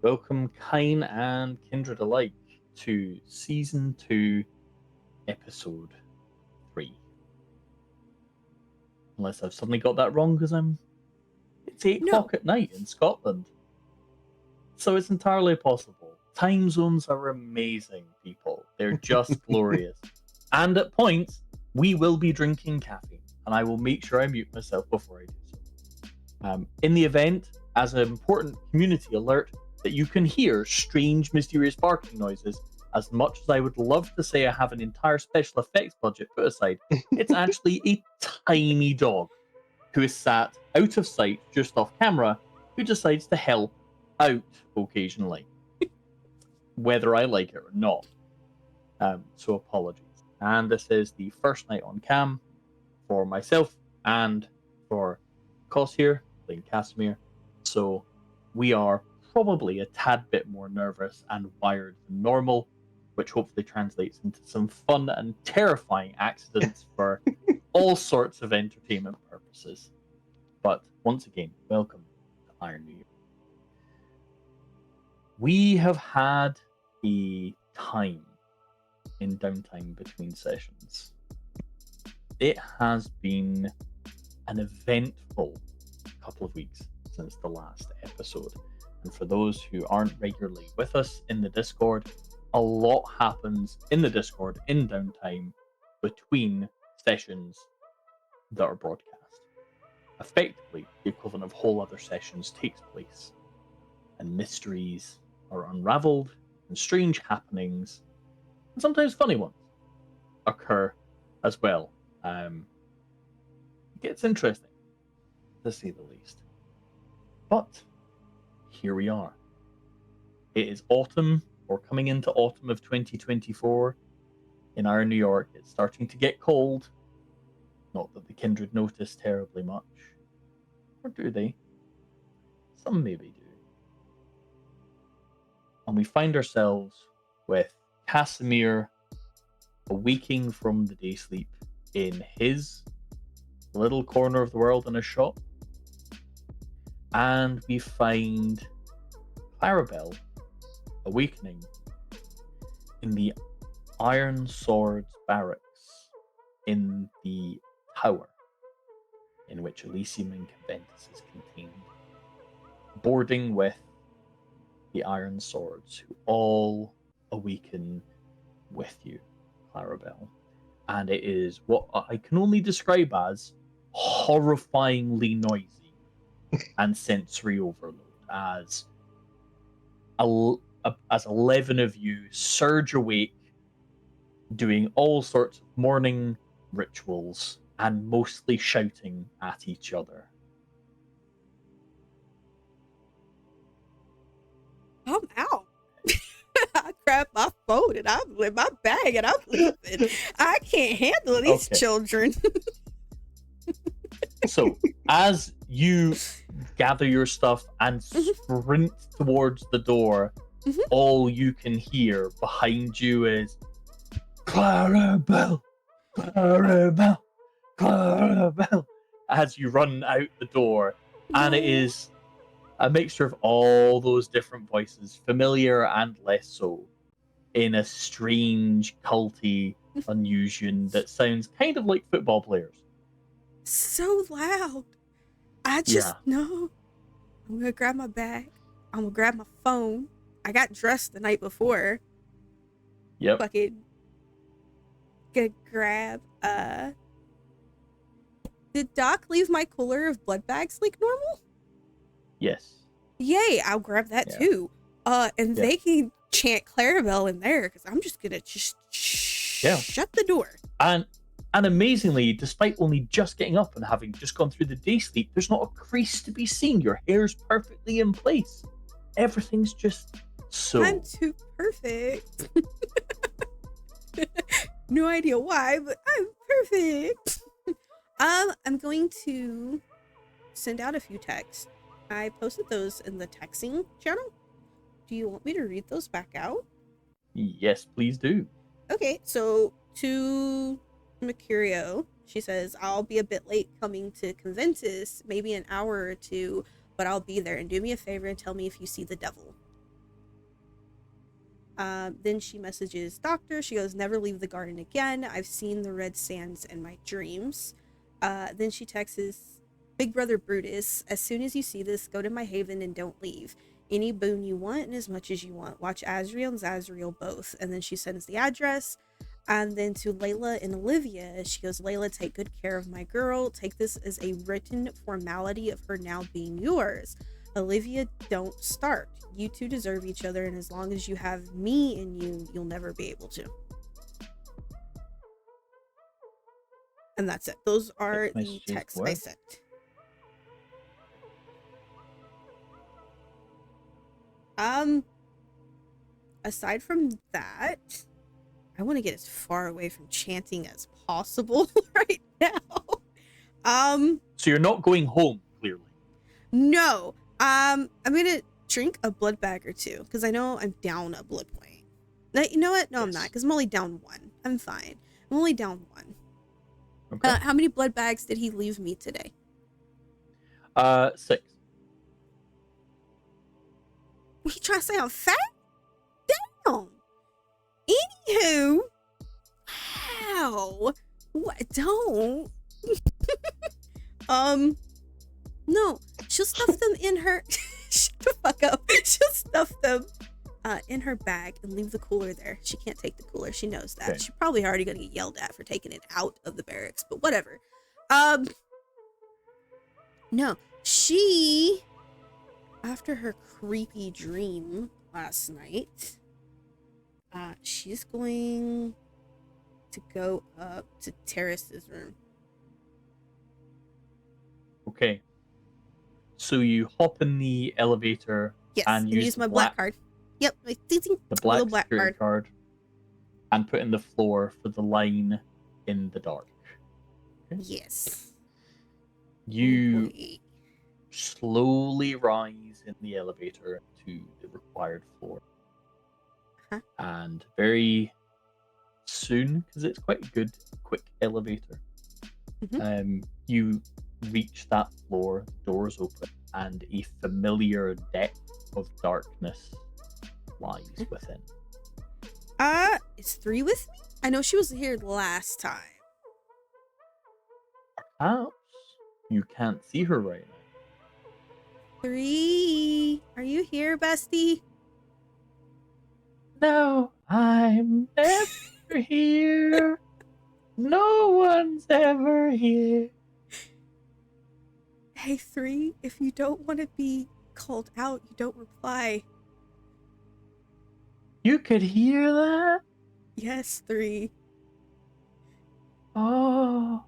Welcome, Kine and Kindred alike, to Season 2, Episode 3. Unless I've suddenly got that wrong because it's 8 o'clock at night in Scotland. So it's entirely possible. Time zones are amazing, people. They're just glorious. And at points, we will be drinking caffeine, and I will make sure I mute myself before I do so. In the event, as an important community alert, that you can hear strange, mysterious barking noises, as much as I would love to say I have an entire special effects budget put aside, it's actually a tiny dog who is sat out of sight just off camera, who decides to help out occasionally, whether I like it or not. So apologies. And this is the first night on cam for myself and for Kos here, playing Casimir. So we are probably a tad bit more nervous and wired than normal, which hopefully translates into some fun and terrifying accidents for all sorts of entertainment purposes. But once again, welcome to Iron New Year. We have had a time in downtime between sessions. It has been an eventful couple of weeks since the last episode. And for those who aren't regularly with us in the Discord, a lot happens in the Discord in downtime between sessions that are broadcast. Effectively, the equivalent of whole other sessions takes place, and mysteries are unraveled, and strange happenings, and sometimes funny ones, occur as well. It gets interesting, to say the least. But here we are. It is autumn, or coming into autumn of 2024 in our New York. It's starting to get cold. Not that the Kindred notice terribly much. Or do they? Some maybe do. And we find ourselves with Casimir awaking from the day sleep in his little corner of the world in a shop. And we find Clarabelle awakening in the Iron Swords barracks in the tower in which Elysium and Conventus is contained, boarding with the Iron Swords, who all awaken with you, Clarabelle. And it is what I can only describe as horrifyingly noisy and sensory overload, as 11 of you surge awake, doing all sorts of morning rituals and mostly shouting at each other. I'm out. I grabbed my phone and I'm in my bag and I'm leaving. I can't handle these children. So, as you gather your stuff and sprint towards the door, all you can hear behind you is Clarabelle, Clarabelle, Clarabelle, as you run out the door. And it is a mixture of all those different voices, familiar and less so, in a strange, culty unusual that sounds kind of like football players. So loud. I just know. I'm gonna grab my bag. I'm gonna grab my phone. I got dressed the night before. Yep. Fucking gonna grab Did Doc leave my cooler of blood bags like normal? Yes. Yay, I'll grab that too. And they can chant Clarabelle in there because I'm just gonna shut the door. And amazingly, despite only just getting up and having just gone through the day sleep, there's not a crease to be seen. Your hair's perfectly in place. Everything's just so. I'm too perfect. No idea why, but I'm perfect. I'm going to send out a few texts. I posted those in the texting channel. Do you want me to read those back out? Yes, please do. Okay, so to Mercurio, she says, I'll be a bit late coming to Conventus, maybe an hour or two, but I'll be there, and do me a favor and tell me if you see the devil. Then she messages Doctor. She goes, never leave the garden again. I've seen the red sands in my dreams. Then she texts Big Brother Brutus, as soon as you see this, go to my haven and don't leave. Any boon you want and as much as you want. Watch Azriel and Zazriel both. And then she sends the address. And then to Layla and Olivia, she goes, Layla, take good care of my girl. Take this as a written formality of her now being yours. Olivia, don't start. You two deserve each other, and as long as you have me in you, you'll never be able to. And that's it. Those are the texts I sent. Aside from that, I want to get as far away from chanting as possible right now. So you're not going home, clearly. No. I'm gonna drink a blood bag or two because I know I'm down a blood point. You know what? No, yes. I'm not, because I'm only down one. I'm fine. I'm only down one. Okay. How many blood bags did he leave me today? 6. What, you trying to say I'm fat? Damn. Anywho, wow. What? Don't. No, she'll stuff them in her. Shut the fuck up. She'll stuff them in her bag and leave the cooler there. She can't take the cooler. She knows that. Okay. She's probably already gonna get yelled at for taking it out of the barracks, but whatever. No, she, after her creepy dream last night, she's going to go up to Terrace's room. Okay. So you hop in the elevator, yes, and use my black card. Yep, my the black security card, and put in the floor for the line in the dark. Okay. Yes. You slowly rise in the elevator to the required floor. And very soon, because it's quite a good, quick elevator, you reach that floor, doors open, and a familiar depth of darkness lies within. Is 3 with me? I know she was here last time. Perhaps you can't see her right now. 3, are you here, bestie? No, I'm never here. No one's ever here. Hey, 3, if you don't want to be called out, you don't reply. You could hear that? Yes, 3. Oh.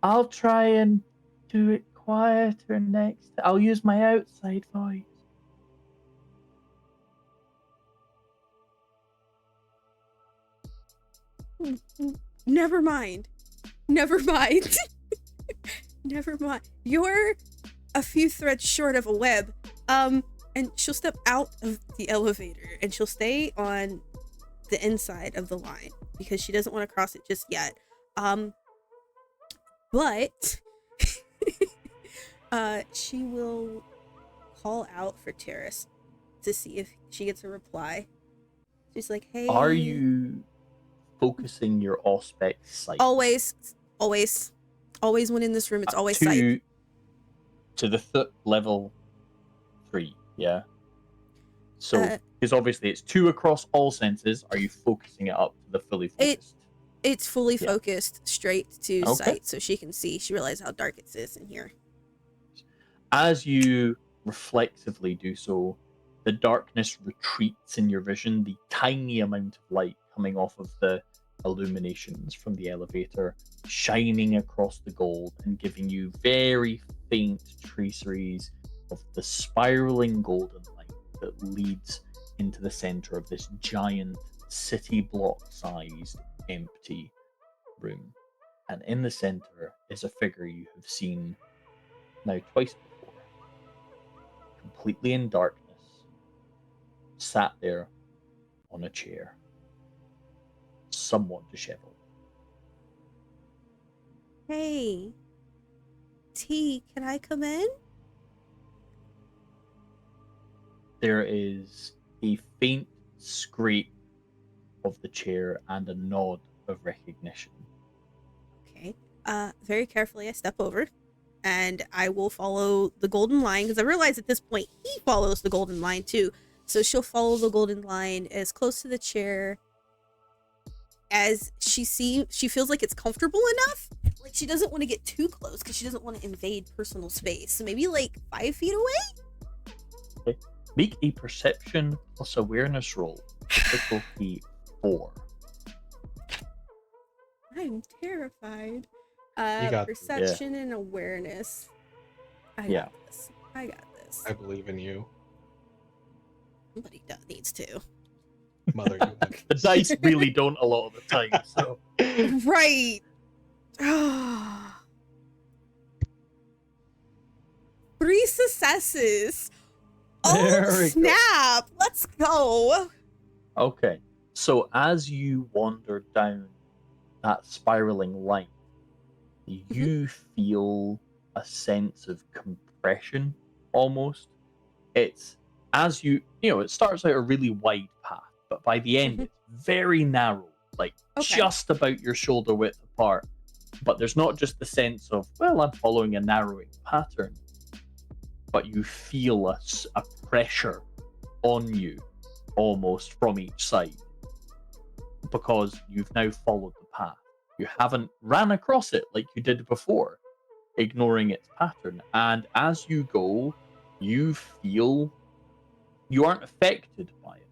I'll try and do it quieter next. I'll use my outside voice. Never mind. Never mind. Never mind. You're a few threads short of a web. And she'll step out of the elevator and she'll stay on the inside of the line because she doesn't want to cross it just yet. But she will call out for Terrace to see if she gets a reply. She's like, hey. Are you focusing your Auspex sight? Always when in this room, it's always sight. To the level 3, yeah? So, because obviously it's 2 across all senses. Are you focusing it up to the fully focused? It's fully focused straight to sight, so she can see. She realizes how dark it is in here. As you reflexively do so, the darkness retreats in your vision. The tiny amount of light coming off of the illuminations from the elevator shining across the gold and giving you very faint traceries of the spiraling golden light that leads into the center of this giant city block sized empty room. And in the center is a figure you have seen now twice before, completely in darkness, sat there on a chair, somewhat disheveled. Hey, T, can I come in? There is a faint scrape of the chair and a nod of recognition. Okay. Very carefully I step over and I will follow the golden line because I realize at this point he follows the golden line too. So she'll follow the golden line as close to the chair as she feels like it's comfortable enough. Like she doesn't want to get too close because she doesn't want to invade personal space. So maybe like 5 feet away. Okay. Make a perception plus awareness roll. Difficulty 4. I'm terrified. You got this. Perception and awareness. I got this. I got this. I believe in you. Somebody needs to. Mother, you have The dice really don't a lot of the time, so. Right. 3 successes. There Oh we go. snap! Let's go. Okay, so as you wander down that spiraling line, you feel a sense of compression almost. It's as it starts out a really wide path, but by the end it's very narrow, like just about your shoulder width apart. But there's not just the sense of, well, I'm following a narrowing pattern, but you feel a pressure on you almost from each side because you've now followed the path. You haven't ran across it like you did before, ignoring its pattern. And as you go, you feel you aren't affected by it,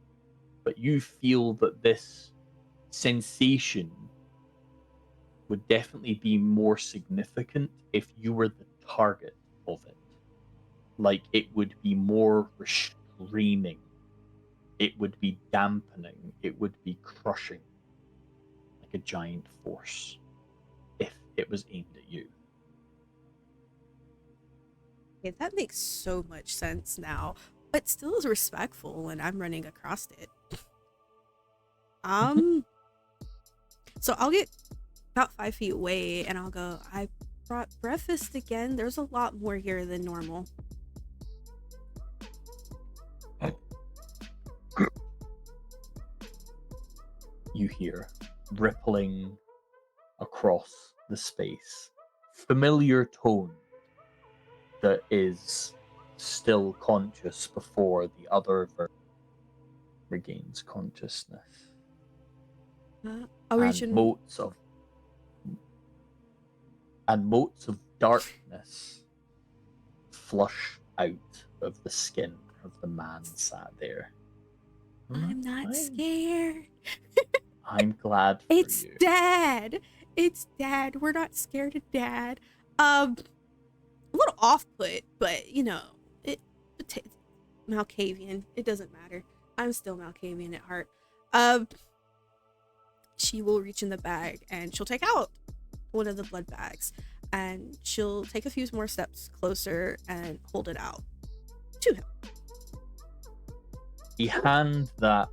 but you feel that this sensation would definitely be more significant if you were the target of it. Like it would be more restraining. It would be dampening. It would be crushing. Like a giant force. If it was aimed at you. Yeah, that makes so much sense now. But still is respectful when I'm running across it. So I'll get about 5 feet away and I'll go, I brought breakfast again. There's a lot more here than normal. You hear rippling across the space. Familiar tone that is still conscious before the other regains consciousness. And motes of darkness flush out of the skin of the man sat there. I'm not scared. I'm glad for it's you. Dad. It's Dad. We're not scared of Dad. A little off-put, but Malkavian. It doesn't matter. I'm still Malkavian at heart. She will reach in the bag and she'll take out one of the blood bags and she'll take a few more steps closer and hold it out to him. The hand that,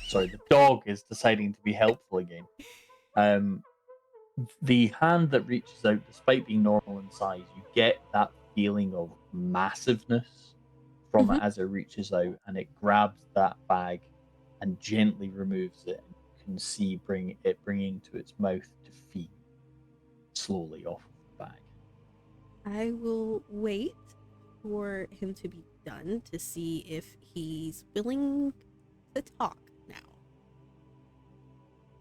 sorry, the dog is deciding to be helpful again. The hand that reaches out, despite being normal in size, you get that feeling of massiveness from it as it reaches out, and it grabs that bag and gently removes it. And you can see it bringing to its mouth to feed slowly off of the bag. I will wait for him to be done to see if he's willing to talk now.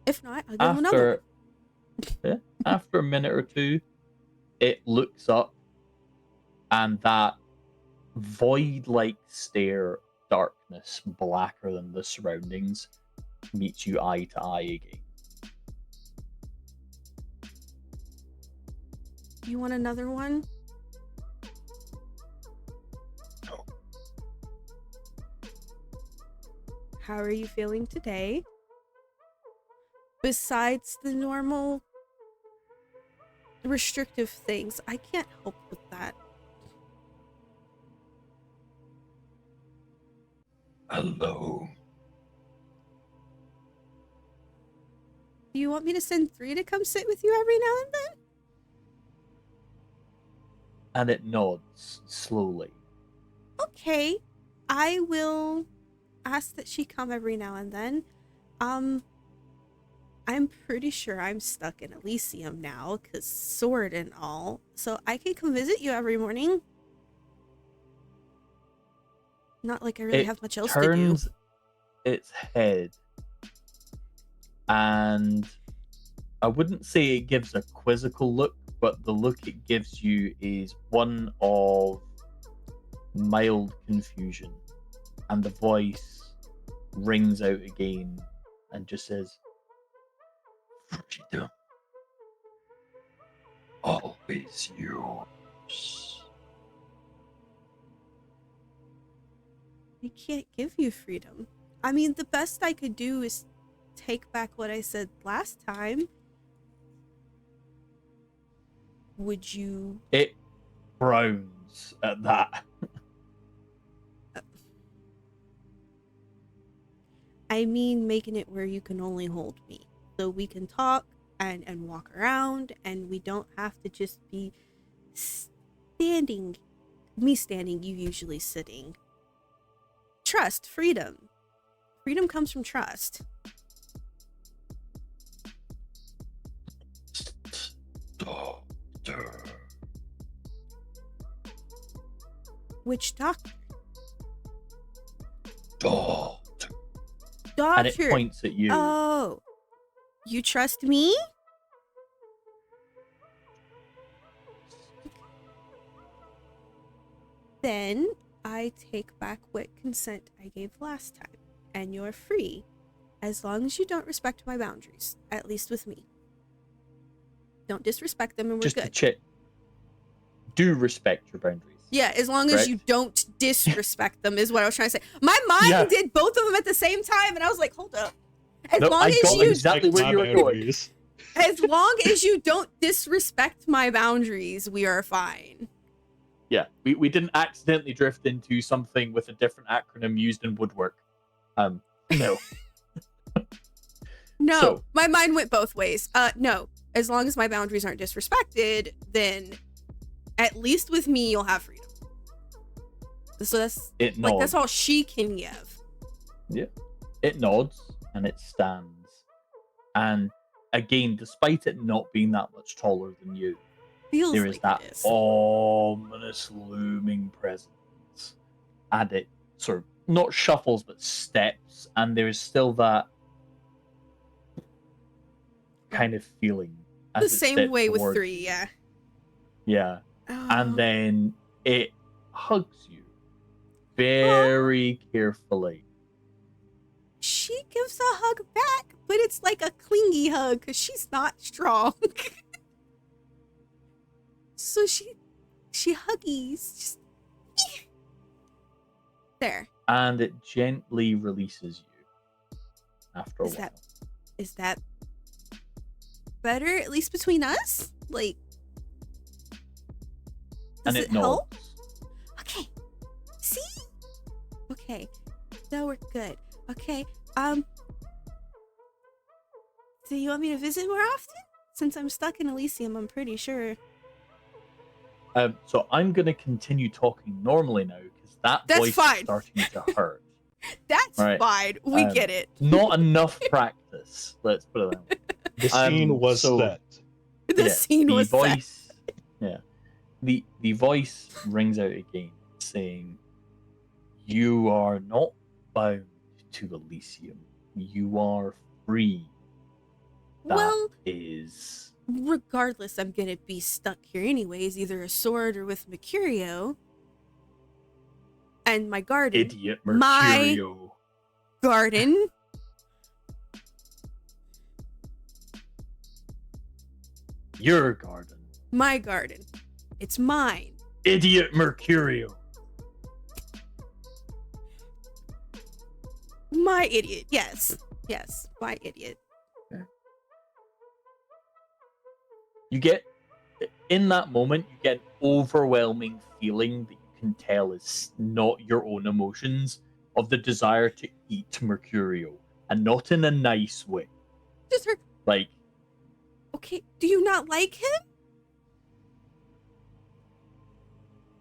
If not, I'll give him another one. After a minute or two, it looks up and that void-like stare, darkness, blacker than the surroundings, meets you eye to eye again. You want another one? No. How are you feeling today? Besides the normal restrictive things, I can't help with that. Hello. Do you want me to send 3 to come sit with you every now and then? And it nods slowly. Okay. I will ask that she come every now and then. I'm pretty sure I'm stuck in Elysium now, because sword and all. So I can come visit you every morning. Not like I really have much else to do. It turns its head, and I wouldn't say it gives a quizzical look, but the look it gives you is one of mild confusion. And the voice rings out again and just says, Freedom. Always yours. I can't give you freedom. I mean, the best I could do is take back what I said last time. Would you? It frowns at that. I mean, making it where you can only hold me. So we can talk and walk around, and we don't have to just be standing. Me standing, you usually sitting. Trust, freedom. Freedom comes from trust. Doctor. Which doctor? Doctor. Doctor. And it points at you. Oh. You trust me? Then I take back what consent I gave last time, and you're free, as long as you don't respect my boundaries, at least with me. Don't disrespect them and we're Just good. to check. Do respect your boundaries. Yeah, as long as Correct? you don't disrespect them is what I was trying to say. My mind did both of them at the same time, and I was like, hold up. As long as you exactly where you were going. As long as you don't disrespect my boundaries, we are fine. Yeah, we didn't accidentally drift into something with a different acronym used in woodwork. No. No, So- my mind went both ways. No, as long as my boundaries aren't disrespected, then at least with me, you'll have freedom. So that's It like, nods. that's all she can give. Yeah. It nods and it stands. And again, despite it not being that much taller than you, Feels there is like that it is. ominous looming presence. And it sort of not shuffles but steps, and there is still that kind of feeling. The As it same steps way with towards 3, you. yeah. Yeah. Oh. And then it hugs you very carefully. She gives a hug back, but it's like a clingy hug because she's not strong. So she huggies. Just there. And it gently releases you after a Is while. Is that better, at least between us? Like, does And it it help? nods. Okay. See? Okay. Now we're good. Okay. Do you want me to visit more often? Since I'm stuck in Elysium, I'm pretty sure. So I'm going to continue talking normally now because that That's voice fine. is starting to hurt. That's Right. fine. We Um, get it. Not enough practice. Let's put it that way. The scene was so- set. The scene was set. voice. Yeah. The voice rings out again, saying, "You are not bound to Elysium. You are free." That Well, is regardless, I'm gonna be stuck here anyways, either a sword or with Mercurio. And my garden. idiot My- Mercurio. Garden. Your garden. My garden. It's mine. Idiot Mercurio. My idiot. Yes. Yes. My idiot. You get, in that moment, you get an overwhelming feeling that you can tell is not your own emotions of the desire to eat Mercurio, and not in a nice way. Just her. Like, Okay. Do you not like him?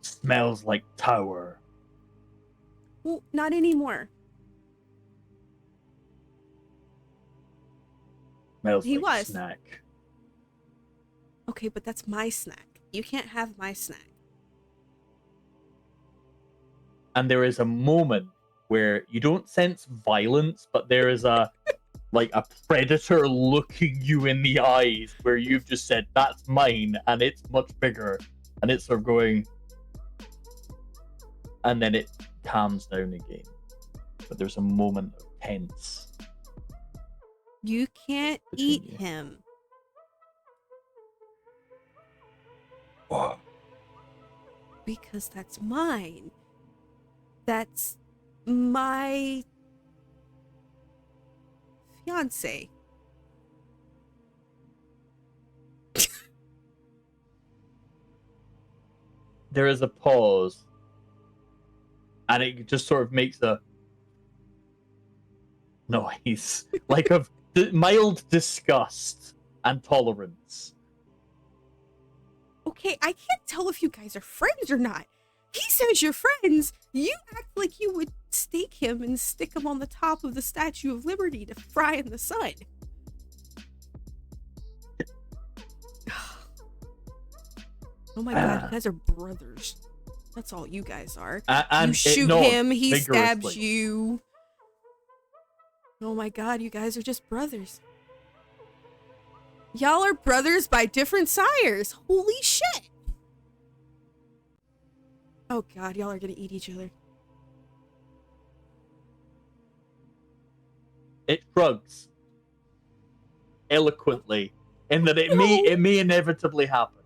smells like tower. Well, not anymore. Smells He like was. snack. Okay, but that's my snack. You can't have my snack. And there is a moment where you don't sense violence, but there is a predator looking you in the eyes where you've just said, that's mine, and it's much bigger. And it's sort of going, and then it calms down again. But there's a moment of tense. You can't Between eat you. him. What? Because that's mine. That's my fiance. There is a pause, and it just sort of makes a noise, like of mild disgust and tolerance. Okay, I can't tell if you guys are friends or not. He says you're friends. You act like you would stake him and stick him on the top of the Statue of Liberty to fry in the sun. Oh my god, you guys are brothers. That's all you guys are. And you shoot nods him, he stabs vigorously. you. Oh my god, you guys are just brothers. Y'all are brothers by different sires. Holy shit. Oh god, y'all are gonna eat each other. It shrugs eloquently, in that it No. may inevitably happen.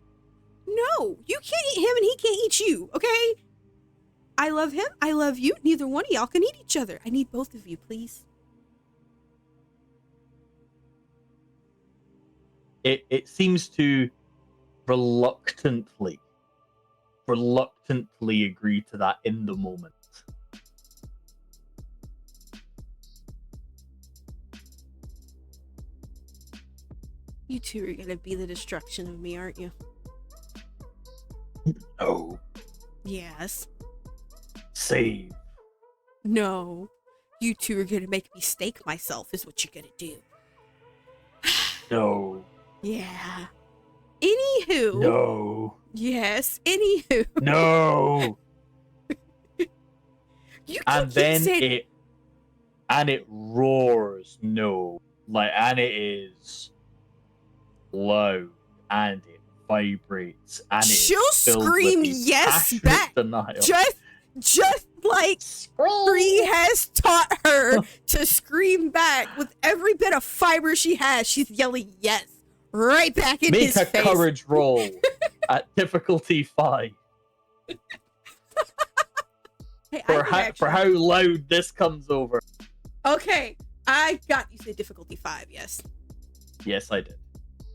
No, you can't eat him and he can't eat you, okay? I love him, I love you. Neither one of y'all can eat each other. I need both of you, please. It seems to reluctantly agree to that in the moment. You two are gonna be the destruction of me, aren't you? No. Yes. Save. No. You two are gonna make me stake myself is what you're gonna do. No. Yeah. Anywho. No. Yes, anywho. No. You And keep then saying... it roars no. And it is loud, and it vibrates, and it She'll is filled scream with a yes passionate back. denial. Just like Bree has taught her to scream back with every bit of fiber she has. She's yelling yes right back in his Make a face. courage roll at difficulty 5 Hey, I can for actually- how loud this comes over. Okay, I got you. Said difficulty 5, yes. Yes, I did.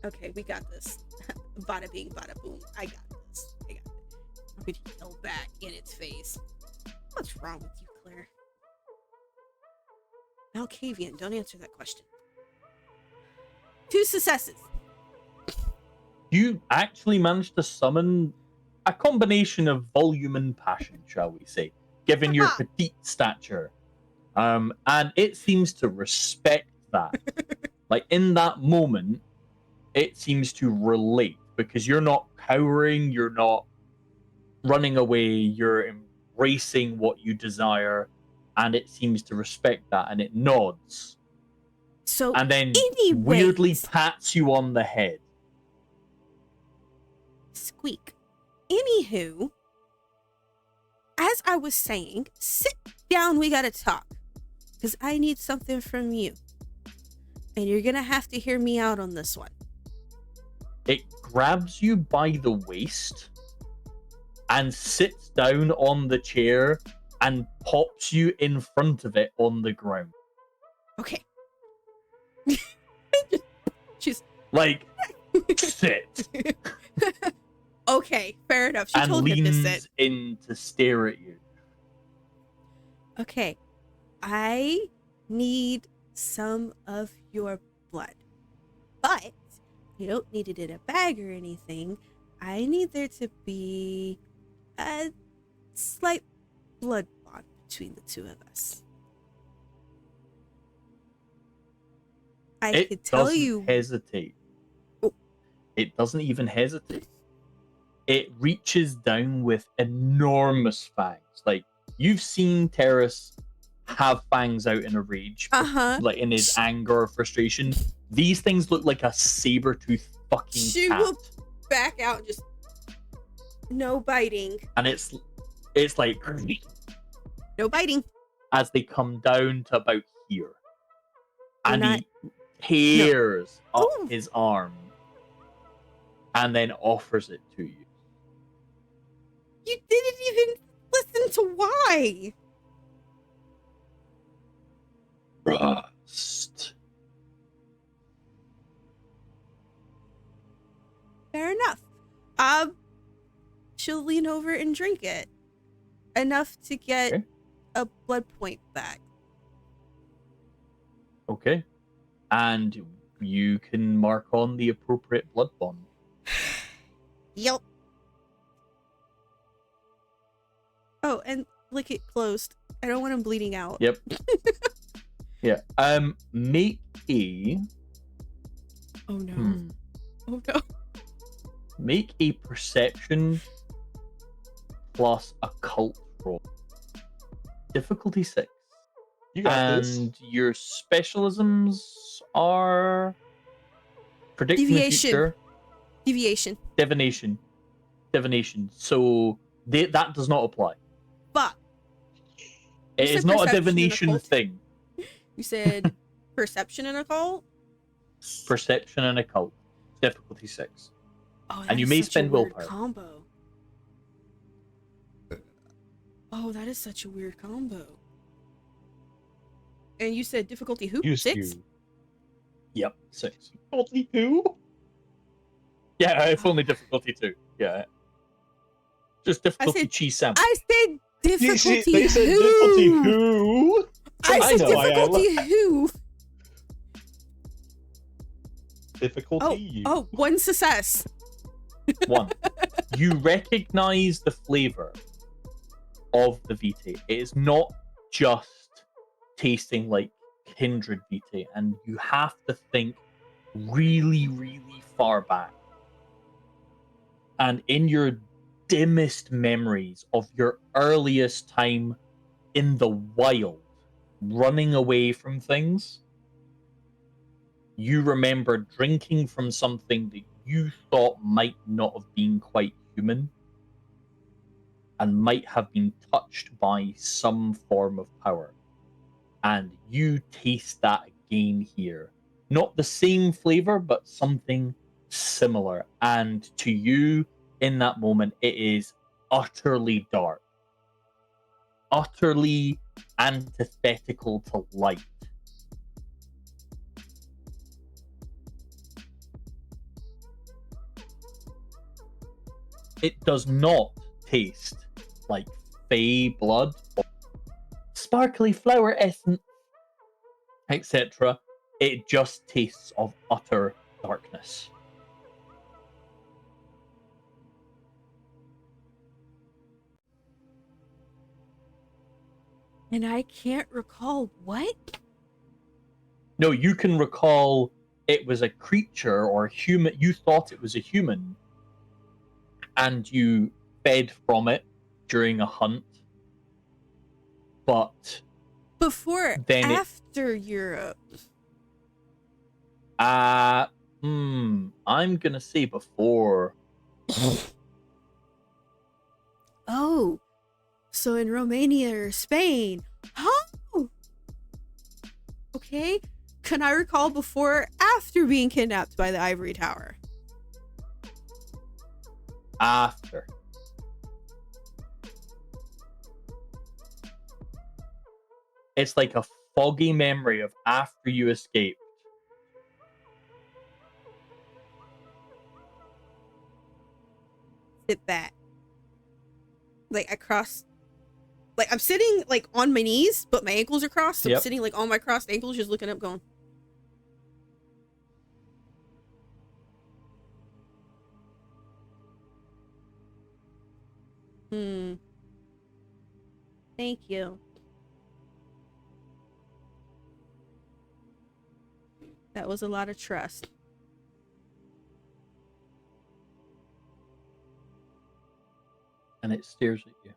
Okay, we got this. Bada bing, bada boom. I got this. I got it. I'm gonna yell back in its face. What's wrong with you, Claire? Malkavian, don't answer that question. 2 successes. You actually managed to summon a combination of volume and passion, shall we say, given your Aha. petite stature. And it seems to respect that. Like, in that moment, it seems to relate, because you're not cowering, you're not running away, you're embracing what you desire, and it seems to respect that, and it nods. So, And then anyways, weirdly pats you on the head. squeak. Anywho, as I was saying, sit down, we gotta talk. Because I need something from you. And you're gonna have to hear me out on this one. It grabs you by the waist and sits down on the chair and pops you in front of it on the ground. Okay. She's Like, sit. okay, fair enough. She And told him to leans sit. in to stare at you. Okay, I need some of your blood. But you don't need it in a bag or anything. I need there to be a slight blood bond between the two of us. I It could tell doesn't you. hesitate. Oh. It doesn't even hesitate. It reaches down with enormous fangs. Like, you've seen Terrace have fangs out in a rage, like in his anger or frustration. These things look like a saber-toothed fucking She cat. will back out and just no biting. And it's like No biting. as they come down to about here. And Not- he tears up Ooh. his arm and then offers it to you. You didn't even listen to why. Rust. Fair enough. She'll lean over and drink it. Enough to get Okay. a blood point back. Okay. And you can mark on the appropriate blood bond. Yep. Oh, and lick it closed. I don't want him bleeding out. Yep. Yeah. Make a Oh no. Oh no. make a perception plus occult roll. Difficulty 6. You got this. And your specialisms are predicting Deviation. the future, Deviation. divination. So that does not apply. Fuck. It You is said not a perception and divination occult? thing. You said perception and occult? Perception and occult. Difficulty 6. Oh, And you is may such a spend weird willpower. combo. Oh, that is such a weird combo. And you said difficulty who? Used 6? to. Yep, 6. Difficulty 2? Yeah, it's only difficulty 2. Yeah. Just difficulty said- cheese sandwich. I said difficulty They said who? difficulty who? I I said know, I difficulty who? Difficulty you. Oh, one success. 1. You recognize the flavor of the Vitae. It is not just tasting like Kindred Vitae, and you have to think really, really far back. And in your dimmest memories of your earliest time in the wild, running away from things, you remember drinking from something that you thought might not have been quite human and might have been touched by some form of power. And you taste that again here. Not the same flavor, but something similar. And to you, in that moment, it is utterly dark, utterly antithetical to light. It does not taste like fey blood or sparkly flower essence, etc. It just tastes of utter darkness. And I can't recall what? No, you can recall it was a creature or human. You thought it was a human, and you fed from it during a hunt. But Before, then after Europe. I'm gonna say before. Oh, so in Romania or Spain. Oh! Okay. Can I recall before or after being kidnapped by the Ivory Tower? After. It's like a foggy memory of after you escaped. Sit back. Like I'm sitting like on my knees, but my ankles are crossed. So I'm Yep. sitting like on my crossed ankles, just looking up, going. Thank you. That was a lot of trust. And it stares at you.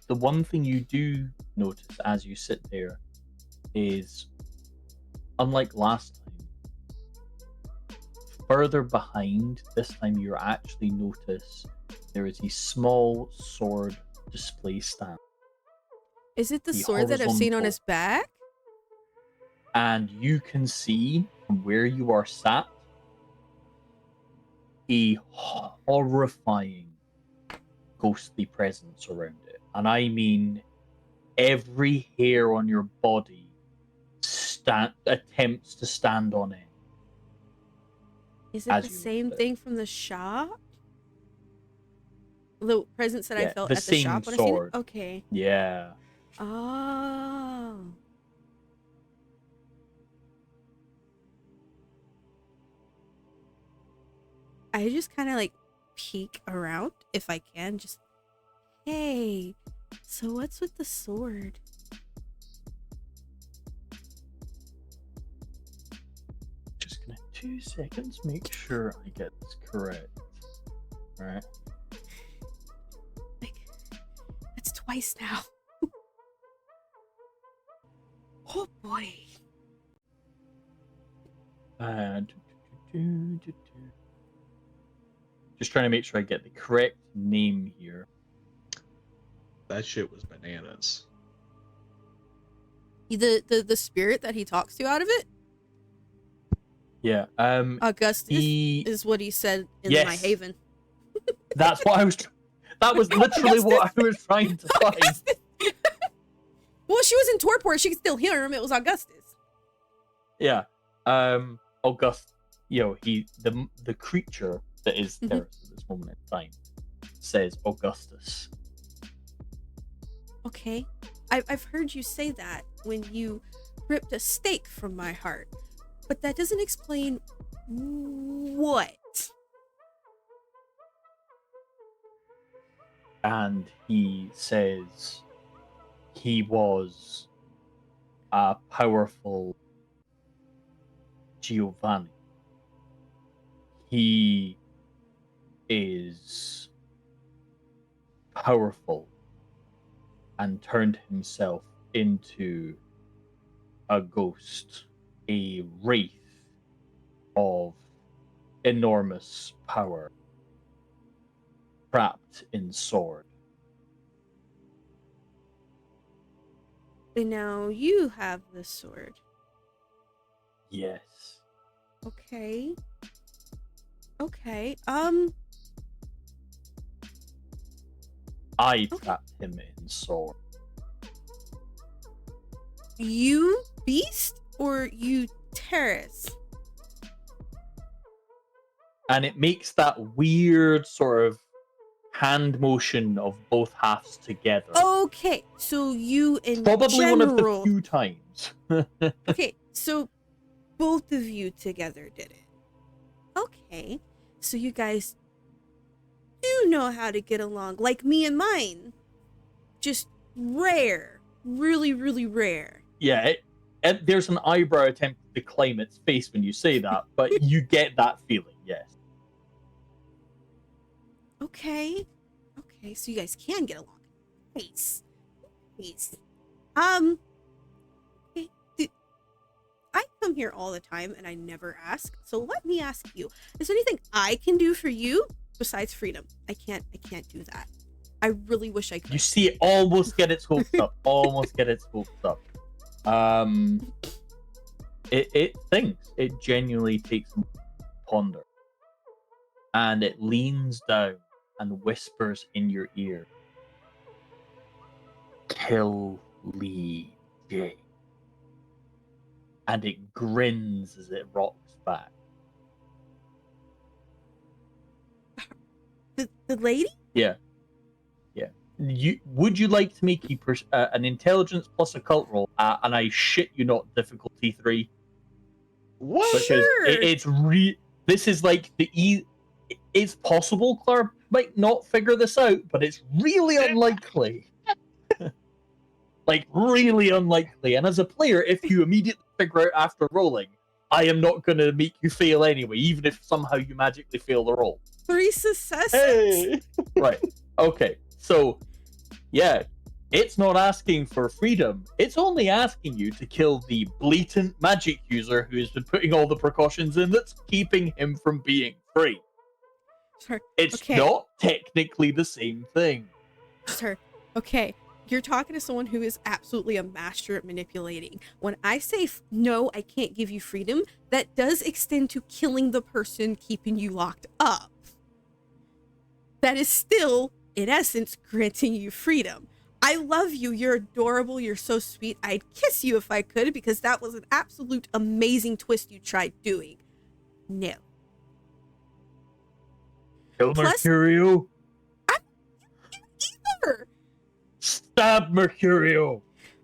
The one thing you do notice as you sit there is, unlike last time, further behind, this time you actually notice there is a small sword display stand. Is it the The sword that I've seen on his back? And you can see from where you are sat a horrifying ghostly presence around it. And I mean every hair on your body attempts to stand on it. Is it the same thing from the shop? The presence that I felt at the shop when I seen it? Okay. Yeah. Oh. I just kind of like peek around if I can. Just, hey, so what's with the sword? Just gonna 2 seconds, make sure I get this correct. Alright. Like, that's twice now. Oh boy. Just trying to make sure I get the correct name here. That shit was bananas. The spirit that he talks to out of it? Yeah. Augustus is what he said in my haven. That's what I was. That was literally what I was trying to find. Well, she was in torpor. She could still hear him. It was Augustus. Yeah. August. The creature that is Terrace at this moment in time says Augustus. Okay. I've heard you say that when you ripped a stake from my heart, but that doesn't explain what. And he says he was a powerful Giovanni. He is powerful and turned himself into a ghost, a wraith of enormous power, trapped in sword. And now you have the sword. Yes. Okay. Okay. I trapped him in sword. You beast or you Terrace? And it makes that weird sort of hand motion of both halves together. Okay, so you in Probably general... one of the few times. Okay, so both of you together did it. Okay, so you guys do know how to get along, like me and mine. Just rare. Really, really rare. Yeah, there's an eyebrow attempt to climb its face when you say that, but you get that feeling, yes. Okay. Okay, so you guys can get along. Nice. Nice. Okay. I come here all the time and I never ask. So let me ask you. Is there anything I can do for you besides freedom? I can't do that. I really wish I could. You see it almost get its hopes up. Almost get its hopes up. It thinks. It genuinely takes some ponder. And it leans down and whispers in your ear. Kill Lee J. And it grins as it rocks back. The lady? Yeah. Yeah. Would you like to make an intelligence plus occult roll? And I shit you not, difficulty 3. What? Because Sure. this is like it's possible Claire might not figure this out, but it's really unlikely. Like, really unlikely. And as a player, if you immediately figure out after rolling, I am not going to make you fail anyway, even if somehow you magically fail the roll. 3 successes? Hey! Right. Okay. So, yeah, it's not asking for freedom. It's only asking you to kill the blatant magic user who has been putting all the precautions in that's keeping him from being free. Sir, It's okay. not technically the same thing. Sir, okay. You're talking to someone who is absolutely a master at manipulating. When I say no, I can't give you freedom, that does extend to killing the person keeping you locked up. That is still, in essence, granting you freedom. I love you. You're adorable. You're so sweet. I'd kiss you if I could, because that was an absolute amazing twist you tried doing. No. Kill Plus- Mercurio. Either. Stab Mercurio.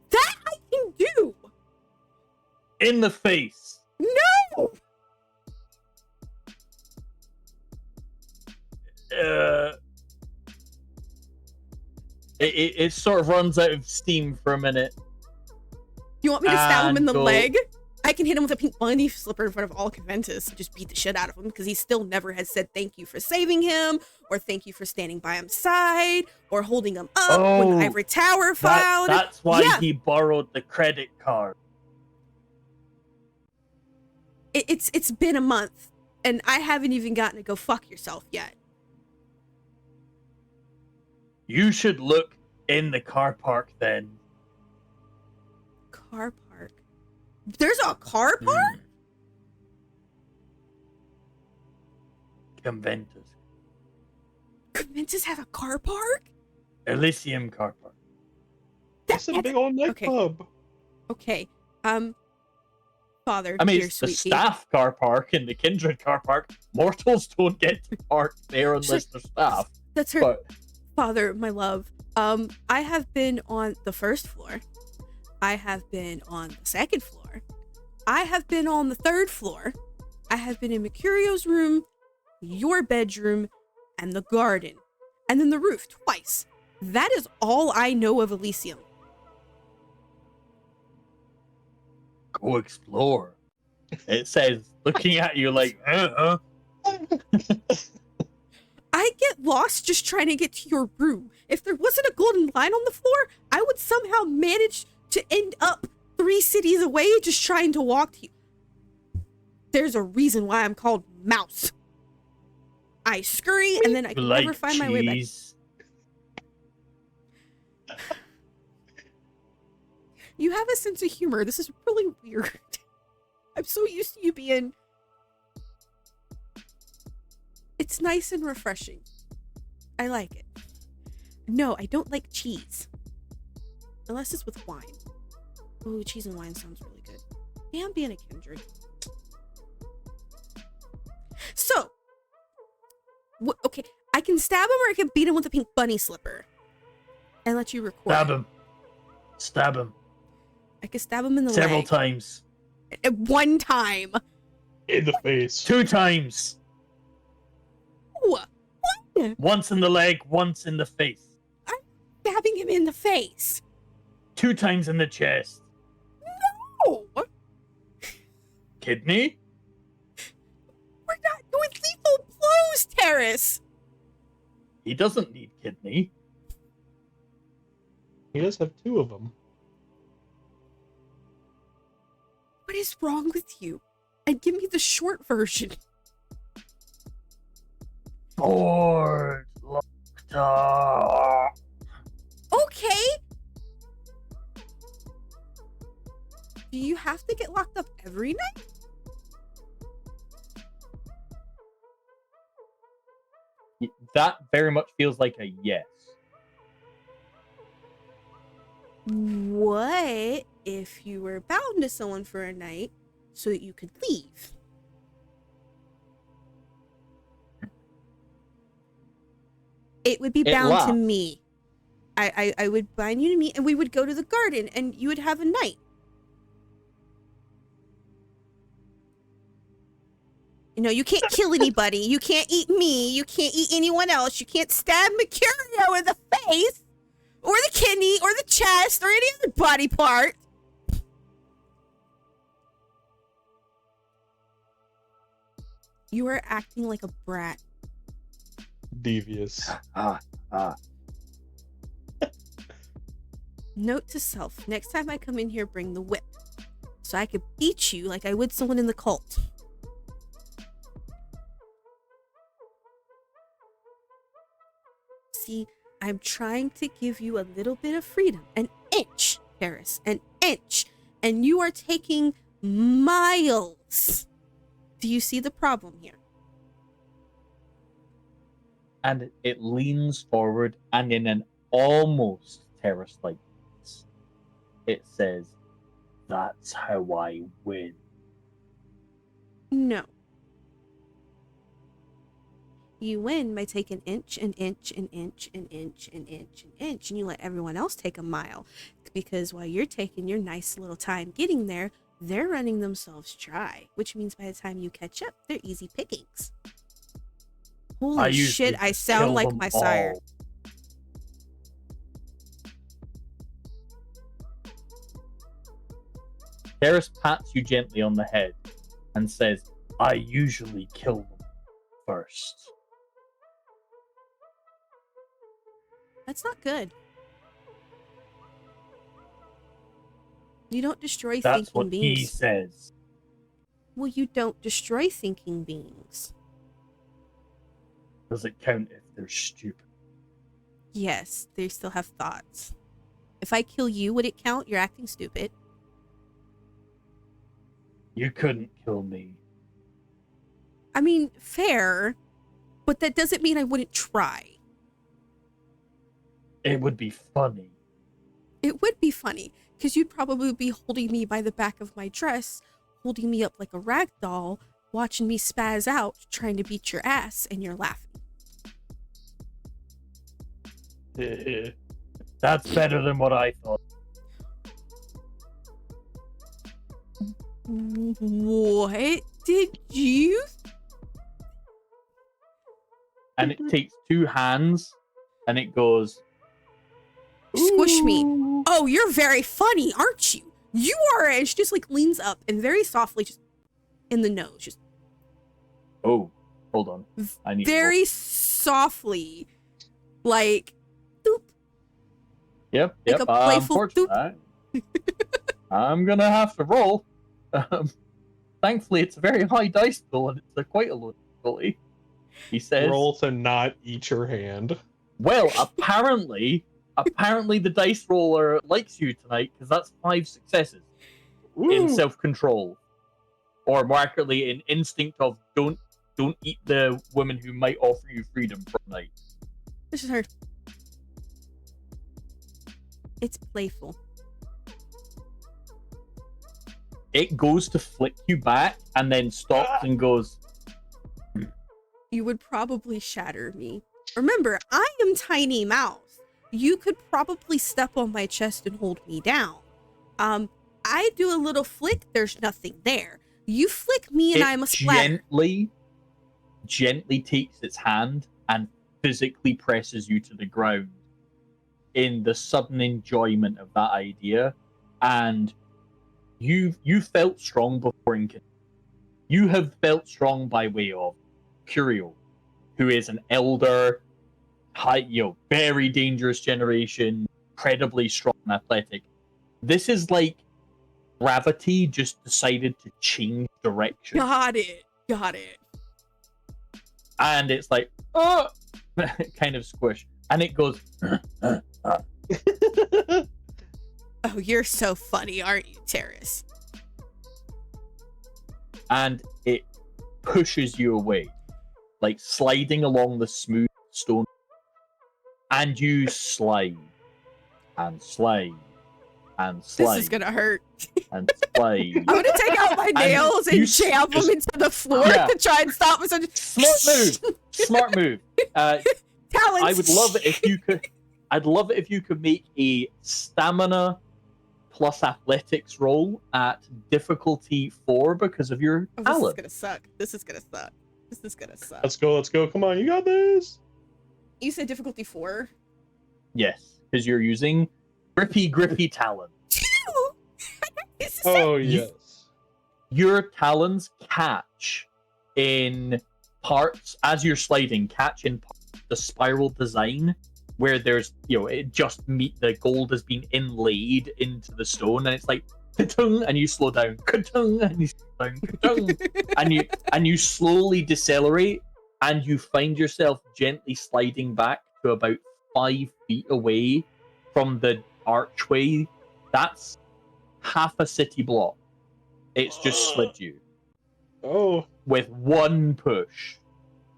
That I can do. In the face. No. It sort of runs out of steam for a minute. You want me to stab him in the And go- leg? I can hit him with a pink bunny slipper in front of all Conventus and just beat the shit out of him, because he still never has said thank you for saving him, or thank you for standing by his side, or holding him up when the Oh, Ivory Tower found. That's why Yeah. he borrowed the credit card. It's been a month, and I haven't even gotten to go fuck yourself yet. You should look in the car park then. Car park. There's a car park? Conventus. Conventus have a car park? Elysium car park. That's a big old nightclub. Okay. Father, I mean, dear it's the sweetie. staff car park and the Kindred car park. Mortals don't get to park there unless they're staff. That's her. But Father, my love, I have been on the first floor. I have been on the second floor. I have been on the third floor. I have been in Mercurio's room, your bedroom, and the garden. And then the roof twice. That is all I know of Elysium. go explore. It says, looking at you like, I get lost just trying to get to your room. If there wasn't a golden line on the floor, I would somehow manage to end up 3 cities away just trying to walk to you. There's a reason why I'm called Mouse. I scurry and then I can like never find my way back. cheese. You have a sense of humor. This is really weird. I'm so used to you being... It's nice and refreshing. I like it. No, I don't like cheese. Unless it's with wine. Ooh, cheese and wine sounds really good. Yeah, I'm being a Kindred. So, okay, I can stab him or I can beat him with a pink bunny slipper. And let you record. Stab him. Stab him. I can stab him in the Several leg. times. At one time. In the face. 2 times. Ooh, Once in the leg, once in the face. stabbing him in the face. 2 times in the chest. Oh, Kidney? we're not doing lethal blows, Terrace. He doesn't need kidney. He does have 2 of them. What is wrong with you? And give me the short version. Bored. Locked up. Okay. Do you have to get locked up every night? That very much feels like a yes. What if you were bound to someone for a night so that you could leave? It would be It bound to lasts. me. I would bind you to me and we would go to the garden and you would have a night. You know, you can't kill anybody. You can't eat me. You can't eat anyone else. You can't stab Mercurio in the face or the kidney or the chest chest or any other body part. You are acting like a brat. Devious. Note to self, next time I come in here, bring the whip. So I could beat you like I would someone in the cult. See, I'm trying to give you a little bit of freedom. An inch, Paris, an inch. And you are taking miles. Do you see the problem here? And it leans forward, and in an almost terrorist-like voice, it says, "That's how I win." No. You win by taking inch and inch and inch and inch and inch and inch, and you let everyone else take a mile. Because while you're taking your nice little time getting there, they're running themselves dry, which means by the time you catch up, they're easy pickings. Holy shit, I sound like my sire. Terrace pats you gently on the head and says, "I usually kill them first." That's not good. You don't destroy That's thinking what beings. he says. Well, you don't destroy thinking beings. Does it count if they're stupid? Yes, they still have thoughts. If I kill you, would it count? You're acting stupid. You couldn't kill me. I mean, fair, but that doesn't mean I wouldn't try. It would be funny. It would be funny, because you'd probably be holding me by the back of my dress, holding me up like a rag doll, watching me spaz out, trying to beat your ass, and you're laughing. That's better than what I thought. What did you? And it takes two hands and it goes, Squish me. Oh, you're very funny, aren't you? You are. And she just like leans up and very softly, just in the nose, just "Oh, hold on. I need very softly, like, doop. Yep. like a playful unfortunately, I'm gonna have to roll. Thankfully, it's a very high dice pool and it's quite a low difficulty." He says, "Roll to not eat your hand." "Well, apparently the dice roller likes you tonight because that's 5 successes in self-control, or more accurately, in instinct of don't eat the woman who might offer you freedom for a night." This is her. It's playful. It goes to flick you back and then stops and goes, You would probably shatter me. Remember, I am Tiny Mouse. You could probably step on my chest and hold me down. I do a little flick, there's nothing there. You flick me and I'm a splatter. Gently takes its hand and physically presses you to the ground in the sudden enjoyment of that idea. And you felt strong before in Kindred. You have felt strong by way of Curio, who is an elder, very dangerous generation, incredibly strong and athletic. This is like gravity just decided to change direction. Got it. And it's like, oh, kind of squish. And it goes, Oh, you're so funny, aren't you, Terrace? and it pushes you away, like sliding along the smooth stone. And you slide and slide and slide. This is gonna hurt. And slide. I'm gonna take out my nails and jam them into the floor to try and stop myself. Smart move. Talents. I would love it if you could. I'd love it if you could make a stamina plus athletics roll at difficulty 4 because of your talent. This is gonna suck. Let's go. Come on, you got this. You said difficulty 4? Yes, because you're using grippy talon. It's the Oh You- yes. Your talons catch in parts as you're sliding. Catch in parts of the spiral design where there's it just the gold has been inlaid into the stone, and it's like ka-tung, and you slow down, ka-tung, and you slow down, ka-tung, and you slowly decelerate, and you find yourself gently sliding back to about 5 feet away from the archway. That's half a city block. It's just slid you Oh, with one push.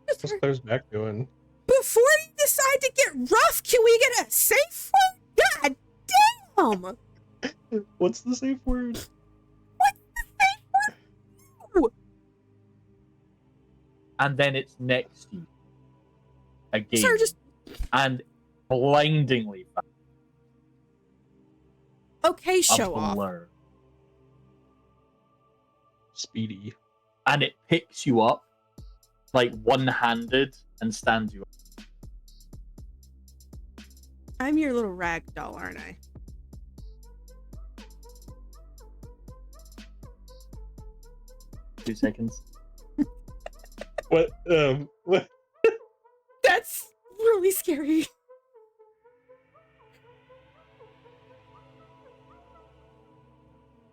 what's Claire's back doing? Before you decide to get rough, can we get a safe word? God damn! What's the safe word? What's the safe word? And then it's next to you again, Sir, just and blindingly fast. okay. Show Up and off. learn. Speedy. And it picks you up like one-handed and stands you up. I'm your little rag doll, aren't I? Two seconds. What? What? That's really scary.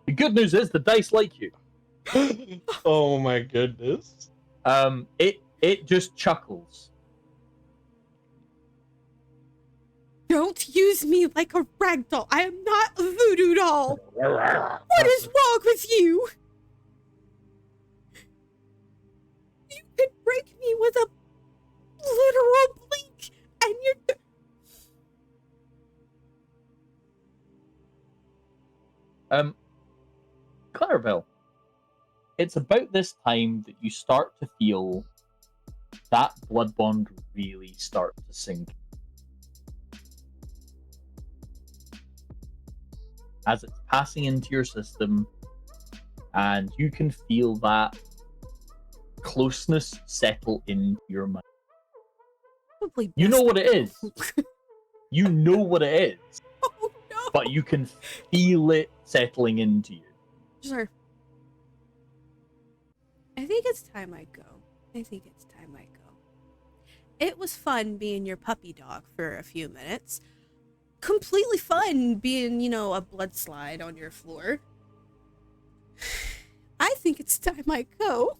The good news is the dice like you. Oh my goodness. It just chuckles. Don't use me like a rag doll. I am not a voodoo doll. What is wrong with you? You could break me with a literal blink, and you're. Clarabelle, it's about this time that you start to feel that blood bond really start to sink. As it's passing into your system, and you can feel that closeness settle into your mind. Probably You know best- what it is. You know what it is, Oh no! but you can feel it settling into you. Sure. I think it's time I go. It was fun being your puppy dog for a few minutes. Completely fun being, a blood slide on your floor. I think it's time I go.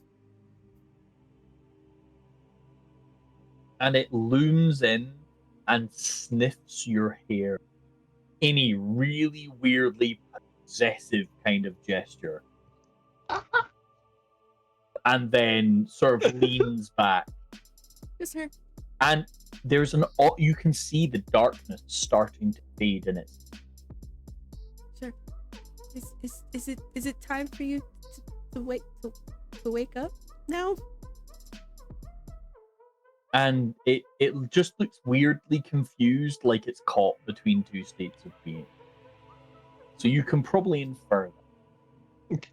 And it looms in and sniffs your hair in a really weirdly possessive kind of gesture. And then sort of leans back. Yes, sir. And there's you can see the darkness starting to fade in it. Sure. Is it time for you to wake up now? And it just looks weirdly confused, like it's caught between two states of being. So you can probably infer that.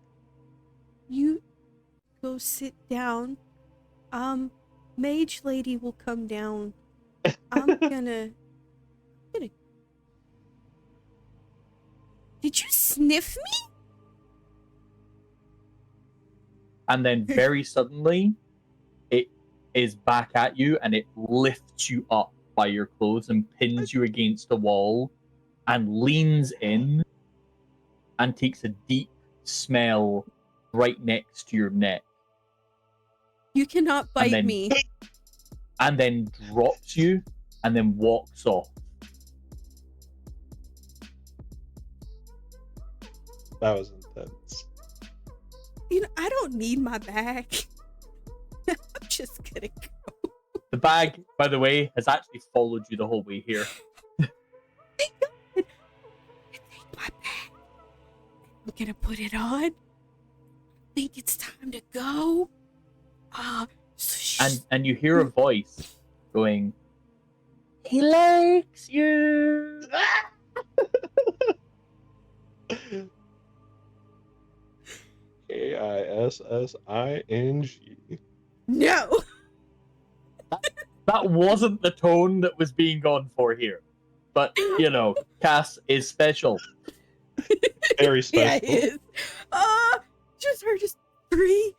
You go sit down. Mage lady will come down. I'm gonna. Did you sniff me? And then very suddenly, it is back at you, and it lifts you up by your clothes and pins you against a wall, and leans in, and takes a deep smell right next to your neck. You cannot bite then- me. And then drops you, and then walks off. That was intense. I don't need my bag. I'm just gonna go. The bag, by the way, has actually followed you the whole way here. Thank God. I take my bag. I'm gonna put it on. I think it's time to go. And you hear a voice going, "He likes you." Kissing. No. That wasn't the tone that was being gone for here. but you know, Cass is special. Very special. Yeah, it is. Just her, just 3.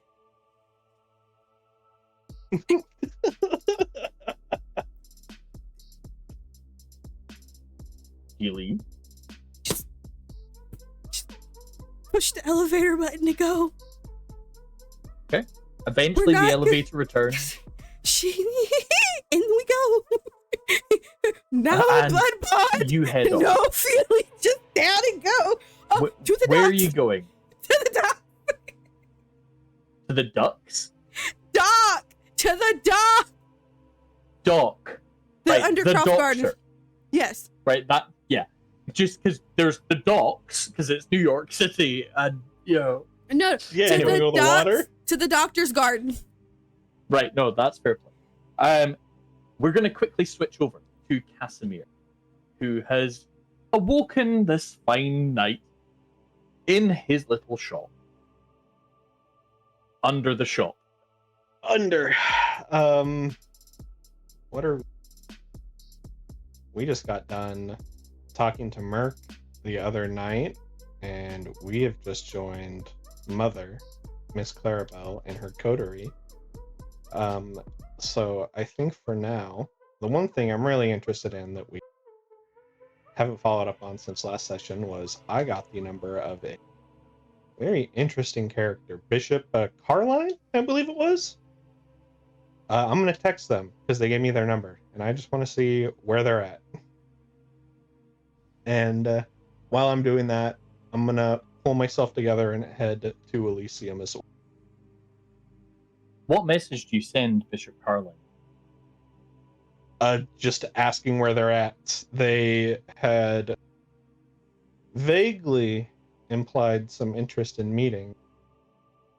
Healy. Just push the elevator button to go. Eventually, We're the not elevator returns. And we go. Now a And blood bond. you head No off. feeling, just down and go. Oh, to the Where are docks. you going? To the dock. To the ducks? Dock. To the dock. Dock. The Right, undercross garden. doctor. Yes. Right, yeah. Just because there's the docks, because it's New York City, and, you know. No. Yeah, to you wanna the go to the docks, water? to the doctor's garden. Right, no, that's fair play. We're going to quickly switch over to Casimir, who has awoken this fine night in his little shop. Under the shop. Under. What are... We just got done talking to Merc the other night, and we have just joined Mother, Miss Clarabelle, in her coterie. So I think for now, the one thing I'm really interested in that we haven't followed up on since last session was I got the number of a very interesting character, Bishop Carline, I believe it was. I'm going to text them because they gave me their number, and I just want to see where they're at. And while I'm doing that, I'm going to pull myself together and head to Elysium as well. What message do you send Bishop Carlin? Just asking where they're at. They had vaguely implied some interest in meeting.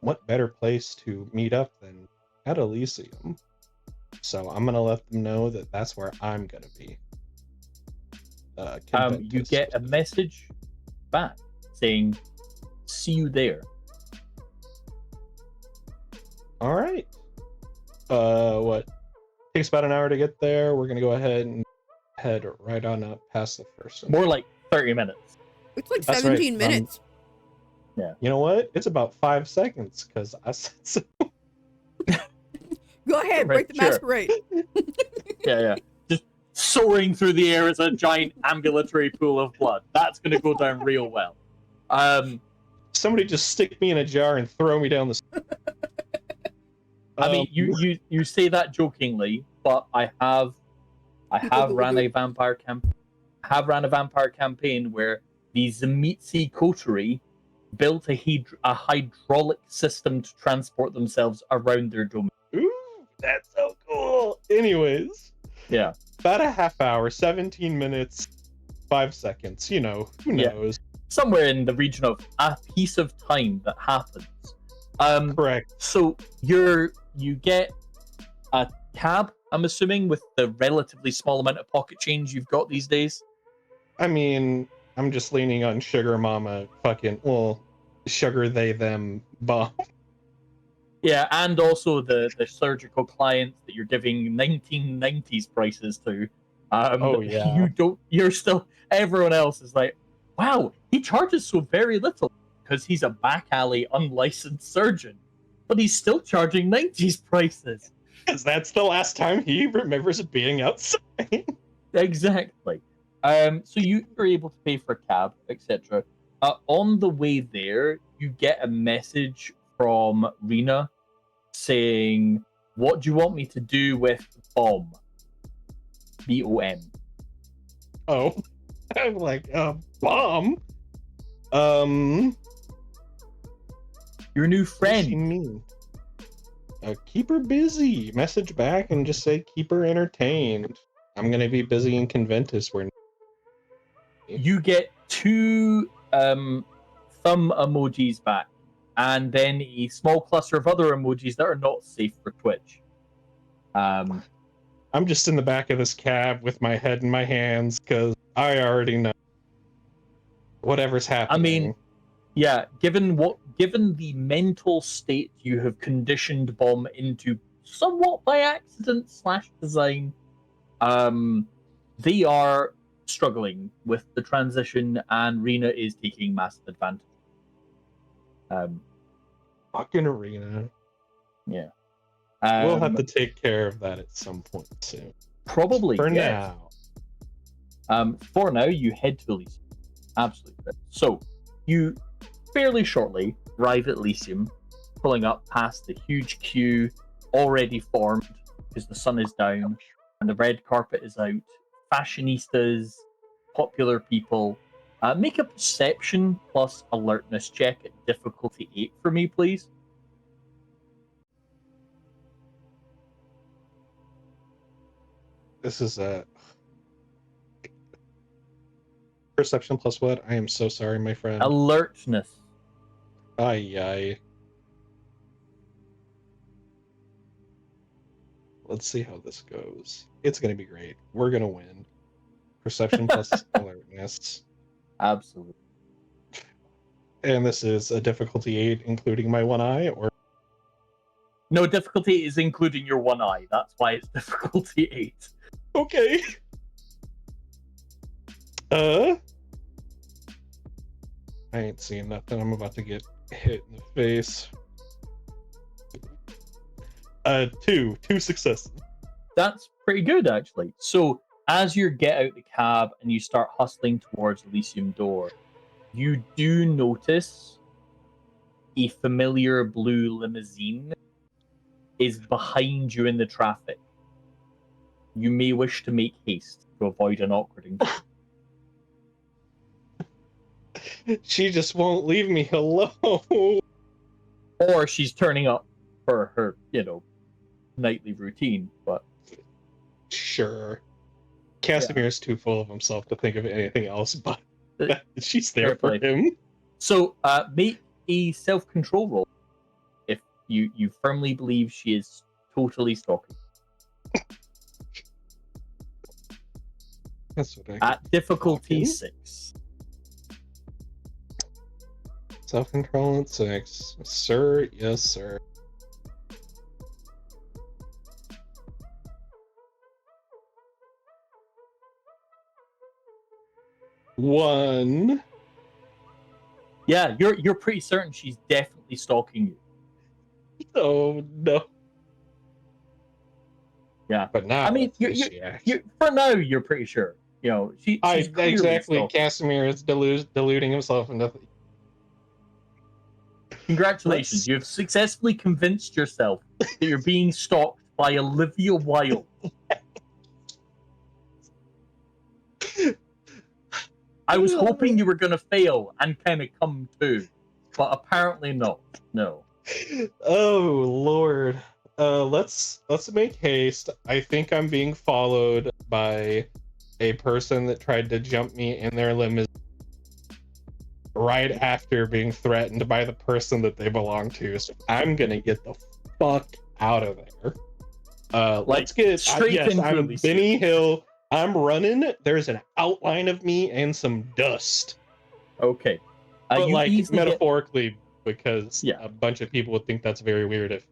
What better place to meet up than at Elysium? So I'm gonna let them know that that's where I'm gonna be. You get a message back saying, "See you there." All right. What? Takes about an hour to get there. We're gonna go ahead and head right on up past the first one. More like 30 minutes. It's like That's 17 right. minutes. Yeah. You know what? It's about 5 seconds because I said so. Go ahead, Right, break the sure. masquerade. Yeah. Just soaring through the air as a giant ambulatory pool of blood. That's going to go down real well. Somebody just stick me in a jar and throw me down the. I mean, you say that jokingly, but I have ran a vampire campaign where the Zemitsi coterie built a hydraulic system to transport themselves around their domain. Ooh, that's so cool. Anyways, Yeah. about a half hour, 17 minutes, 5 seconds. You know, who Yeah. knows? Somewhere in the region of a piece of time that happens. Correct. So you get a cab, I'm assuming, with the relatively small amount of pocket change you've got these days. I mean, I'm just leaning on Sugar Mama Sugar They Them bomb. Yeah, and also the surgical clients that you're giving 1990s prices to. Oh, yeah. Everyone else is like, wow, he charges so very little because he's a back alley unlicensed surgeon, but he's still charging 90s prices. Because that's the last time he remembers being outside. Exactly. So you are able to pay for cab, etc. On the way there, you get a message from Rena saying, "What do you want me to do with bomb?" BOM. Oh, I'm like, bomb? Your new What does she friend. mean? Keep her busy. Message back and just say, keep her entertained. I'm going to be busy in Conventus where... You get 2 thumb emojis back, and then a small cluster of other emojis that are not safe for Twitch. I'm just in the back of this cab with my head in my hands because I already know whatever's happening. I mean, yeah, given the mental state you have conditioned Bomb into somewhat by accident / design, they are struggling with the transition, and Rena is taking massive advantage. Fucking arena. Yeah. We'll have to take care of that at some point soon. Probably. For yes. now. For now, you head to Elysium. Absolutely. So, you fairly shortly arrive at Elysium, pulling up past the huge queue already formed because the sun is down and the red carpet is out. Fashionistas, popular people. Make a perception plus alertness check at difficulty 8 for me, please. This is a perception plus what? I am so sorry, my friend. Alertness. Aye. Let's see how this goes. It's gonna be great. We're gonna win. Perception plus alertness. Absolutely. And this is a difficulty 8, including my one eye, or No, difficulty is including your one eye. That's why it's difficulty 8. okay. I ain't seeing nothing. I'm about to get hit in the face. 2 successes. That's pretty good, actually. So, as you get out the cab and you start hustling towards Elysium door, you do notice a familiar blue limousine is behind you in the traffic. You may wish to make haste to avoid an awkward encounter. She just won't leave me alone. Or she's turning up for her, nightly routine, but... Sure. Casimir's too full of himself to think of anything else, but she's there for him. So, make a self-control roll if you firmly believe she is totally stalking. That's what At difficulty 6. Self-control at 6. Sir, yes, sir. One. Yeah, you're pretty certain she's definitely stalking you. Oh no. Yeah, but now I mean, you for now you're pretty sure. She's exactly. stalking. Casimir is deluding himself into. Congratulations, you've successfully convinced yourself that you're being stalked by Olivia Wilde. I was hoping you were going to fail and kind of come to, but apparently not. No. Oh Lord. Let's make haste. I think I'm being followed by a person that tried to jump me in their limousine right after being threatened by the person that they belong to. So I'm gonna get the fuck out of there. Let's get straight into I'm Elysium. Benny Hill. I'm running. There's an outline of me and some dust. Okay. But like metaphorically, because Yeah. a bunch of people would think that's very weird if.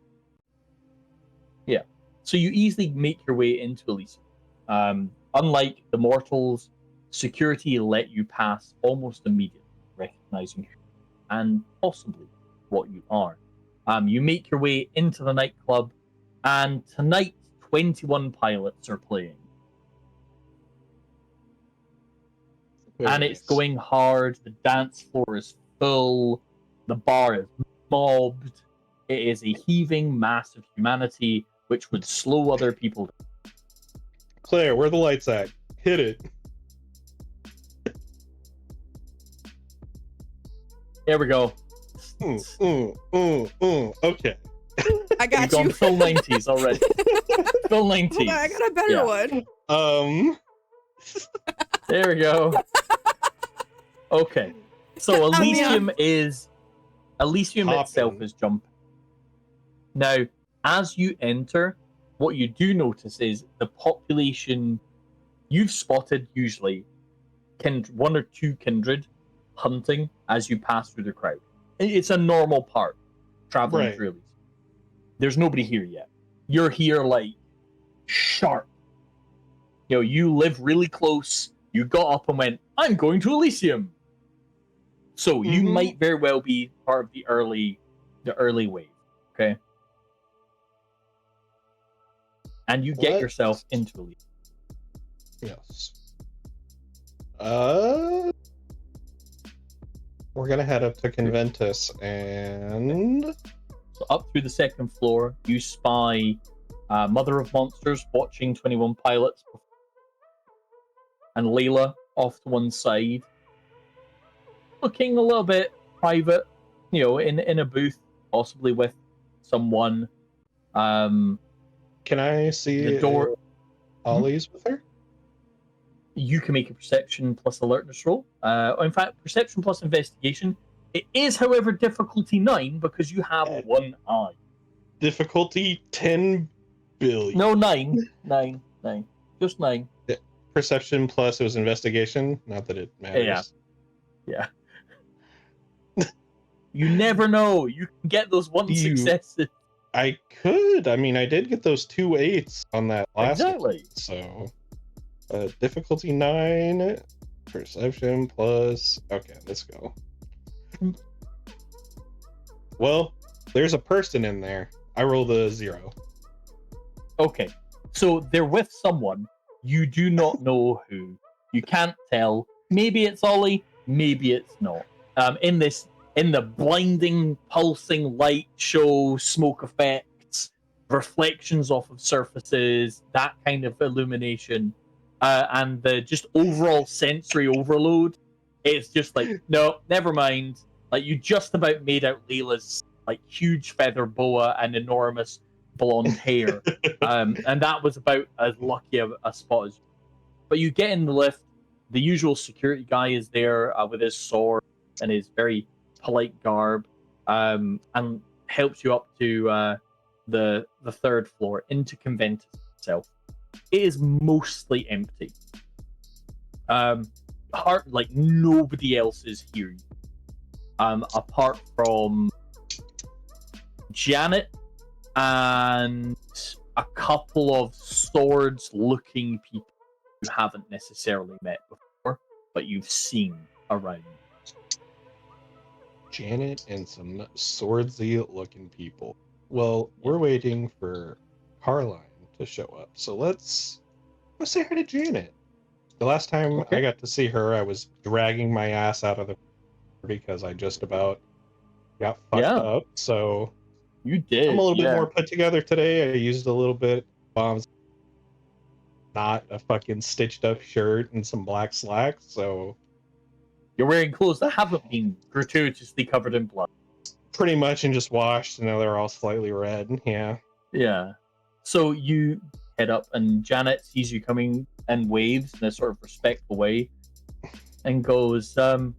Yeah. So you easily make your way into Elysium. Unlike the mortals, security let you pass almost immediately, recognizing who and possibly what you are. You make your way into the nightclub, and tonight 21 pilots are playing. And it's going hard. The dance floor is full. The bar is mobbed. It is a heaving mass of humanity, which would slow other people down. Claire, where are the lights at? Hit it. There we go. Okay. I got You've gone full 90s already. Full 90s. Hold on, I got a better one. There we go. Okay. So Elysium itself is jumping. Now, as you enter, what you do notice is the population you've spotted usually one or two kindred hunting as you pass through the crowd. It's a normal part traveling through Elysium. There's nobody here yet. You're here like sharp. You live really close You got up and went, I'm going to Elysium. So you might very well be part of the early wave, okay? And you get yourself into Elysium. Yes. We're gonna head up to Conventus and... So up through the second floor, you spy Mother of Monsters watching 21 Pilots, and Layla off to one side, looking a little bit private, in a booth, possibly with someone. Can I see the door? Ollie's with her? You can make a perception plus alertness roll. In fact, perception plus investigation. It is, however, difficulty 9 because you have one eye. Difficulty 10 billion. No, 9. 9. Just 9. Perception plus it was investigation. Not that it matters. Yeah. You never know. You can get those one successes. I could. I mean, I did get those 2 8s on that last Exactly. One, so, difficulty 9, perception plus... Okay, let's go. Well, there's a person in there. I rolled a 0. Okay, so they're with someone. You do not know who. You can't tell. Maybe it's Ollie, maybe it's not. In the blinding, pulsing light show, smoke effects, reflections off of surfaces, that kind of illumination, and the just overall sensory overload, it's just like, no, never mind. Like, you just about made out Layla's like huge feather boa and enormous blonde hair, and that was about as lucky a spot as. But you get in the lift. The usual security guy is there with his sword and his very polite garb, and helps you up to the third floor into Conventus itself. It is mostly empty. Like nobody else is here, apart from Janet and a couple of swords-looking people you haven't necessarily met before, but you've seen around. Janet and some swordsy-looking people. Well, we're waiting for Carline to show up, so let's say hi to Janet. The last time I got to see her, I was dragging my ass out of the because I just about got fucked up. So you did. I'm a little bit more put together today. I used a little bit bombs, not a fucking stitched up shirt and some black slacks. So you're wearing clothes that haven't been gratuitously covered in blood. Pretty much, and just washed. And now they're all slightly red. Yeah. Yeah. So you head up, and Janet sees you coming and waves in a sort of respectful way, and goes, "Hi,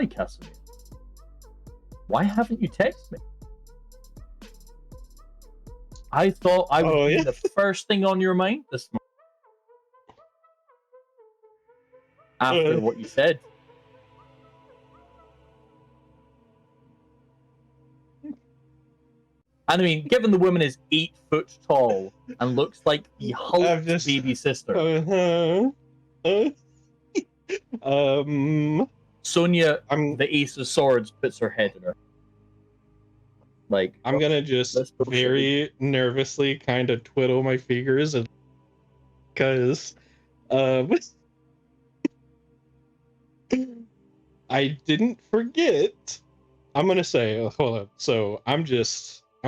Casimir. Why haven't you texted me? I thought I would be the first thing on your mind this morning after what you said." And I mean, given the woman is 8 foot tall and looks like the Hulk's baby sister. Sonia, the Ace of Swords, puts her head in her. Like, I'm gonna just very nervously kind of twiddle my fingers, and because I didn't forget. I'm gonna say, hold on. So I'm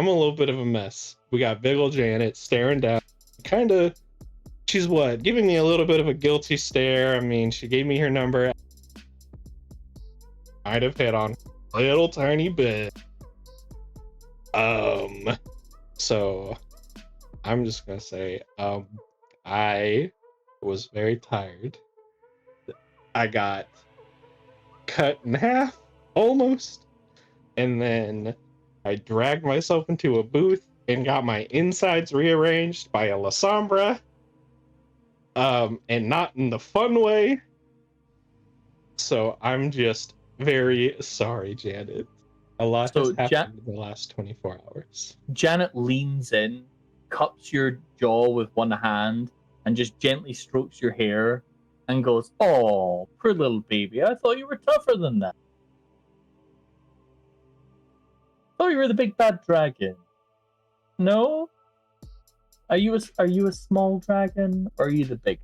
a little bit of a mess. We got big ol' Janet staring down. She's giving me a little bit of a guilty stare. I mean, she gave me her number. Might have hit on a little tiny bit. So I'm just gonna say, I was very tired. I got cut in half, almost. And then I dragged myself into a booth and got my insides rearranged by a La Sombra. And not in the fun way. So I'm just very sorry, Janet. A lot has happened in the last 24 hours. Janet leans in, cups your jaw with one hand, and just gently strokes your hair and goes, "Oh, poor little baby. I thought you were tougher than that. I thought you were the big bad dragon. No? Are you a small dragon, or are you the big?"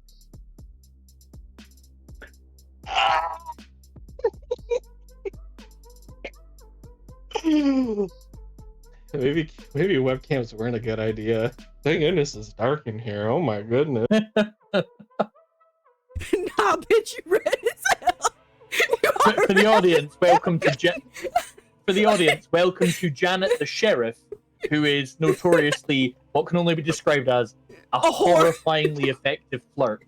Maybe webcams weren't a good idea. Thank goodness it's dark in here. Oh my goodness. Nah, bitch, you red as hell. For the audience, welcome to Janet the Sheriff, who is notoriously what can only be described as a horrifyingly effective flirt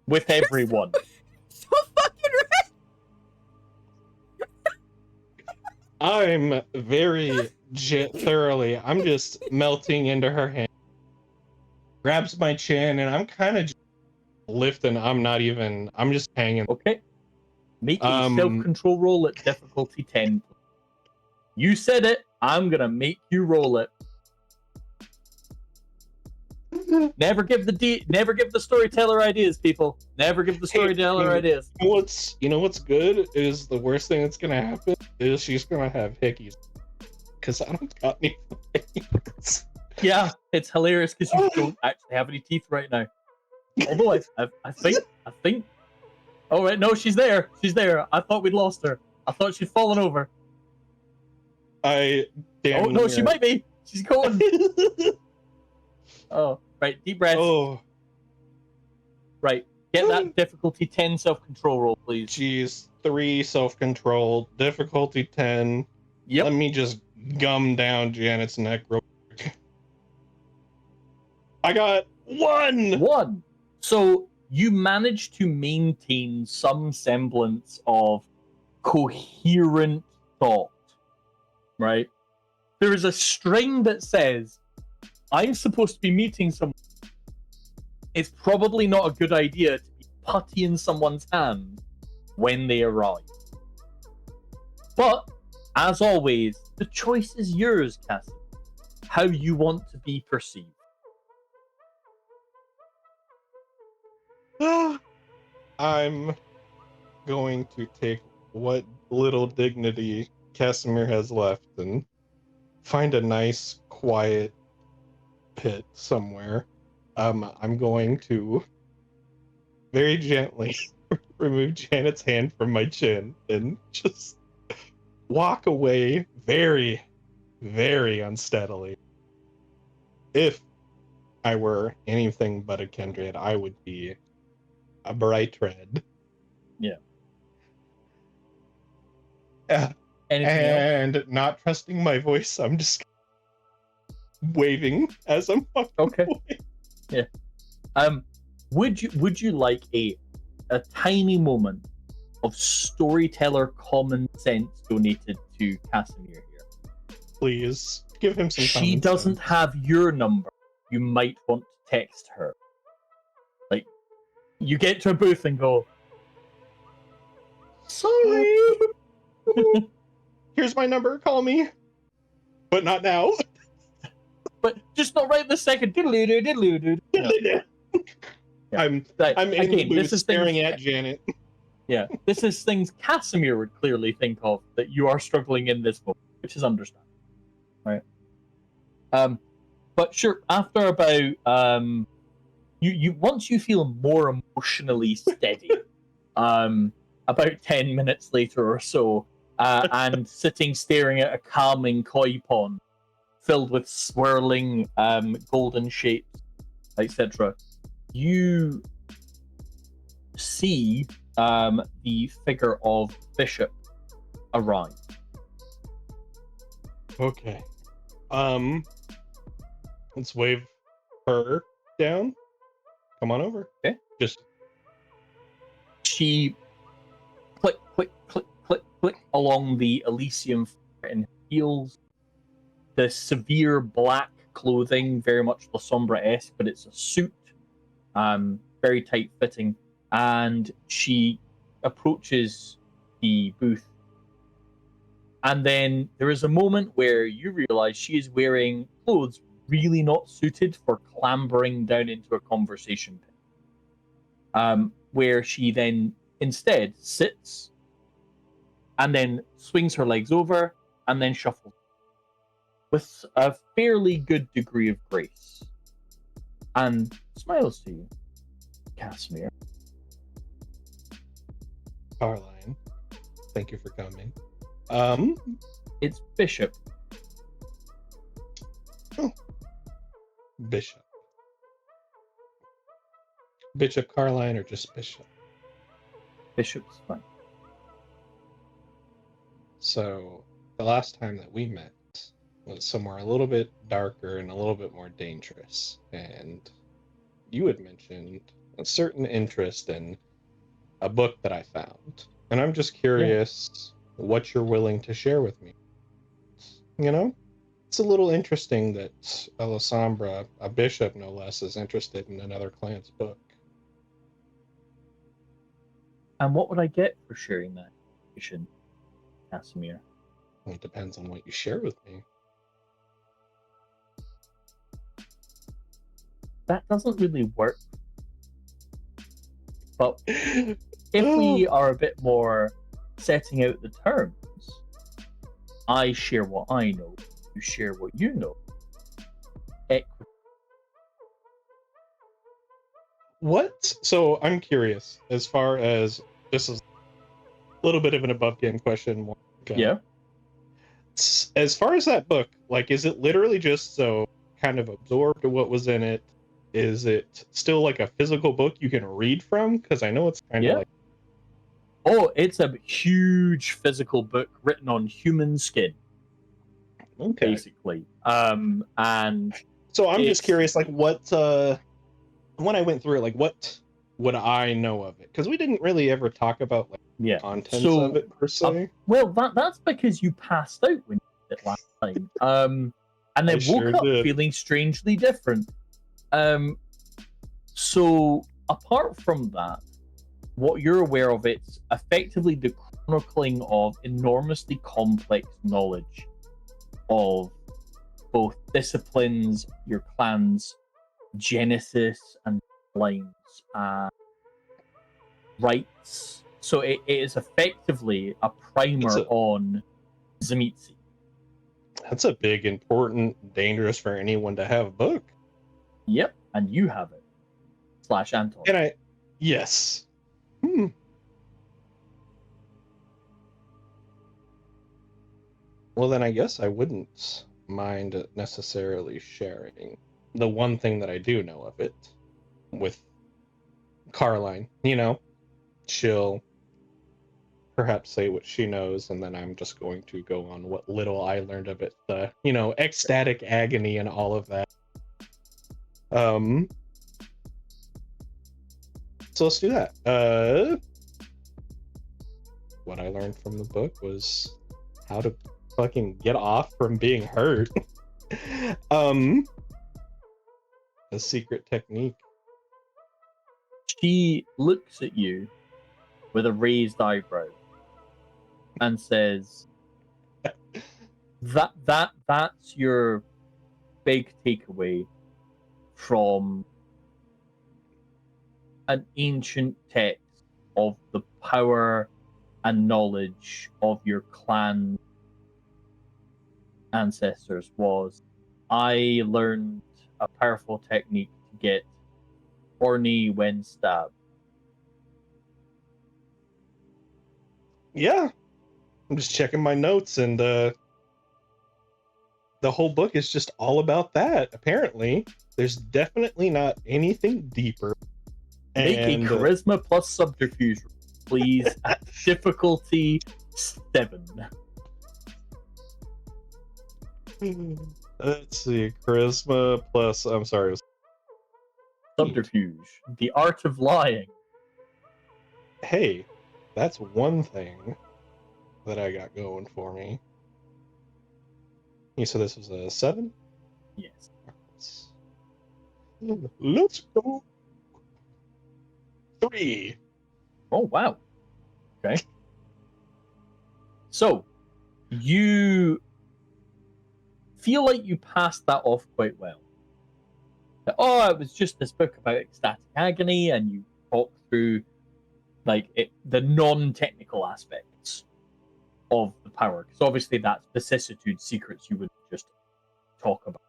with everyone. So fucking red. I'm very thoroughly. I'm just melting into her hand. Grabs my chin, and I'm kind of lifting. I'm just hanging. Okay. Make a self-control roll at difficulty 10. You said it. I'm gonna make you roll it. Never give the storyteller ideas, people. Never give the storyteller ideas. You know what's good is the worst thing that's gonna happen is she's gonna have hickeys because I don't got any fingers. Yeah, it's hilarious because you don't actually have any teeth right now. Although I think. Oh wait, no, she's there. She's there. I thought we'd lost her. I thought she'd fallen over. Oh no, she might be. She's going. Oh, right. Deep breath. Oh, right. Get that difficulty 10 self-control roll, please. Jeez, 3 self-control, difficulty 10. Yep. Let me just gum down Janet's neck real quick. I got 1. 1. So you manage to maintain some semblance of coherent thought, right? There is a string that says, "I'm supposed to be meeting someone. It's probably not a good idea to be putty in someone's hand when they arrive." But, as always, the choice is yours, Cassie. How you want to be perceived. I'm going to take what little dignity Casimir has left and find a nice, quiet pit somewhere. I'm going to very gently remove Janet's hand from my chin and just walk away very, very unsteadily. If I were anything but a kindred, I would be a bright red. Yeah. And not trusting my voice, I'm just waving as I'm walking away. Yeah. Would you like a tiny moment of storyteller common sense donated to Casimir here? Please give him some. She doesn't have your number. You might want to text her. Like, you get to a booth and go, "Sorry." Here's my number. Call me, but not now. But just not right this second. Diddly-doo. Yeah. I'm in the booth staring at Janet. Yeah, this is things Casimir would clearly think of that you are struggling in this moment, which is understandable, right? But sure, after about you once you feel more emotionally steady, about 10 minutes later or so, and sitting staring at a calming koi pond filled with swirling golden shapes, etc., you see the figure of Bishop arrive. Okay. Let's wave her down. Come on over. Okay. Just she click along the Elysium floor and heels. The severe black clothing, very much La Sombra-esque, but it's a suit, very tight fitting, and she approaches the booth. And then there is a moment where you realize she is wearing clothes really not suited for clambering down into a conversation pit. Where she then instead sits and then swings her legs over and then shuffles with a fairly good degree of grace and smiles to you, Casimir. Caroline, thank you for coming. It's Bishop. Oh, Bishop. Bishop Caroline or just Bishop? Bishop's fine. So, the last time that we met was somewhere a little bit darker and a little bit more dangerous. And you had mentioned a certain interest in a book that I found. And I'm just curious what you're willing to share with me. You know? It's a little interesting that Alessandra, a bishop no less, is interested in another clan's book. And what would I get for sharing that information, Casimir? Well, it depends on what you share with me. That doesn't really work. But if we are a bit more setting out the terms, I share what I know, you share what you know. Equity. What? So I'm curious, as far as this is a little bit of an above game question. More Yeah. As far as that book, like, is it literally just so kind of absorbed what was in it? Is it still like a physical book you can read from? Because I know it's kind of like. Oh, it's a huge physical book written on human skin. Okay. Basically. And so I'm just curious, like, what when I went through it, like, what would I know of it? Because we didn't really ever talk about like contents of it per se. Well, that's because you passed out when you did it last time. And then woke up feeling strangely different. So apart from that, what you're aware of, it's effectively the chronicling of enormously complex knowledge of both disciplines, your clan's genesis and lines, rights. So it is effectively a primer on Tzimisce. That's a big, important, dangerous for anyone to have book. Yep, and you have it. / Anton. And I, yes. Well, then I guess I wouldn't mind necessarily sharing the one thing that I do know of it with Caroline. You know, she'll perhaps say what she knows, and then I'm just going to go on what little I learned of it. The, you know, ecstatic agony and all of that. So let's do that. What I learned from the book was how to fucking get off from being hurt. A secret technique. She looks at you with a raised eyebrow and says, that's your big takeaway from an ancient text of the power and knowledge of your clan ancestors was, I learned a powerful technique to get horny when stabbed. Yeah. I'm just checking my notes, and the whole book is just all about that, apparently. There's definitely not anything deeper. Make a charisma plus subterfuge, please, at difficulty 7. Let's see, charisma plus, I'm sorry. Subterfuge, the art of lying. Hey, that's one thing that I got going for me. You said this was a 7? Yes. Let's go. 3. Oh, wow. Okay. So, you feel like you passed that off quite well. That, oh, it was just this book about ecstatic agony, and you talk through the non-technical aspects of the power, because obviously that's vicissitude secrets you wouldn't just talk about.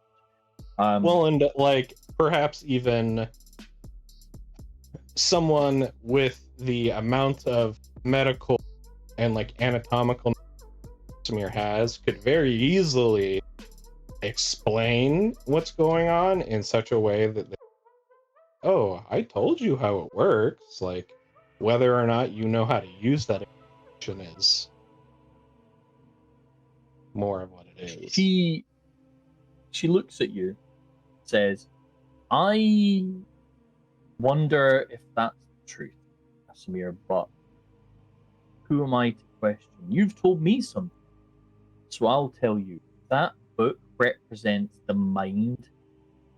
Well, and like perhaps even someone with the amount of medical and like anatomical Samir has could very easily explain what's going on in such a way that oh, I told you how it works. Like, whether or not you know how to use that information is more of what it is. She looks at you, says, I wonder if that's the truth, Samir, but who am I to question? You've told me something, so I'll tell you. That book represents the mind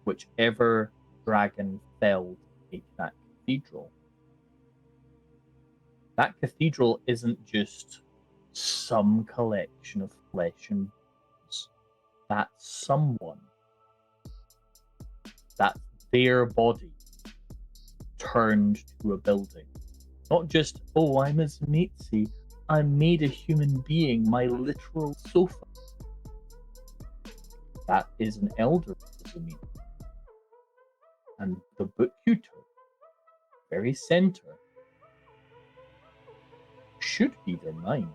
whichever dragon felled to make that cathedral. That cathedral isn't just some collection of flesh and bones. That's someone. That's their body turned to a building. Not just, oh, I'm a Zamitsi. I made a human being my literal sofa. That is an elder Zamitsi. And the book you took, very center, should be their mind.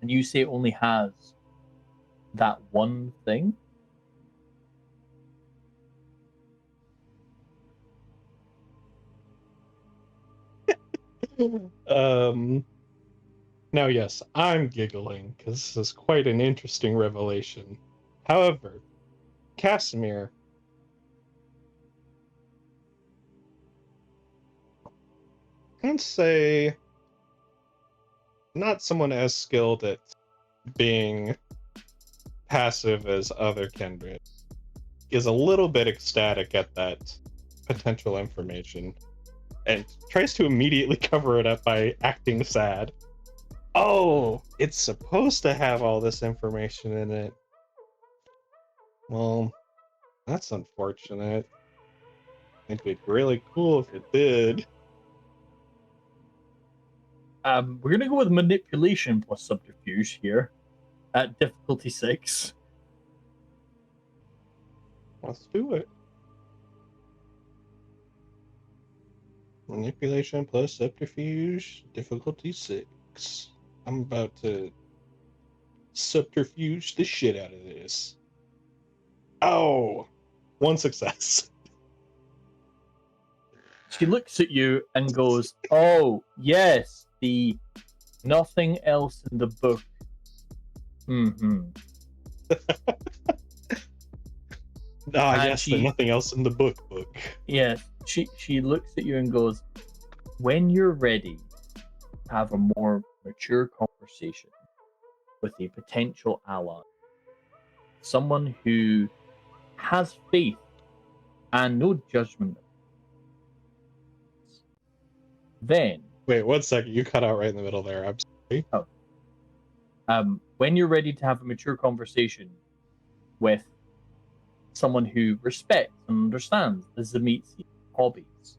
And you say it only has that one thing? Now, yes, I'm giggling because this is quite an interesting revelation. However, Casimir, I'd say not someone as skilled at being passive as other Kindred, is a little bit ecstatic at that potential information and tries to immediately cover it up by acting sad. Oh, it's supposed to have all this information in it. Well, that's unfortunate. It'd be really cool if it did. We're gonna go with manipulation plus subterfuge here at difficulty 6. Let's do it. Manipulation plus subterfuge, difficulty 6. I'm about to subterfuge the shit out of this. Oh, one success. She looks at you and goes, oh, yes, the nothing else in the book. Mm-hmm. Yes, the nothing else in the book. Yes, she looks at you and goes, when you're ready to have a more mature conversation with a potential ally, someone who has faith and no judgment, then... Wait, 1 second, you cut out right in the middle there, I'm sorry. Oh. When you're ready to have a mature conversation with someone who respects and understands the Zamitsi hobbies,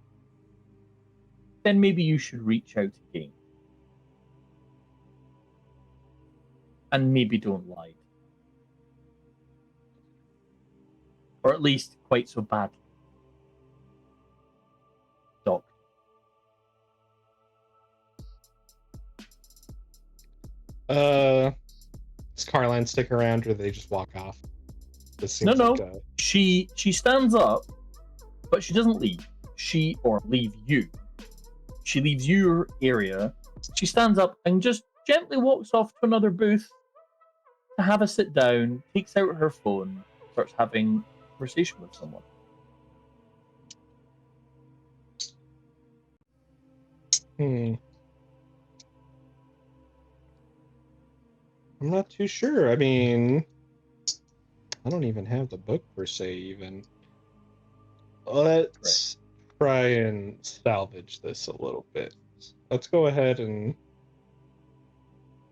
then maybe you should reach out again. And maybe don't lie. Or at least quite so badly. Doc. Does Carline stick around or do they just walk off? This seems No. like She stands up, but she doesn't leave. Leave you. She leaves your area. She stands up and just gently walks off to another booth to have a sit down, takes out her phone, starts having a conversation with someone. I'm not too sure. I mean, I don't even have the book per se, even. Let's try and salvage this a little bit. Let's go ahead and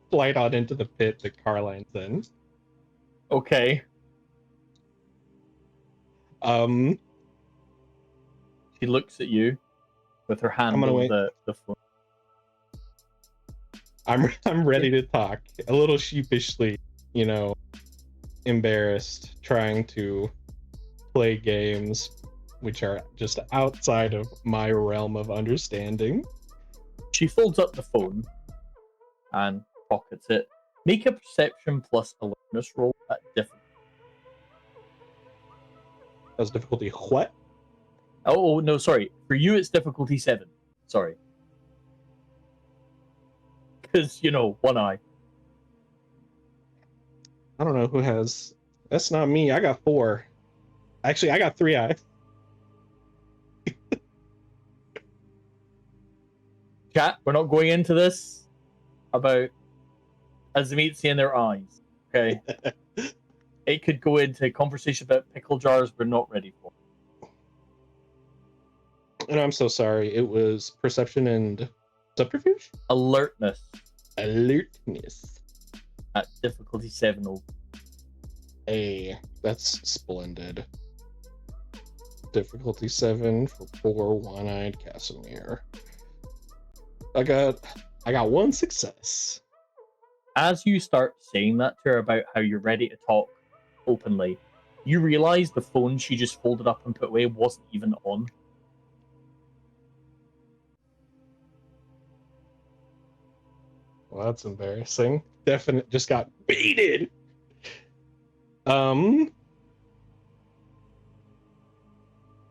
slide on into the pit that Carline's in. Okay. She looks at you with her hand I'm gonna over wait. the phone. I'm ready to talk. A little sheepishly, embarrassed, trying to play games which are just outside of my realm of understanding. She folds up the phone and pockets it. Make a perception plus awareness roll at difficulty. That's difficulty what? Oh, no, sorry. For you, it's difficulty 7. Sorry. Because, one eye. I don't know who has... That's not me. I got 4. Actually, I got 3 eyes. Chat, we're not going into this about as the meat seeing their eyes. Okay? It could go into conversation about pickle jars we're not ready for. And I'm so sorry. It was perception and subterfuge? Alertness. Alertness. At difficulty 7. Hey, that's splendid. Difficulty 7 for poor one-eyed Casimir. I got 1 success. As you start saying that to her about how you're ready to talk openly, you realize the phone she just folded up and put away wasn't even on. Well, that's embarrassing. Definitely just got baited.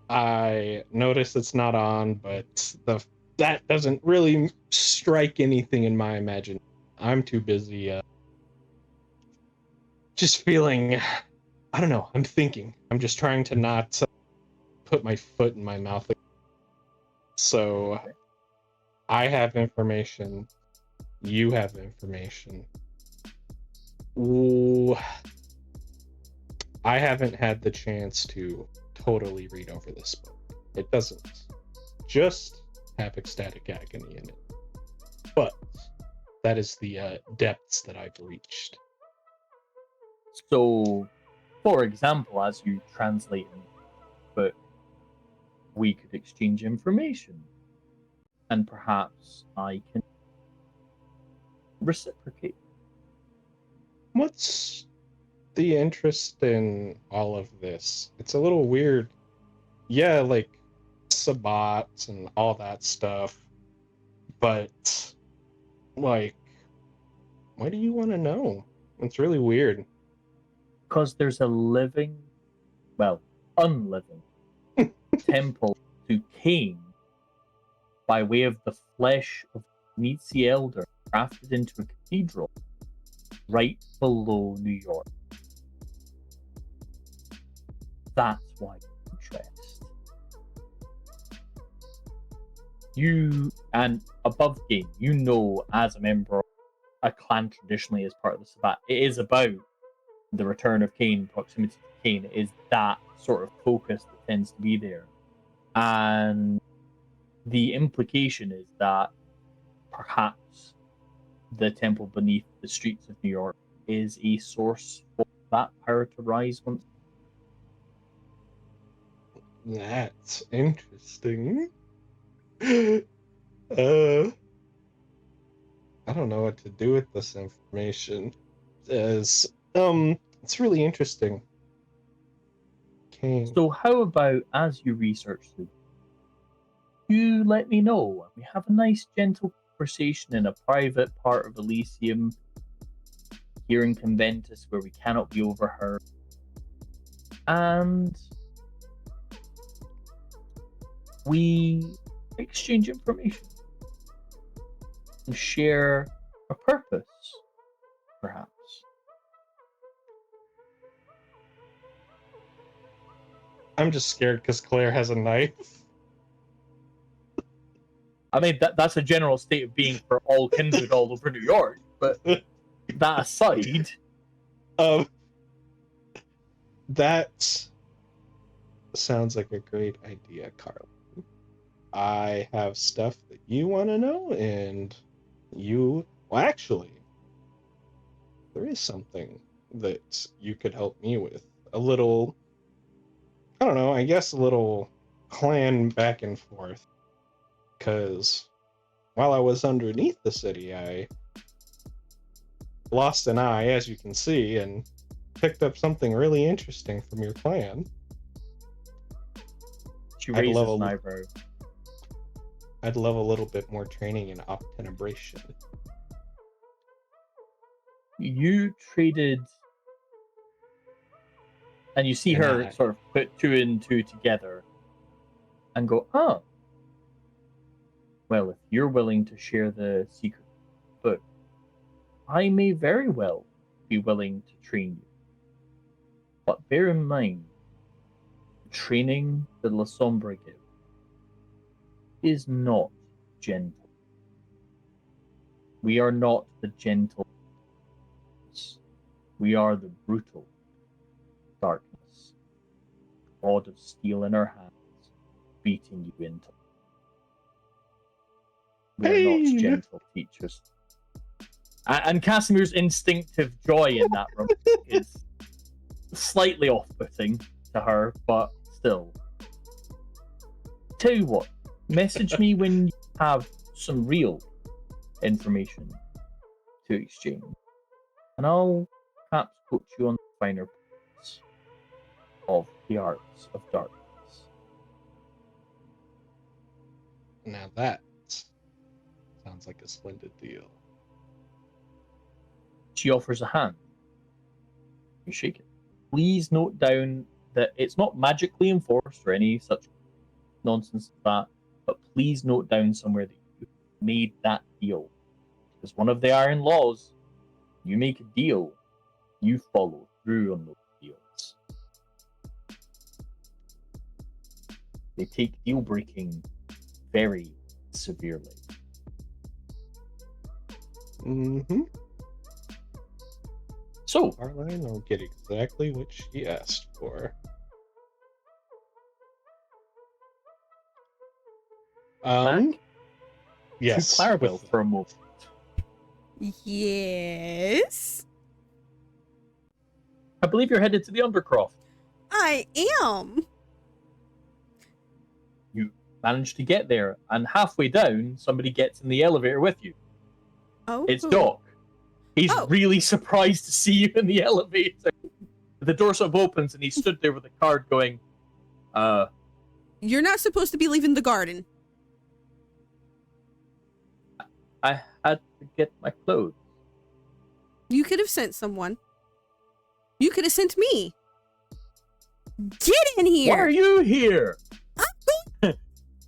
I noticed it's not on, but that doesn't really strike anything in my imagination. I'm too busy just feeling, I don't know, I'm thinking. I'm just trying to not put my foot in my mouth. So I have information. You have information. Ooh, I haven't had the chance to totally read over this book. It doesn't just have ecstatic agony in it, but that is the depths that I've reached. So, for example, as you translate in the book, we could exchange information, and perhaps I can reciprocate. What's the interest in all of this? It's a little weird. Yeah, like Sabbat and all that stuff. But, like, why do you want to know? It's really weird. Because there's a unliving temple to Cain by way of the flesh of Nietzsche Elder crafted into a cathedral right below New York. That's why interest. You, and above game, as a member of a clan traditionally as part of the Sabbat, it is about the return of Cain, proximity to Cain. It is that sort of focus that tends to be there. And the implication is that perhaps the temple beneath the streets of New York is a source for that power to rise once. That's interesting. I don't know what to do with this information. It's really interesting. Okay. So how about, as you research through, you let me know, and we have a nice gentle conversation in a private part of Elysium here in Conventus where we cannot be overheard, and we exchange information and share a purpose, perhaps. I'm just scared because Claire has a knife. I mean, that's a general state of being for all Kindred all over New York, but that aside... That sounds like a great idea, Carl. I have stuff that you want to know, and well, actually, there is something that you could help me with. A little, I don't know, I guess a little clan back and forth. Because while I was underneath the city, I lost an eye, as you can see, and picked up something really interesting from your clan. She raises an eyebrow. I'd love a little bit more training in obtenebration. You traded, and you see her sort of put 2 and 2 together and go, oh, well, if you're willing to share the secret book, I may very well be willing to train you. But bear in mind, training the La Sombra give is not gentle. We are not the gentle. We are the brutal darkness. Rod of steel in our hands, beating you into. We are not gentle teachers. And Casimir's instinctive joy in that room is slightly off-putting to her, but still. Tell you what, message me when you have some real information to exchange, and I'll perhaps coach you on the finer points of the arts of darkness. Now that sounds like a splendid deal. She offers a hand. You shake it. Please note down that it's not magically enforced or any such nonsense as that, but please note down somewhere that you made that deal. Because one of the iron laws, you make a deal, you follow through on those deals. They take deal breaking very severely. Mm-hmm. So, Caroline will get exactly what she asked for. Mac, Yes. to Clarabelle for a moment. Yes. I believe you're headed to the Undercroft. I am. You manage to get there, and halfway down, somebody gets in the elevator with you. Oh. It's Doc. He's really surprised to see you in the elevator. The door sort of opens, and he stood there with a card going, You're not supposed to be leaving the garden. I had to get my clothes. You could have sent someone. You could have sent me. Get in here. Why are you here? I'm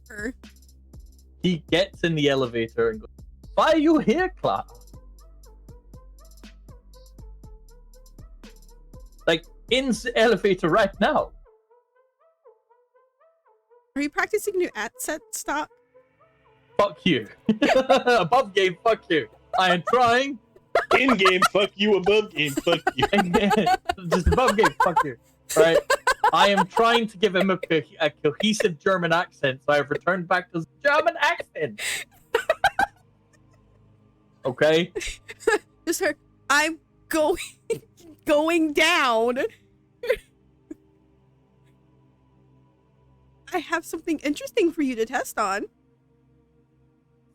going. He gets in the elevator and goes, why are you here, Clara? Like, in the elevator right now. Are you practicing new asset stock? Fuck you. Above game, fuck you. I am trying. In game, fuck you. Above game, fuck you. Just above game, fuck you. Right? I am trying to give him a cohesive German accent, so I have returned back to his German accent. Okay? Just her. I'm going down. I have something interesting for you to test on.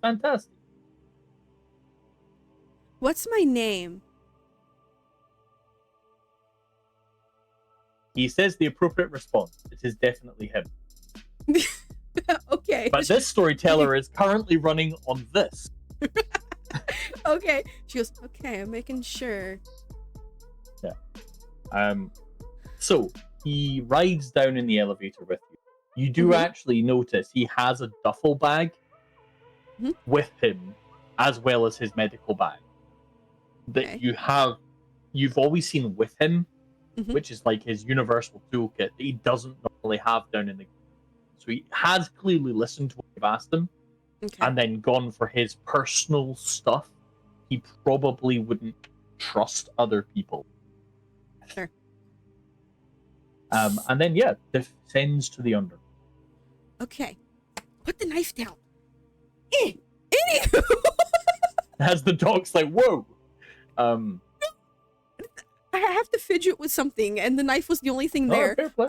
Fantastic. What's my name? He says the appropriate response. It is definitely him. Okay. But this storyteller is currently running on this. Okay. She goes, okay, I'm making sure. Yeah. So he rides down in the elevator with you. You do actually notice he has a duffel bag with him, as well as his medical bag. That you've always seen with him, which is like his universal toolkit that he doesn't normally have down in the. So he has clearly listened to what you've asked him, and then gone for his personal stuff. He probably wouldn't trust other people. Sure. And then descends to the under. Okay. Put the knife down. Anywho. As the dog's like, whoa. have to fidget with something, and the knife was the only thing Oh, there. fair play.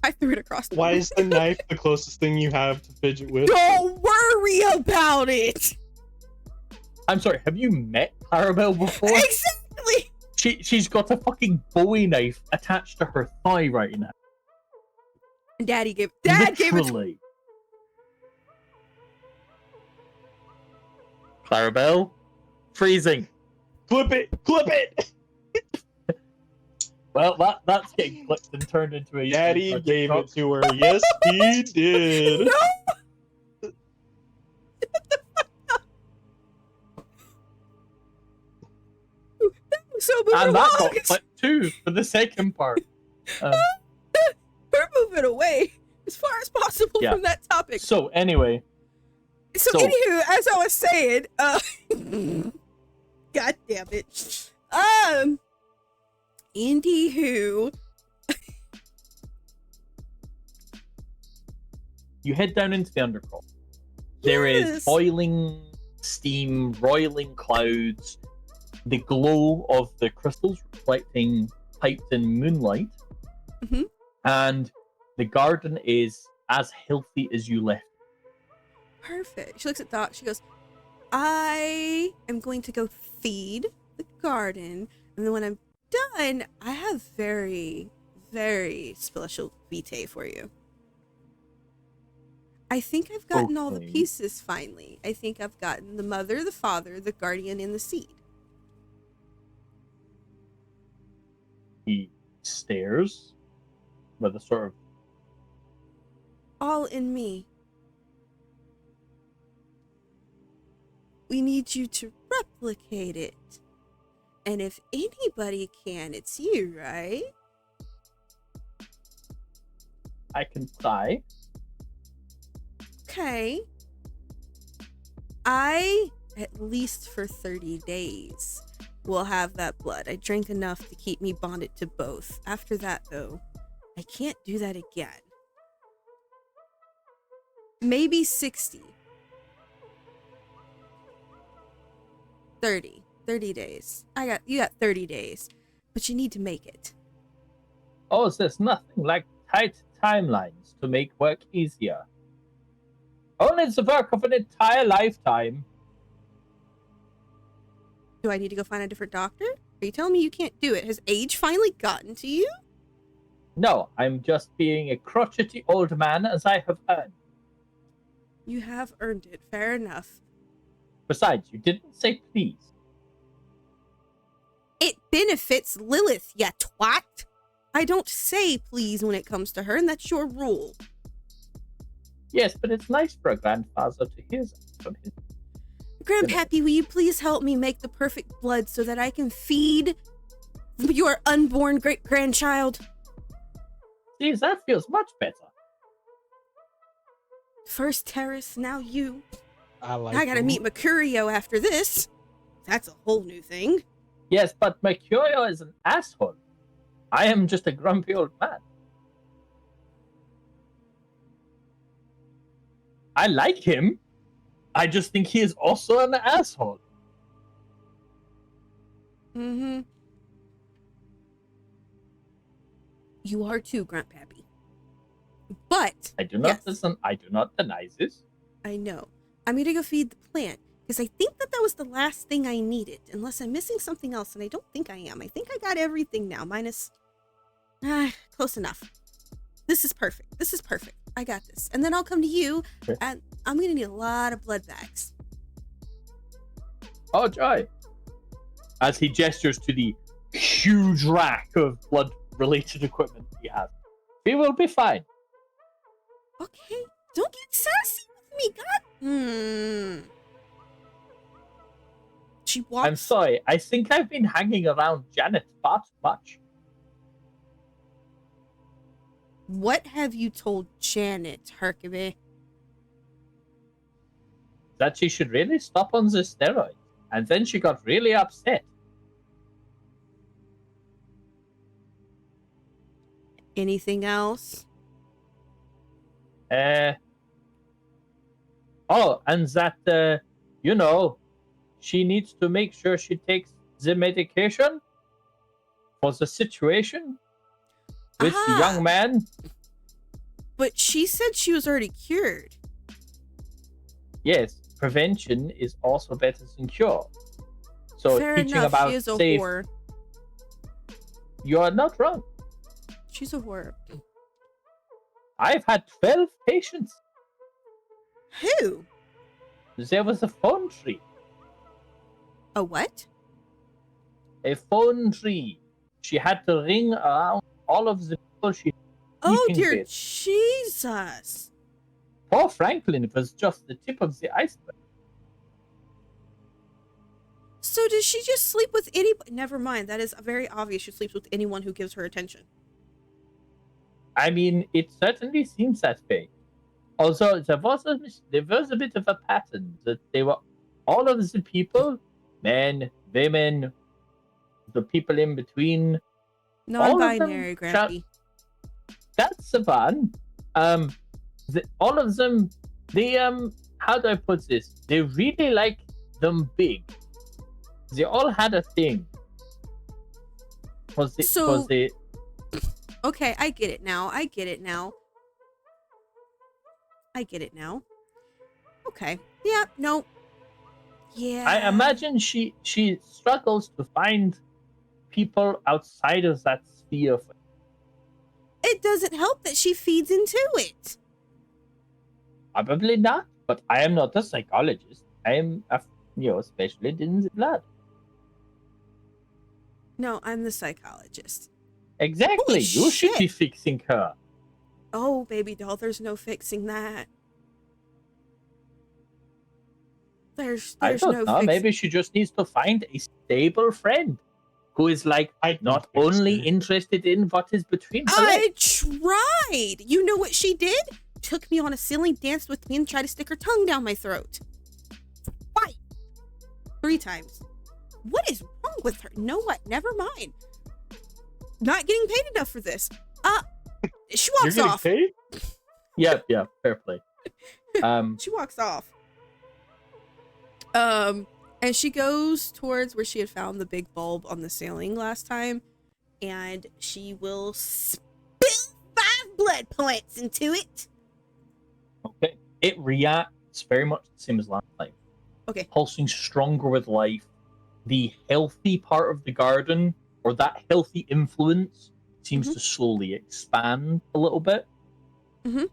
I threw it across the Why room. is the knife the closest thing you have to fidget with? Don't worry about it! I'm sorry, have you met Caramel before? Exactly! She's got a fucking Bowie knife attached to her thigh right now. Dad gave it to me. Literally. Clarabelle, freezing. Clip it! Clip it! Well, that's getting clipped and turned into a Daddy a gave TikTok. it to her. Yes, he did. No! So moving And that along. got clipped too for the second part. We're moving away as far as possible Yeah. from that topic. So anyway, So, anywho, as I was saying, God damn it. Anywho, you head down into the underworld. There is Yes. boiling steam, roiling clouds, the glow of the crystals reflecting piped in moonlight, Mhm. and the garden is as healthy as you left. perfect. She looks at Doc. She goes, I am going to go feed the garden. And then when I'm done, I have very, very special vitae for you. I think I've gotten all the Okay. pieces finally. I think I've gotten the mother, the father, the guardian, and the seed. He stares with a sort of All in me. We need you to replicate it. And if anybody can, it's you, right? I can try. Okay. I, at least for 30 days, will have that blood. I drank enough to keep me bonded to both. After that, though, I can't do that again. Maybe 60. 30 days. You got 30 days, but you need to make it. Oh, there's nothing like tight timelines to make work easier. Only the work of an entire lifetime. Do I need to go find a different doctor? Are you telling me you can't do it? Has age finally gotten to you? No, I'm just being a crotchety old man as I have earned. You have earned it. Fair enough. Besides, you didn't say please. It benefits Lilith, ya twat. I don't say please when it comes to her, and that's your rule. Yes, but it's nice for a grandfather to hear that from his. Grandpappy, will you please help me make the perfect blood so that I can feed your unborn great-grandchild? See, that feels much better. First Terrace, now you. I like I gotta him. meet Mercurio after this. That's a whole new thing. Yes, but Mercurio is an asshole. I am just a grumpy old man. I like him. I just think he is also an asshole. Mm-hmm. You are too, Grandpappy. But I do not yes, I do not deny this. I know. I'm gonna go feed the plant because I think that was the last thing I needed. Unless I'm missing something else, and I don't think I am. I think I got everything now, minus close enough. This is perfect. This is perfect. I got this. And then I'll come to you, Okay. and I'm gonna need a lot of blood bags. Oh, joy. As he gestures to the huge rack of blood-related equipment he has. We will be fine. Okay, don't get sassy with me, God. She walks. I'm sorry. I think I've been hanging around Janet far too much. What have you told Janet, Herkebe? That she should really stop on the steroids. And then she got really upset. Anything else? Oh, and that, she needs to make sure she takes the medication. for the situation with the Ah. young man. But she said she was already cured. Yes, prevention is also better than cure. So Fair teaching enough. about She is a safe, whore. you are not wrong. She's a whore. I've had 12 patients. Who? There was a phone tree. A what? A phone tree. She had to ring around all of the people she Oh, sleeping dear with. Jesus. Poor Franklin was just the tip of the iceberg. So does she just sleep with anybody? Never mind. That is very obvious. She sleeps with anyone who gives her attention. I mean, it certainly seems that way. Also, there was a bit of a pattern that they were all of the people, men, women, the people in between. Non-binary, Grampy. That's the one. All of them, they how do I put this? They really like them big. They all had a thing. Okay, I get it now. I get it now. Okay. Yeah, no. Yeah. I imagine she struggles to find people outside of that sphere. It doesn't help that she feeds into it. Probably not, but I am not a psychologist. I am a specialist in the blood. No, I'm the psychologist. Exactly. Holy You should be shit. fixing her. Oh, baby doll, there's no fixing that. There's I don't no know. fixing. Maybe she just needs to find a stable friend who is like not only interested in what is between her I legs. tried. You know what she did? Took me on a ceiling, danced with me, and tried to stick her tongue down my throat. Why? 3 times. What is wrong with her? Know what? Never mind. Not getting paid enough for this. She walks You're off. getting paid? Yeah, fair play. She walks off. And she goes towards where she had found the big bulb on the ceiling last time, and she will spill 5 blood points into it. Okay. It reacts very much the same as last time. Okay. Pulsing stronger with life. The healthy part of the garden, or that healthy influence, seems to slowly expand a little bit. Mm-hmm.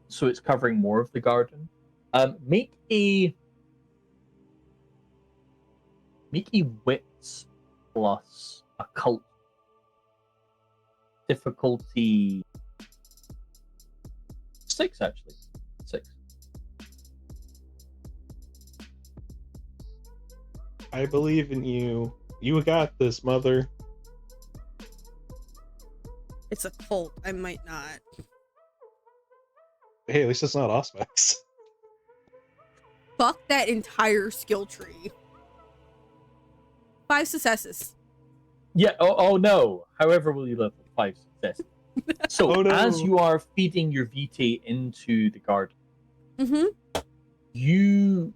So it's covering more of the garden. Make a wits plus occult difficulty 6, actually. 6. I believe in you. You got this, mother. It's a cult. I might not. Hey, at least it's not Osmax. Fuck that entire skill tree. 5 successes. Yeah, oh no. However will you live with 5 successes. So Oh, no. as you are feeding your VT into the garden, you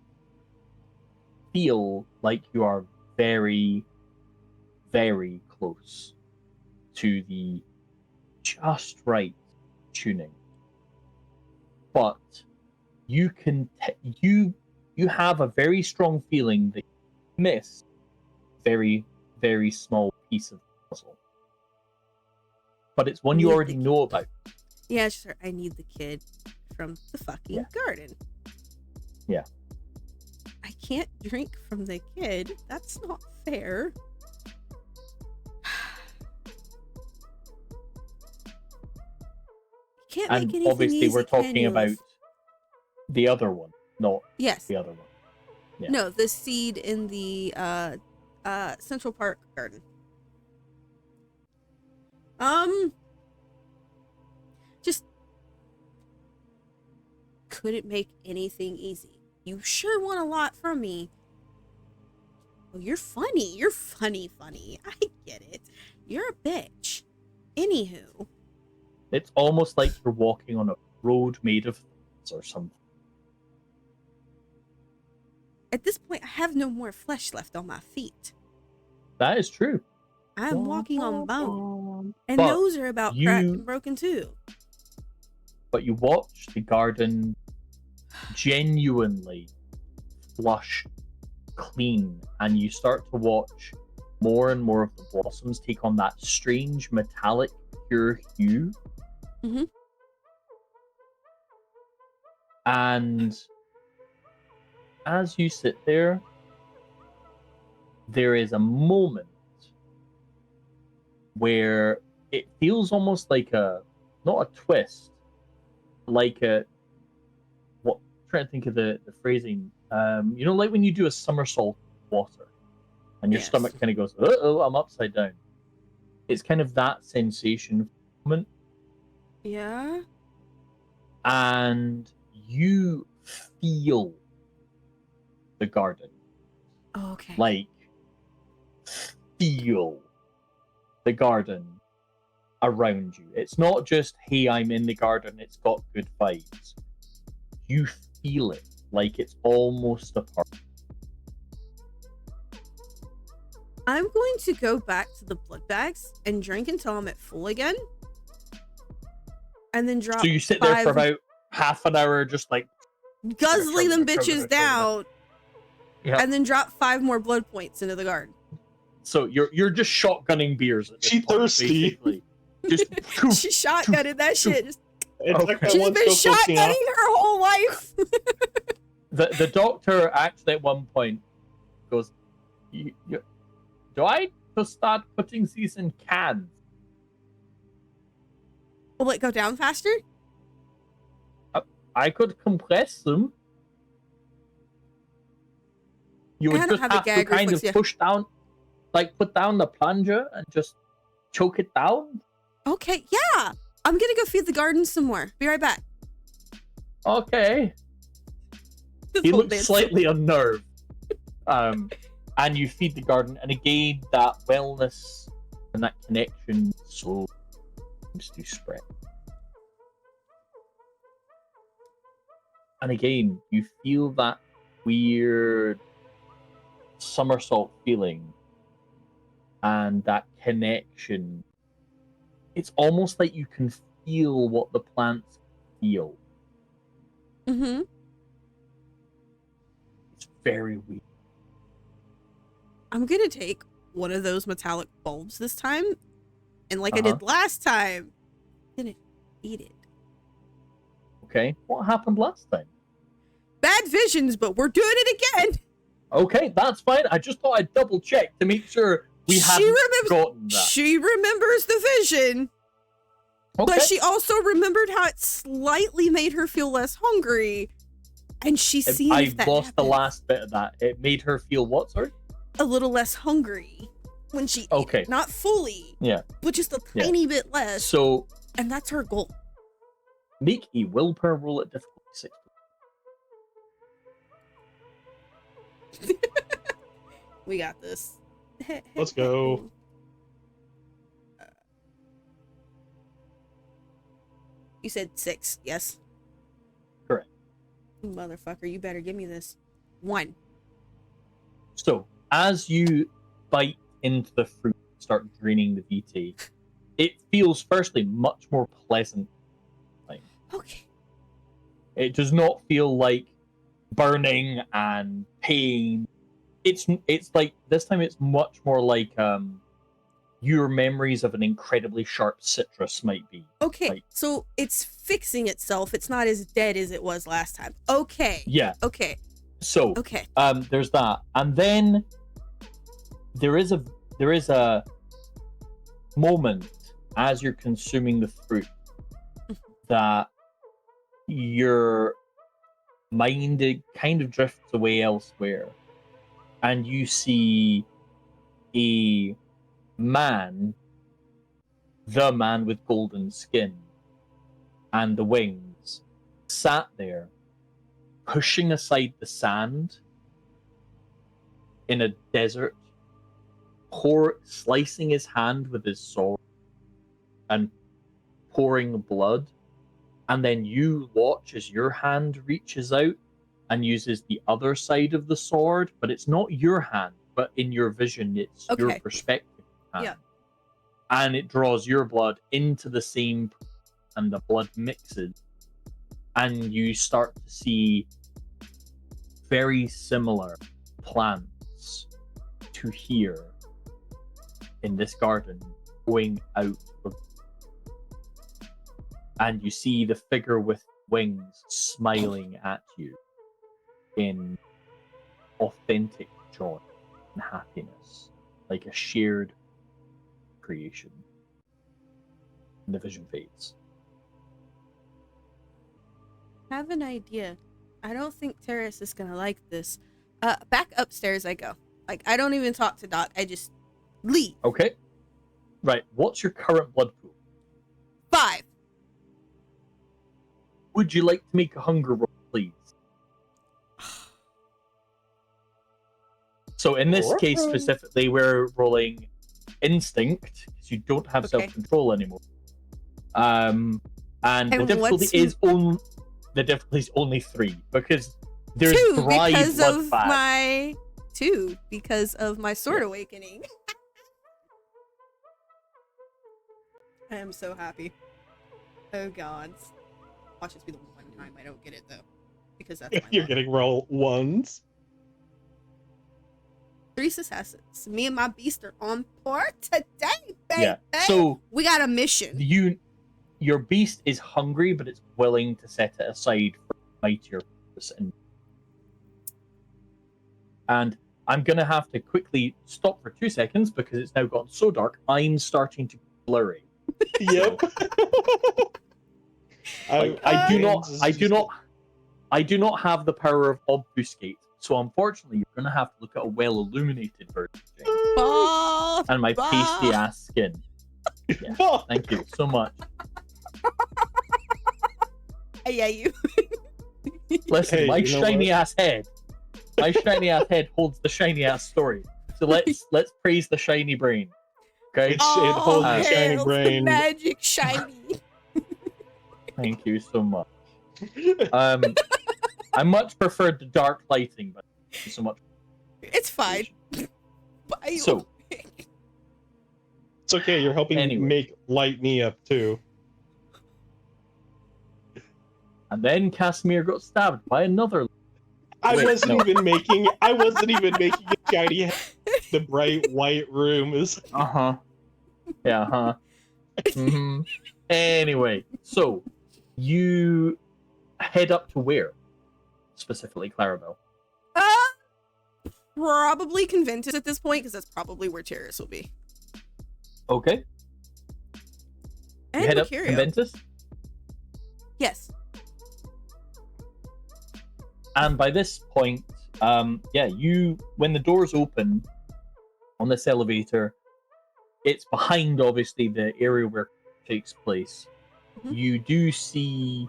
feel like you are very, very close to the just right tuning. But you can you have a very strong feeling that you miss very, very small piece of the puzzle. But it's one you already know about. Yeah, sure. I need the kid from the fucking garden. Yeah. I can't drink from the kid. That's not fair. Can't make And anything obviously easy, we're talking can about you? the other one, not Yes. the other one. Yeah. No, the seed in the Central Park garden. Just couldn't make anything easy. You sure want a lot from me. Oh, you're funny. You're funny. I get it. You're a bitch. Anywho. It's almost like you're walking on a road made of thorns or something. At this point, I have no more flesh left on my feet. That is true. I'm walking on bone. And But those are about cracked and broken too. But you watch the garden genuinely flush clean, and you start to watch more and more of the blossoms take on that strange metallic pure hue. Mm-hmm. And as you sit there, there is a moment where it feels almost like not a twist, like what, I'm trying to think of the phrasing. Like when you do a somersault in water and your stomach kind of goes, oh, I'm upside down. It's kind of that sensation moment. Yeah. And you feel the garden. Oh, okay. Like, feel the garden around you. It's not just, hey, I'm in the garden, it's got good vibes. You feel it like it's almost a part. I'm going to go back to the blood bags and drink until I'm at full again. And then drop. So you sit there for about half an hour, just like guzzling them bitches down. Yeah. And then drop 5 more blood points into the garden. So you're just shotgunning beers at this She point, thirsty. basically. Just She shotgunned that shit. Just, Okay. she's been shotgunning her whole life. the doctor actually at one point goes, do I just start putting these in cans? Will it go down faster? I could compress them. You would just have to kind of push down, like put down the plunger and just choke it down. Okay, yeah. I'm gonna go feed the garden some more. Be right back. Okay. He looks slightly unnerved. And you feed the garden, and again, that wellness and that connection slowly seems to spread. And again, you feel that weird somersault feeling and that connection. It's almost like you can feel what the plants feel. Mm-hmm. It's very weird. I'm gonna take one of those metallic bulbs this time, and like I did last time, I'm gonna eat it. Okay, what happened last time? Bad visions, but we're doing it again. Okay, that's fine. I just thought I'd double check to make sure we hadn't forgotten that. She remembers the vision, but she also remembered how it slightly made her feel less hungry, and she's seen if that lost happens. the last bit of that. It made her feel what, sorry? A little less hungry when she ate it. Not fully, but just a tiny bit less. So, and that's her goal. Make a willpower roll at difficulty 6. We got this. Let's go. You said 6, yes? Correct. Motherfucker, you better give me this. 1. So, as you bite into the fruit, start draining the VT, it feels firstly much more pleasant. Okay. It does not feel like burning and pain. It's like this time it's much more like your memories of an incredibly sharp citrus might be. Okay, like, so it's fixing itself. It's not as dead as it was last time. Okay. Yeah. Okay. So okay. There's that, and then there is a moment as you're consuming the fruit that your mind kind of drifts away elsewhere, and you see a man, the man with golden skin and the wings, sat there pushing aside the sand in a desert, slicing his hand with his sword and pouring blood. And then you watch as your hand reaches out and uses the other side of the sword, but it's not your hand, but in your vision, it's your perspective hand. Yeah. and it draws your blood into the same, and the blood mixes, and you start to see very similar plants to here in this garden going out of, and you see the figure with wings smiling at you in authentic joy and happiness, like a shared creation. And the vision fades. I have an idea. I don't think Terrace is gonna like this. Back upstairs I go. Like, I don't even talk to Doc. I just leave. Okay. Right. What's your current blood pool? 5. Would you like to make a hunger roll, please? So in this case specifically, we're rolling instinct because you don't have Okay. self-control anymore. And the And difficulty is only 3 because there's 2 dry because blood of bag. my 2 because of my sword Yeah. awakening. I am so happy. Oh gods. Watch this be the one time I don't get it though. Because that's my You're luck. getting roll 1s. 3 successes. Me and my beast are on par today, baby. Yeah. So we got a mission. your beast is hungry, but it's willing to set it aside for mightier purpose. And I'm gonna have to quickly stop for 2 seconds because it's now gotten so dark. I'm starting to blurry. Yep. I do not have the power of obfuscate. So unfortunately, you're gonna have to look at a well-illuminated version. Bob, And my pasty ass skin. Yeah, thank you so much. Yeah, you. Listen, Hey, my you know shiny what? ass head. My shiny ass head holds the shiny ass story. So let's praise the shiny brain. Okay. It holds the shiny hails brain. The magic shiny. Thank you so much. I much preferred the dark lighting, but thank you so much. It's fine. So It's okay, you're helping Anyway. make light me up too. and then Casimir got stabbed by another. I Wait, wasn't no. even making a shiny head. The bright white room is Yeah, Anyway, so you head up to where? Specifically, Clarabelle. Probably Conventus at this point, because that's probably where Terrace will be. Okay. And You head up to Mercurio. Conventus, Yes. and by this point, when the doors open on this elevator, it's behind obviously the area where it takes place. Mhm. You do see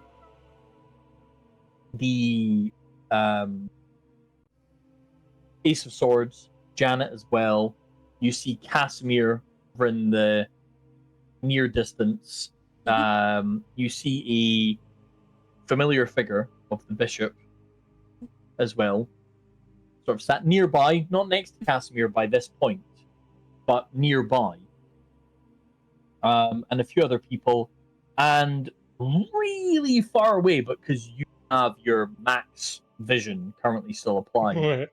the Ace of Swords, Janet as well. You see Casimir over in the near distance. You see a familiar figure of the bishop as well, sort of sat nearby, not next to Casimir by this point, but nearby. And a few other people, and really far away, but because you have your max vision currently still applied,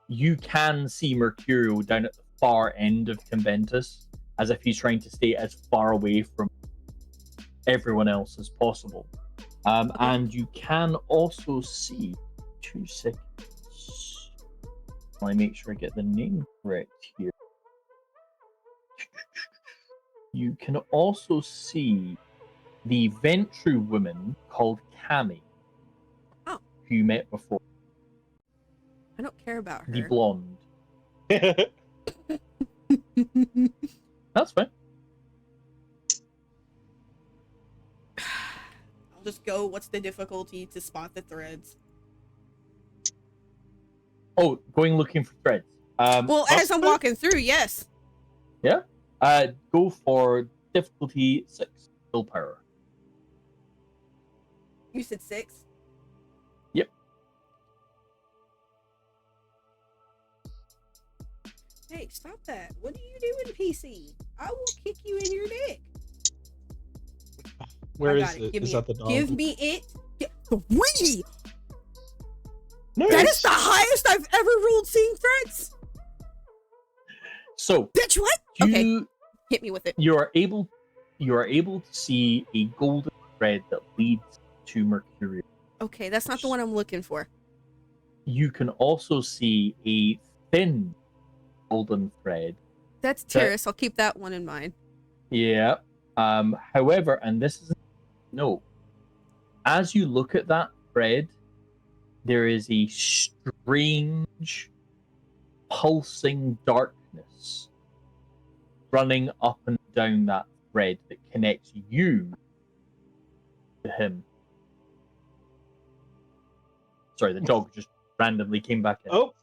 you can see Mercurio down at the far end of Conventus, as if he's trying to stay as far away from everyone else as possible. And you can also see 2 seconds. Let me make sure I get the name correct here. You can also see the Ventru woman called Cami, Oh. who you met before, I don't care about her. the blonde. That's fine. I'll just go. What's the difficulty to spot the threads? Oh, going looking for threads. Well, as I'm walking through, yes. Yeah. Go for difficulty 6, willpower. You said 6? Yep. Hey, Mike, stop that. What are you doing, PC? I will kick you in your dick. Where I is got it. it? Give Is me that it. the dog? Give me it. 3! Nice. That is the highest I've ever rolled seeing threats. So, Bitch, what? Okay, hit me with it. you are able to see a golden thread that leads to Mercurial. Okay, that's not the one I'm looking for. You can also see a thin golden thread. That's Terrace. I'll keep that one in mind. Yeah. However, and this is no. As you look at that thread, there is a strange, pulsing darkness running up and down that thread that connects you to him. Sorry, the dog just randomly came back in. Oh,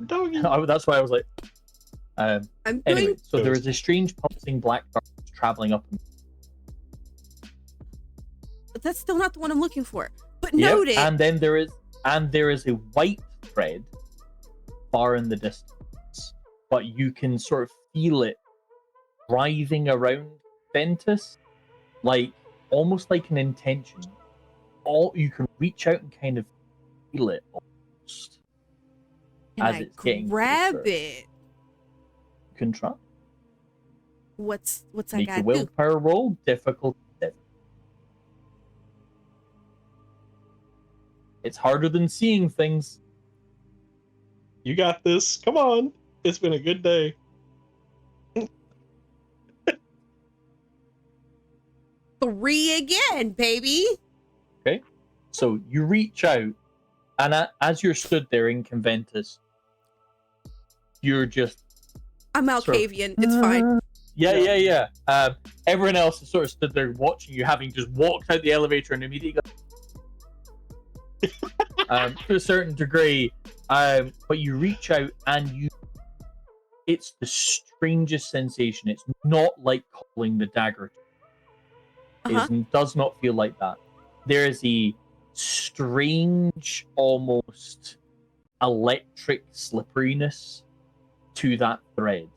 doggy. That's why I was like. I'm Anyway, doing. so there is a strange pulsing black darkness traveling up. That's still not the one I'm looking for. But Yep, noted. and then there is a white thread far in the distance, but you can sort of feel it writhing around Ventus, like almost like an intention. You can reach out and kind of feel it almost Can as I it's getting grab closer. it? You can try. What's I Make gotta a do? willpower roll. Difficult. It's harder than seeing things. You got this. Come on. It's been a good day. 3 again, baby. Okay, so you reach out, and as you're stood there in Conventus, you're just I'm Malkavian. It's fine. Yeah. Everyone else is sort of stood there watching you, having just walked out the elevator and immediately to a certain degree. But you reach out and it's the strangest sensation. It's not like calling the dagger. It does not feel like that. There is a strange, almost electric slipperiness to that thread.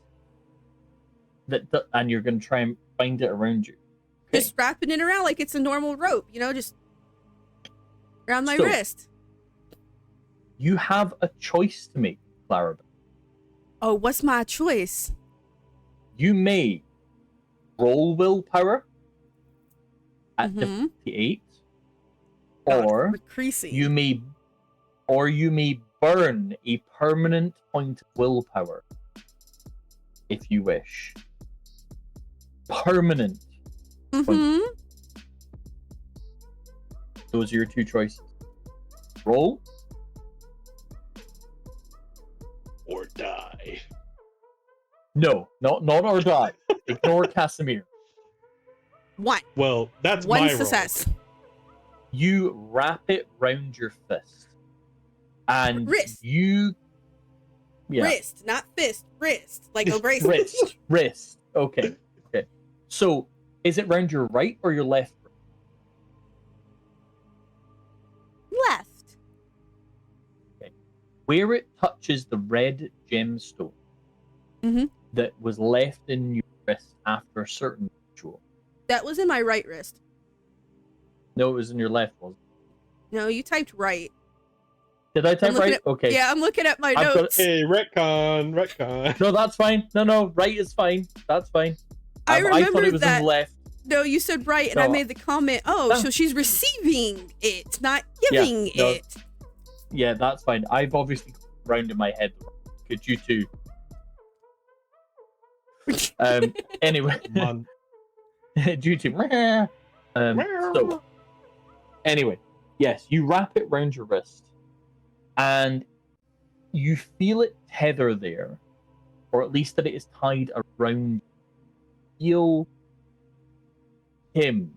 And you're going to try and bind it around you. Okay. Just wrapping it around like it's a normal rope, just around my So, wrist. You have a choice to make, Clarabelle. Oh, what's my choice? You may roll willpower at Mhm. difficulty 8, God, or increasing. you may burn a permanent point of willpower if you wish. Permanent. Mhm. Those are your two choices. Roll. Or die. No, not or die. Ignore Casimir. 1. Well, that's 1 my success. You wrap it round your fist. And Wrist. you... Yeah. Wrist, not fist. Wrist. Like O'Grace. Wrist. Okay. So, is it round your right or your left? Left. Okay. Where it touches the red gemstone that was left in your wrist after a certain ritual. That was in my right wrist. No, it was in your left one. No, you typed right. Did I type right? Okay. Yeah, I'm looking at my notes. Hey, retcon. No, that's fine. No, right is fine. That's fine. I remember I thought it was that. in left. No, you said right, and I made the comment, so she's receiving it, not giving it. Yeah, that's fine. I've obviously rounded my head. Could you too? Anyway. Due to... so, anyway, yes, you wrap it round your wrist, and you feel it tether there, or at least that it is tied around. Feel him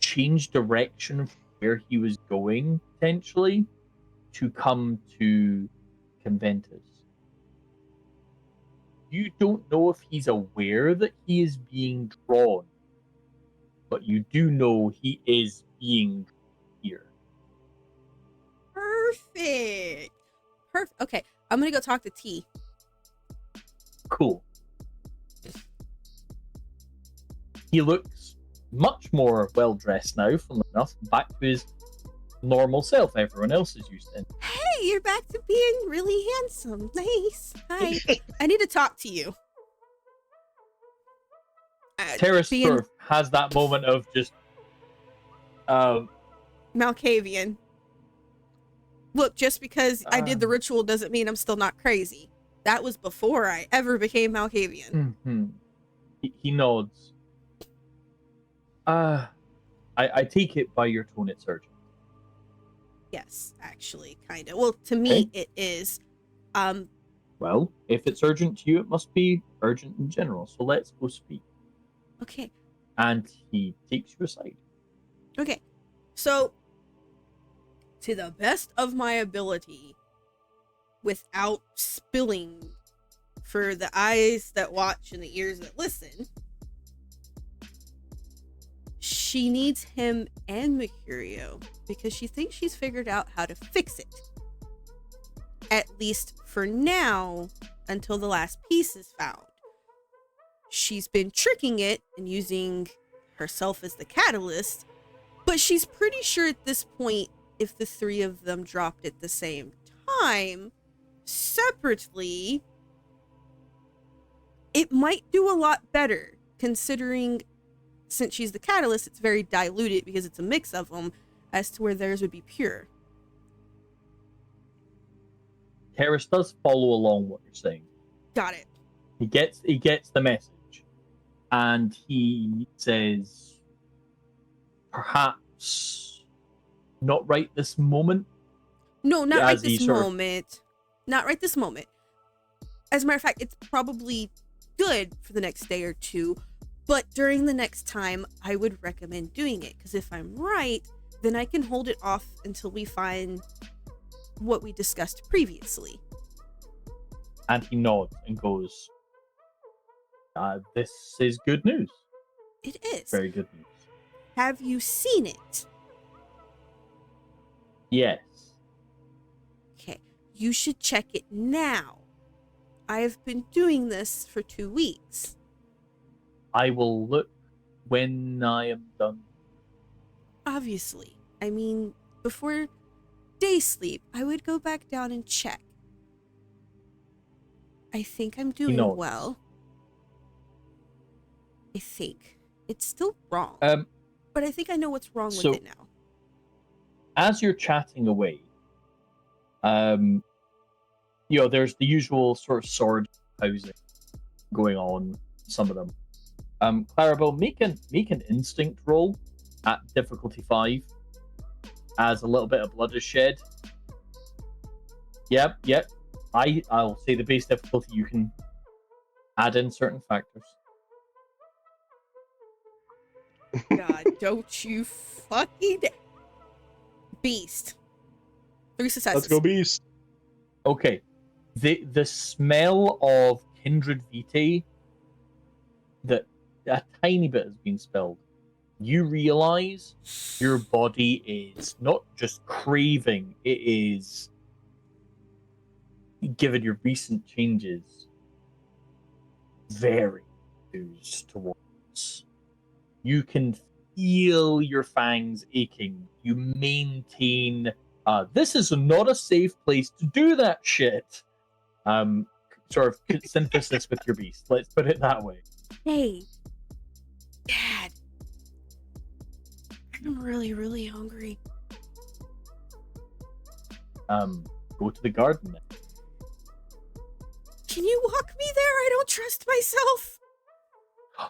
change direction from where he was going, potentially, to come to Conventus. You don't know if he's aware that he is being drawn, but you do know he is being drawn here. Perfect. Okay, I'm gonna go talk to T. Cool. He looks much more well dressed now, funnily enough, back to his normal self everyone else is used to. Hey, you're back to being really handsome. Nice. Hi. I need to talk to you. Terrace sort of has that moment of just Malkavian. Look, just because I did the ritual doesn't mean I'm still not crazy. That was before I ever became Malkavian. Mm-hmm. He nods. I take it by your tone it's urgent. Yes, actually, kind of. Well, to me, it is. Well, if it's urgent to you, it must be urgent in general. So let's go speak. Okay. And he takes you aside. Okay. So, to the best of my ability, without spilling for the eyes that watch and the ears that listen, she needs him and Mercurio because she thinks she's figured out how to fix it. At least for now, until the last piece is found. She's been tricking it and using herself as the catalyst, but she's pretty sure at this point, if the three of them dropped at the same time, separately, it might do a lot better, considering since she's the catalyst, it's very diluted because it's a mix of them, as to where theirs would be pure. Terrace does follow along what you're saying. Got it. He gets the message, and he says, perhaps not right this moment. No, not right this moment. Not right this moment. As a matter of fact, it's probably good for the next day or two, but during the next time, I would recommend doing it, because if I'm right, then I can hold it off until we find what we discussed previously. And he nods and goes, this is good news. It is. Very good news. Have you seen it? Yes. Okay, you should check it now. I have been doing this for 2 weeks. I will look when I am done. Obviously. I mean, before day sleep, I would go back down and check. I think I'm doing well. I think. It's still wrong. But I think I know what's wrong with it now. As you're chatting away, there's the usual sort of sword housing going on, some of them. Clarabelle, make an instinct roll at difficulty 5 as a little bit of blood is shed. Yep. I'll say the base difficulty, you can add in certain factors. God, don't you fucking beast. 3 successes. Let's go beast. Okay. The smell of Kindred Vitae, that a tiny bit has been spilled. You realize your body is not just craving, it is, given your recent changes, very enthused towards. You can feel your fangs aching. You maintain, this is not a safe place to do that shit. Sort of synthesis with your beast. Let's put it that way. Hey, Dad. I'm really, really hungry. Go to the garden then. Can you walk me there? I don't trust myself.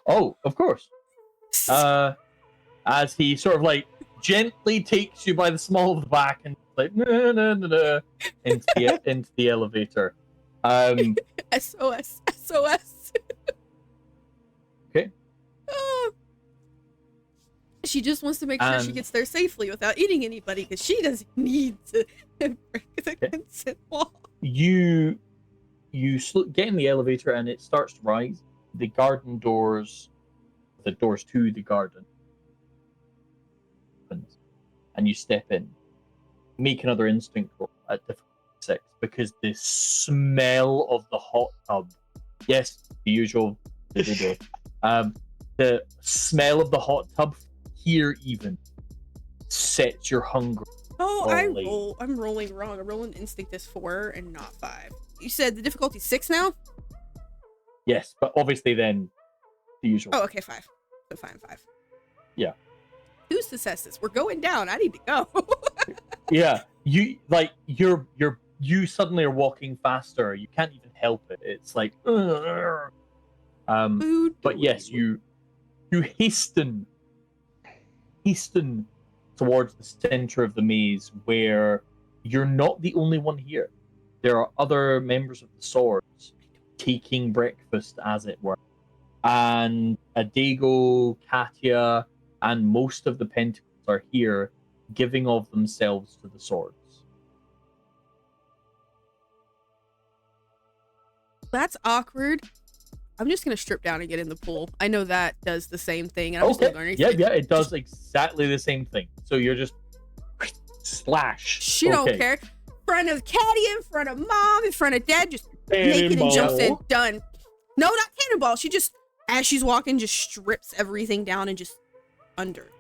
Oh, of course. As he sort of like gently takes you by the small of the back and like into the elevator. SOS. Okay. She just wants to make sure she gets there safely without eating anybody, because she doesn't need to break the consent wall. You get in the elevator and it starts to rise. The garden doors, the doors to the garden, opens, and you step in. Make another instinct roll at difficulty 6, because the smell of the hot tub Yes, the usual. The smell of the hot tub here even sets your hunger. Oh, Holy. I'm rolling wrong. I'm rolling instinct is 4 and not 5. You said the difficulty's 6 now? Yes, but obviously then the usual. Oh, okay, 5. So 5 and 5. Yeah. Who's to assess this? We're going down. I need to go. Yeah, you suddenly are walking faster. You can't even help it. It's like, but yes, you hasten towards the center of the maze, where you're not the only one here. There are other members of the Swords taking breakfast, as it were, and Adego, Katia, and most of the Pentacles are here, giving of themselves to the Swords. That's awkward. I'm just gonna strip down and get in the pool. I know that does the same thing. And I'm just Okay. gonna Yeah, it does exactly the same thing. So you're just slash. She don't care. In front of Katia, in front of mom, in front of dad, just naked and Cannonball. jumps in. Done. No, not cannonball. She just, as she's walking, just strips everything down and just under.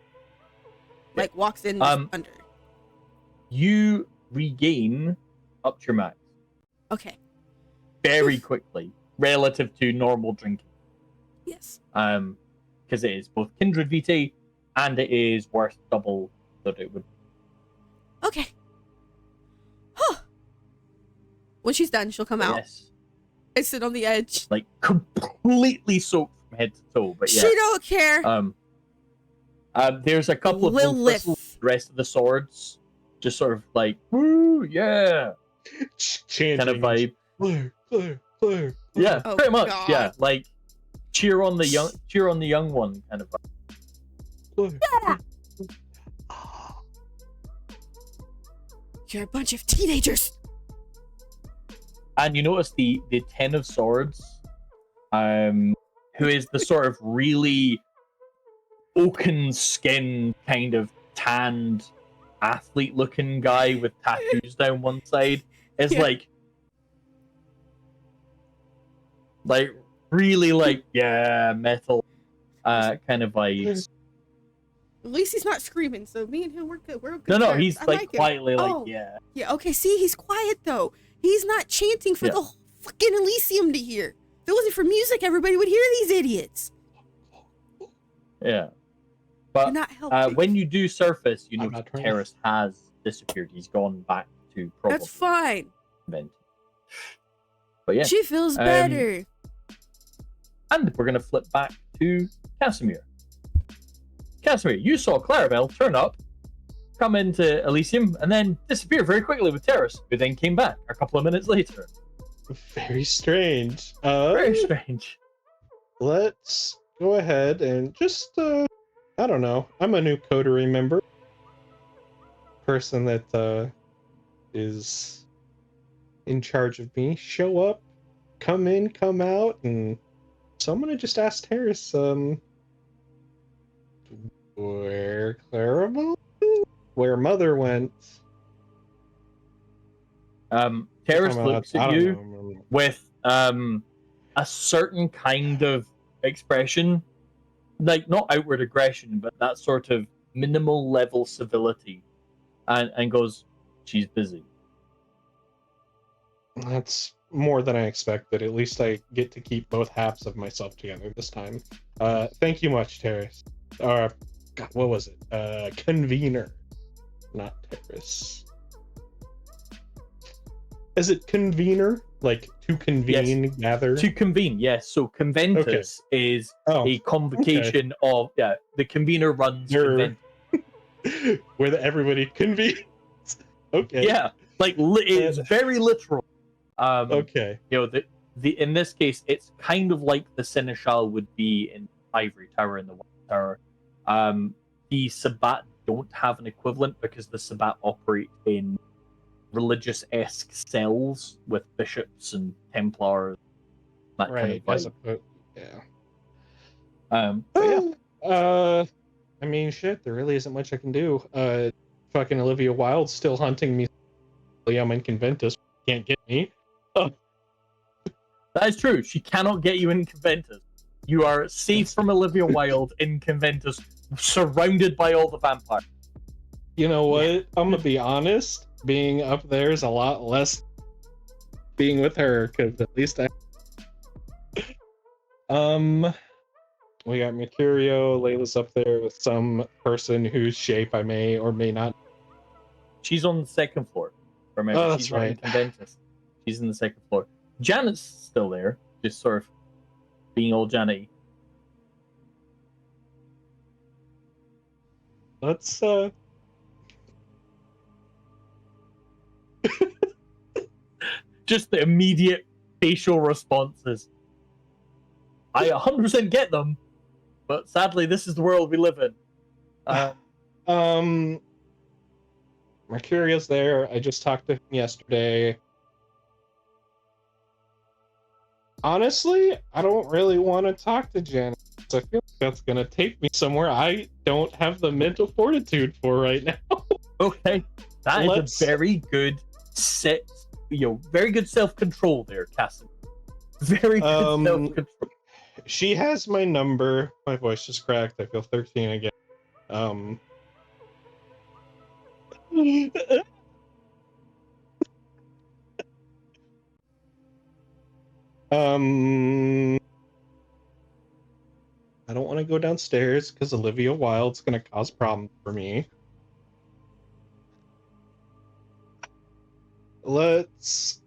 Like walks in just under. You regain up to your max Okay. very quickly relative to normal drinking. Yes. Because it is both Kindred VT and it is worth double that it would. Okay. Huh. When she's done, she'll come out. Yes. I sit on the edge. Like completely soaked from head to toe. But yeah. She don't care. There's a couple of Lilith. the rest of the Swords just sort of like, woo, yeah, Chanting. kind of vibe. Clear. Yeah, Oh, pretty much. God. Yeah, like cheer on the young one kind of vibe. Yeah. You're a bunch of teenagers. And you notice the 10 of Swords, who is the sort of really oaken skin, kind of tanned, athlete-looking guy with tattoos down one side, is Yeah. like really like, yeah, metal kind of vibes. At least he's not screaming, so me and him, we're good. We're okay. No, he's I like him. quietly like, Oh. yeah. Yeah, okay, see, he's quiet though. He's not chanting for Yeah. the whole fucking Elysium to hear. If it wasn't for music, everybody would hear these idiots. Yeah. You're But not helping. when you do surface, you I'm know not trying to- Terrace has disappeared. He's gone back to probably That's fine. invent. But yeah, She feels better. and we're gonna flip back to Casimir. Casimir, you saw Clarabelle turn up, come into Elysium, and then disappear very quickly with Terrace, who then came back a couple of minutes later. Very strange. Very strange. Let's go ahead and just, I don't know. I'm a new coterie member. Person that is in charge of me. Show up, come in, come out, and so I'm gonna just ask Terrace, where Clarabelle? Where Mother went? Terrace I looks don't at you know. with a certain kind of expression, like not outward aggression, but that sort of minimal level civility, and goes, "She's busy." That's more than I expected. At least I get to keep both halves of myself together this time. Thank you much, Terrace. God, what was it? Convener, not Terrace. Is it convener? Like to convene, gather? To convene, yes. So conventus is a convocation of the convener runs convent. Where everybody convenes. Okay. Yeah, like it's very literal. Okay. You know, the in this case, it's kind of like the seneschal would be in Ivory Tower and the White Tower. The Sabbat don't have an equivalent because the Sabbat operate in religious-esque cells with bishops and Templars. That Right. kind of vibe. Yeah. But yeah. I mean, shit. There really isn't much I can do. Fucking Olivia Wilde's still hunting me. I'm in Conventus. Can't get me. That is true. She cannot get you in Conventus. You are safe from Olivia Wilde in Conventus, surrounded by all the vampires. You know what? I'm gonna be honest. Being up there is a lot less being with her, because at least I. We got Mercurio. Layla's up there with some person whose shape I may or may not. She's on the second floor. Remember, Oh, that's she's not in right. Conventus. She's in the second floor. Janet's still there, just sort of being all Janet-y. Let's Just the immediate facial responses. I 100% get them, but sadly, this is the world we live in. Mercurio's there. I just talked to him yesterday. Honestly, I don't really want to talk to Janet. I feel like that's gonna take me somewhere I don't have the mental fortitude for right now. Okay, that is a very good very good self-control there, Cassie. Very good self-control. She has my number. My voice just cracked. I feel 13 again. I don't want to go downstairs because Olivia Wilde's gonna cause problems for me. Let's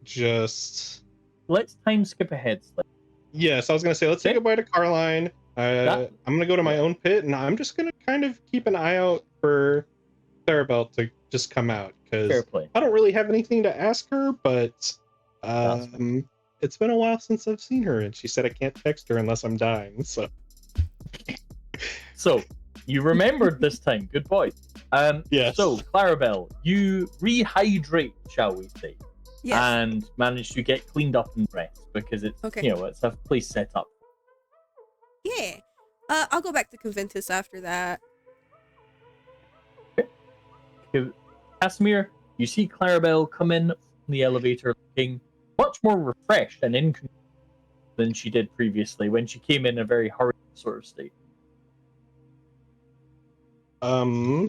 time skip ahead. Yes, I was gonna say let's say goodbye to Carline. I'm gonna go to my own pit, and I'm just gonna kind of keep an eye out for Clarabelle to just come out, because I don't really have anything to ask her, but it's been a while since I've seen her, and she said I can't text her unless I'm dying. So you remembered this time. Good boy. Yes. So Clarabelle, you rehydrate, shall we say? Yes. And manage to get cleaned up and dressed, because it's it's a place set up. Yeah. I'll go back to Conventus after that. Okay. Casimir, you see Clarabelle come in from the elevator looking much more refreshed and in control than she did previously when she came in a very hurried sort of state. I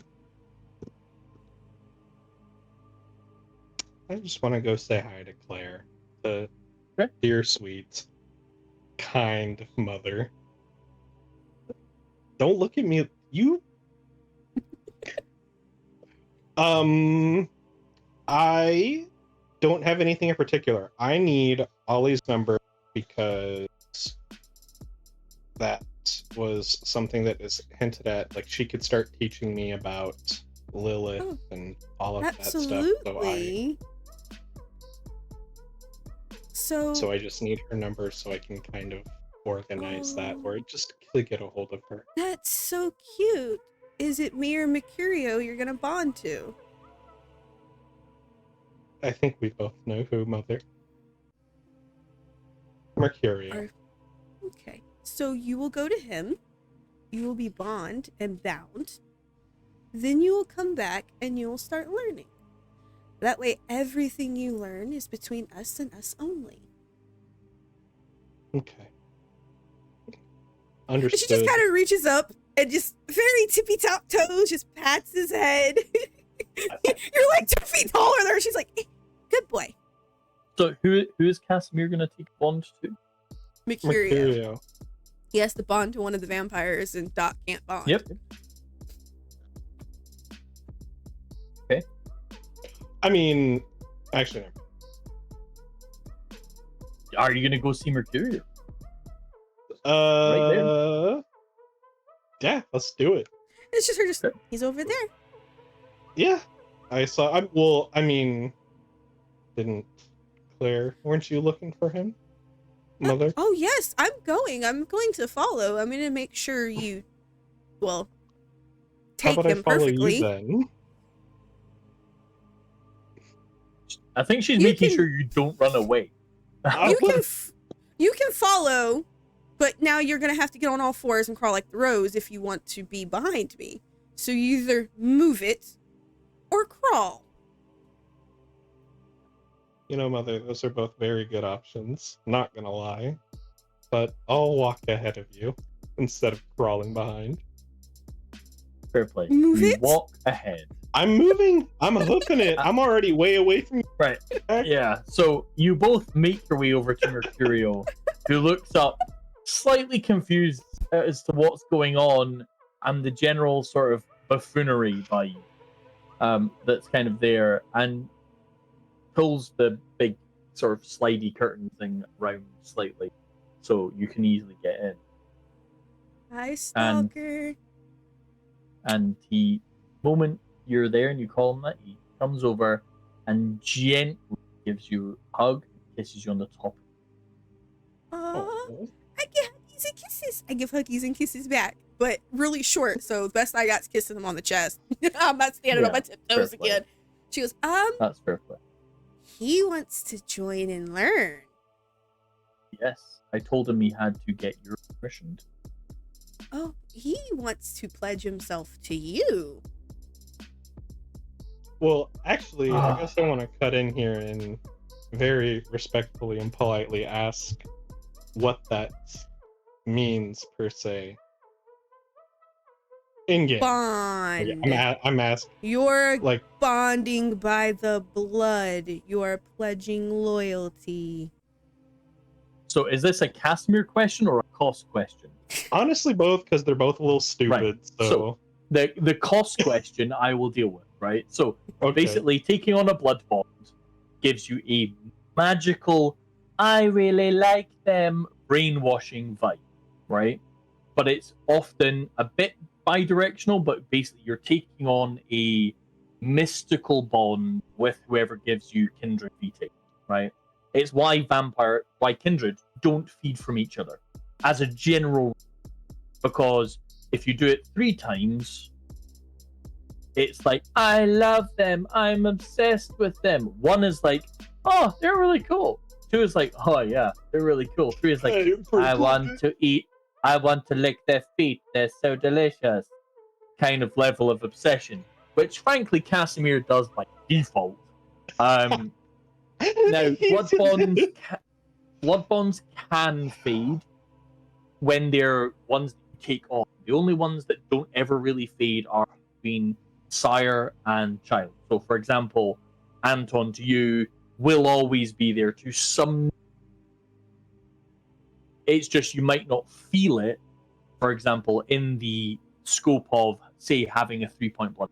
just want to go say hi to Claire, the dear, sweet, kind mother. Don't look at me. You. I don't have anything in particular. I need Ollie's number because that was something that is hinted at. Like, she could start teaching me about Lilith and all of that stuff. So I just need her number so I can kind of organize that, or just get a hold of her. That's so cute. Is it me or Mercurio you're gonna bond to? I think we both know who, Mother. Mercurio. Okay. So you will go to him. You will be bond and bound. Then you will come back and you will start learning. That way everything you learn is between us and us only. Okay. Understood. She just kind of reaches up and just very tippy top toes just pats his head. You're like 2 feet taller than her. She's like, eh, good boy. So who is Casimir going to take bond to? Mercurio. He has to bond to one of the vampires and Doc can't bond. Yep. Okay. I mean, actually, are you going to go see Mercurio? Right there. Yeah, let's do it. It's just her. He's over there. Yeah, I saw. Didn't Claire? Weren't you looking for him, Mother? Oh yes, I'm going to follow. I'm going to make sure you, take him perfectly. You, then? I think she's making sure you don't run away. You can follow, but now you're going to have to get on all fours and crawl like the rose if you want to be behind me. So you either move it or crawl. Mother, those are both very good options. Not gonna lie. But I'll walk ahead of you instead of crawling behind. Fair play. Move You it? walk ahead. I'm moving. I'm hoofing it. I'm already way away from you. Right. Yeah. So you both make your way over to Mercurio, who looks up, slightly confused as to what's going on and the general sort of buffoonery by you that's kind of there, and pulls the big sort of slidey curtain thing around slightly so you can easily get in. Hi, stalker. And he, moment you're there and you call him that, he comes over and gently gives you a hug and kisses you on the top. Aww. I get huggies and kisses. I give huggies and kisses back, but really short. So the best I got is kissing him on the chest. I'm not standing on my tiptoes again. She goes, That's fair play. He wants to join and learn. Yes, I told him he had to get your permission. Oh, he wants to pledge himself to you. Well, actually, I guess I want to cut in here and very respectfully and politely ask what that means per se. In game. Bond. I'm asking. You're like bonding by the blood. You're pledging loyalty. So is this a Casimir question or a cost question? Honestly, both, because they're both a little stupid. Right. So the cost question I will deal with, right? So basically, taking on a blood bond gives you a magical, I really like them brainwashing vibe, right? But it's often a bit bi-directional, but basically you're taking on a mystical bond with whoever gives you Kindred VTM, right? It's why Kindred don't feed from each other as a general, because if you do it 3 times, it's like, I love them, I'm obsessed with them. 1 is like, oh, they're really cool. 2 is like, oh yeah, they're really cool. 3 is like, I want to eat, I want to lick their feet, they're so delicious. Kind of level of obsession, which frankly Casimir does by default. Now, blood bonds can fade when they're ones that you take on. The only ones that don't ever really fade are between sire and child. So, for example, Anton to you will always be there to some. It's just you might not feel it, for example, in the scope of, say, having a 3-point blood.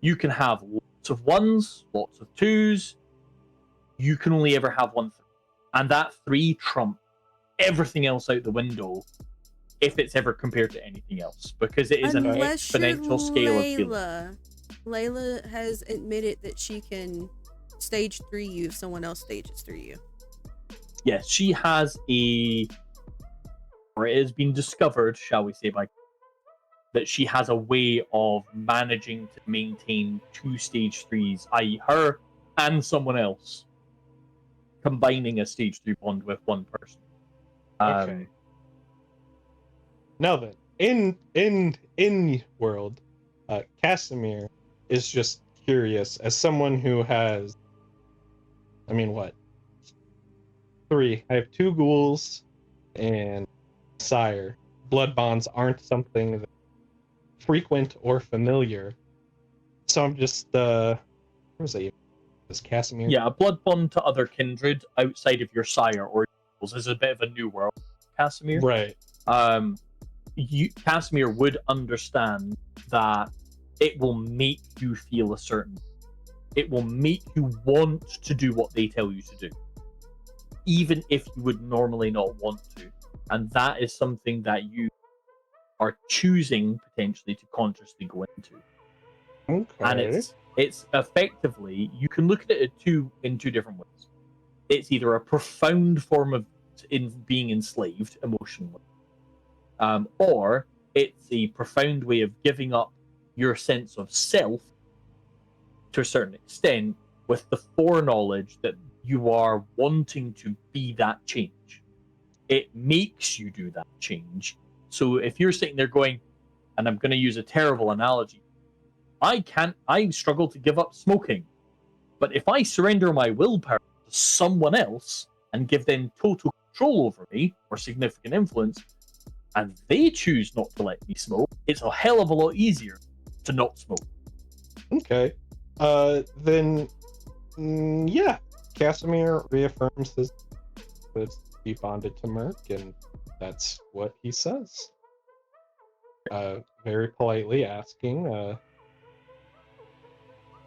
You can have lots of 1s, lots of 2s. You can only ever have 1 3. And that 3 trump everything else out the window if it's ever compared to anything else, because it is an exponential scale of feeling. Layla has admitted that she can stage 3 you if someone else stages 3 you. Yes, she has or it has been discovered, shall we say, that she has a way of managing to maintain 2 stage 3s, i.e. her and someone else, combining a stage 3 bond with 1 person. Okay. Now then, in world, Casimir is just curious as someone who has, 3. I have 2 ghouls and sire. Blood bonds aren't something that frequent or familiar, so I'm just where was I? Is Casimir? Yeah, a blood bond to other kindred outside of your sire or ghouls is a bit of a new world. Casimir, right? Casimir would understand that it will make you feel a certain. It will make you want to do what they tell you to do, even if you would normally not want to, and that is something that you are choosing potentially to consciously go into. Okay. And it's effectively, you can look at it in two different ways. It's either a profound form of being enslaved emotionally, or it's a profound way of giving up your sense of self to a certain extent, with the foreknowledge that you are wanting to be that change. It makes you do that change. So if you're sitting there going, and I'm going to use a terrible analogy, I struggle to give up smoking, but if I surrender my willpower to to someone else and give them total control over me or significant influence, and they choose not to let me smoke, it's a hell of a lot easier to not smoke. Okay. Then, yeah. Casimir reaffirms his be bonded to Merc, and that's what he says. Very politely asking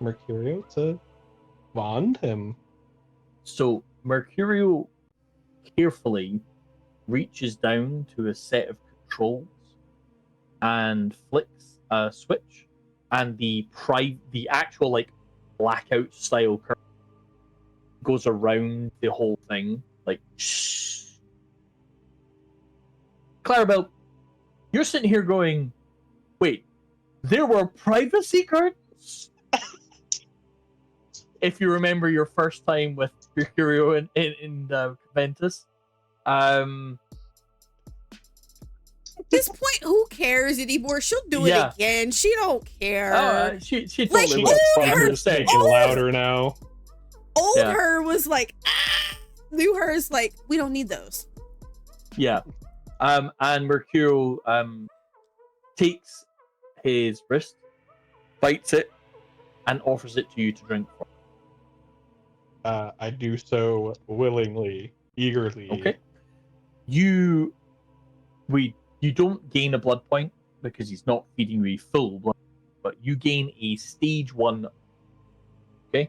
Mercurio to bond him. So Mercurio carefully reaches down to a set of controls and flicks a switch, and the actual like blackout style curve goes around the whole thing, like shh. Clarabelle, you're sitting here going, wait, there were privacy curtains? If you remember your first time with Mercurio in Ventus. At this point, who cares anymore? She'll do it again. She don't care. She Like, totally will. I'm just saying. Louder now. Old her was like, new her is like, we don't need those. Yeah. And Mercurio takes his wrist, bites it, and offers it to you to drink from. I do so willingly, eagerly. Okay. You don't gain a blood point because he's not feeding you full blood, but you gain a stage 1. Okay.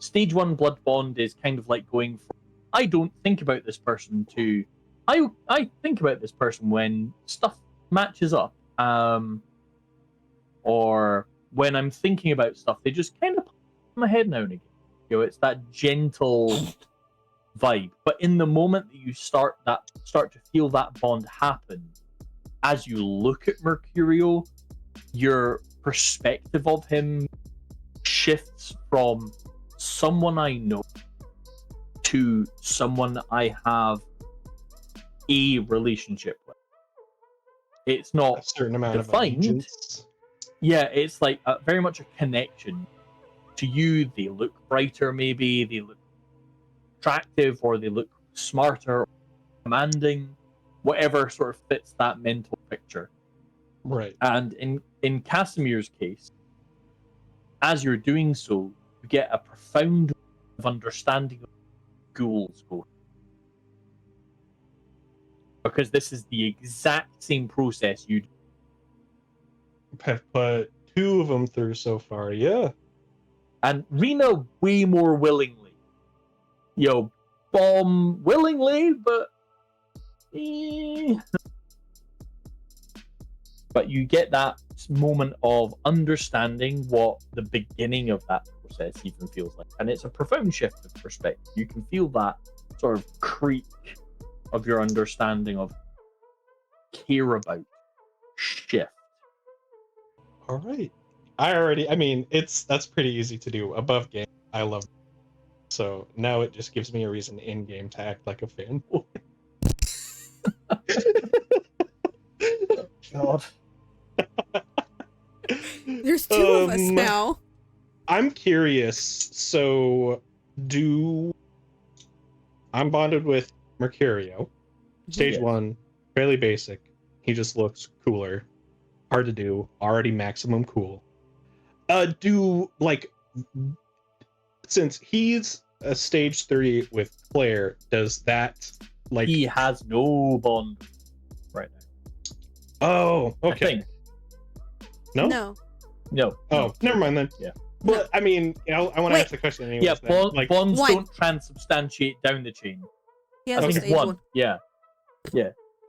Stage 1 blood bond is kind of like going from I don't think about this person to I think about this person when stuff matches up. Or when I'm thinking about stuff, they just kind of pop in my head now and again. It's that gentle vibe. But in the moment that you start to feel that bond happen, as you look at Mercurio, your perspective of him shifts from someone I know to someone I have a relationship with. It's not a certain amount defined. Of allegiance. Yeah, it's like very much a connection. To you, they look brighter, maybe they look attractive, or they look smarter, or commanding, whatever sort of fits that mental picture. Right. And in Casimir's case, as you're doing so, you get a profound of understanding of ghouls go. Because this is the exact same process you have put 2 of them through so far, yeah. And Rena way more willingly. Bomb willingly, but but you get that moment of understanding what the beginning of that process even feels like. And it's a profound shift of perspective. You can feel that sort of creak of your understanding of care about shift. All right. That's pretty easy to do. Above game, I love it. So now it just gives me a reason in game to act like a fanboy. God. There's 2 of us now. I'm curious. So I'm bonded with Mercurio. Stage 1, fairly basic. He just looks cooler. Hard to do. Already maximum cool. Since he's a stage 3 with Claire, does that he has no bond right now? Oh, okay. No. Oh, never mind then. Yeah. But I want to ask the question anyway. Yeah, bonds don't transubstantiate down the chain. Yeah, I think it's 1. Yeah.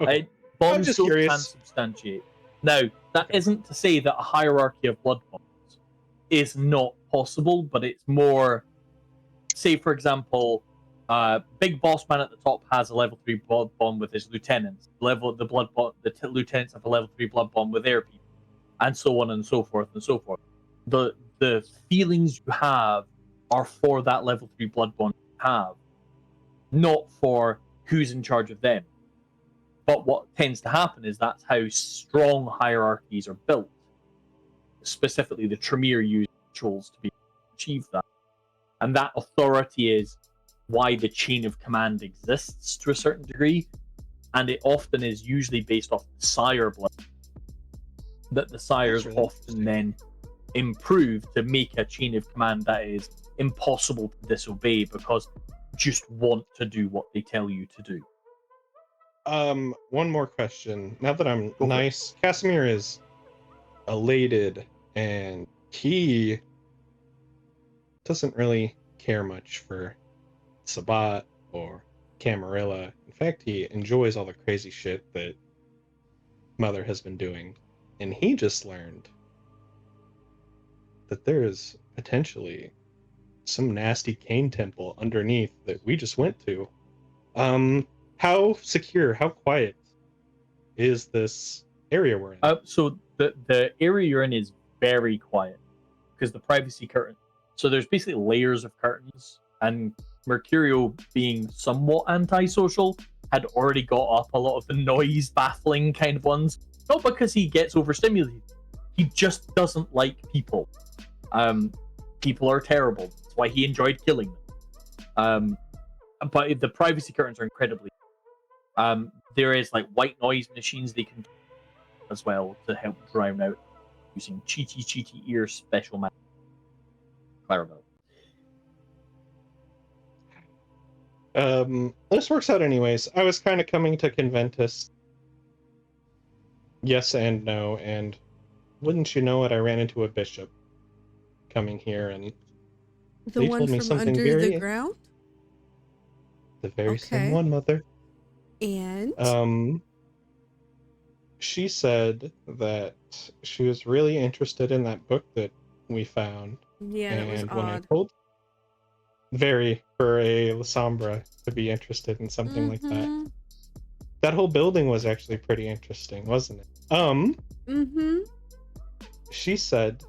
Okay. Bonds don't transubstantiate. Now, that isn't to say that a hierarchy of blood bonds is not possible, but it's more, say for example, big boss man at the top has a level 3 blood bond with his lieutenants. The lieutenants have a level 3 blood bond with their people, and so on and so forth and so forth. The feelings you have are for that level 3 blood bond you have, not for who's in charge of them. But what tends to happen is that's how strong hierarchies are built. Specifically, the Tremere use rituals to achieve that. And that authority is why the chain of command exists to a certain degree. And it often is usually based off the sire blood. That the sires really often then improve to make a chain of command that is impossible to disobey because you just want to do what they tell you to do. One more question. Now that I'm Go for it. nice, Casimir is elated and he doesn't really care much for Sabbat or Camarilla. In fact, he enjoys all the crazy shit that Mother has been doing. And he just learned that there is potentially some nasty cane temple underneath that we just went to. How secure, how quiet is this area we're in? So the area you're in is very quiet because the privacy curtain. So there's basically layers of curtains, and Mercurio, being somewhat antisocial, had already got up a lot of the noise baffling kind of ones. Not because he gets overstimulated, he just doesn't like people. People are terrible. That's why he enjoyed killing them. But the privacy curtains are incredibly. There is like white noise machines they can as well to help drown out using cheaty ear special magic. Clarabelle. This works out anyways. I was kind of coming to Conventus. Yes and no, and wouldn't you know it, I ran into a bishop coming here, and The they one told me from something under very... the ground? The very same Okay. one, Mother. And? She said that she was really interested in that book that we found. Yeah, that was And when I odd. told very for a Lasombra to be interested in something like that. Mhm. That whole building was actually pretty interesting, wasn't it? Mm-hmm. She said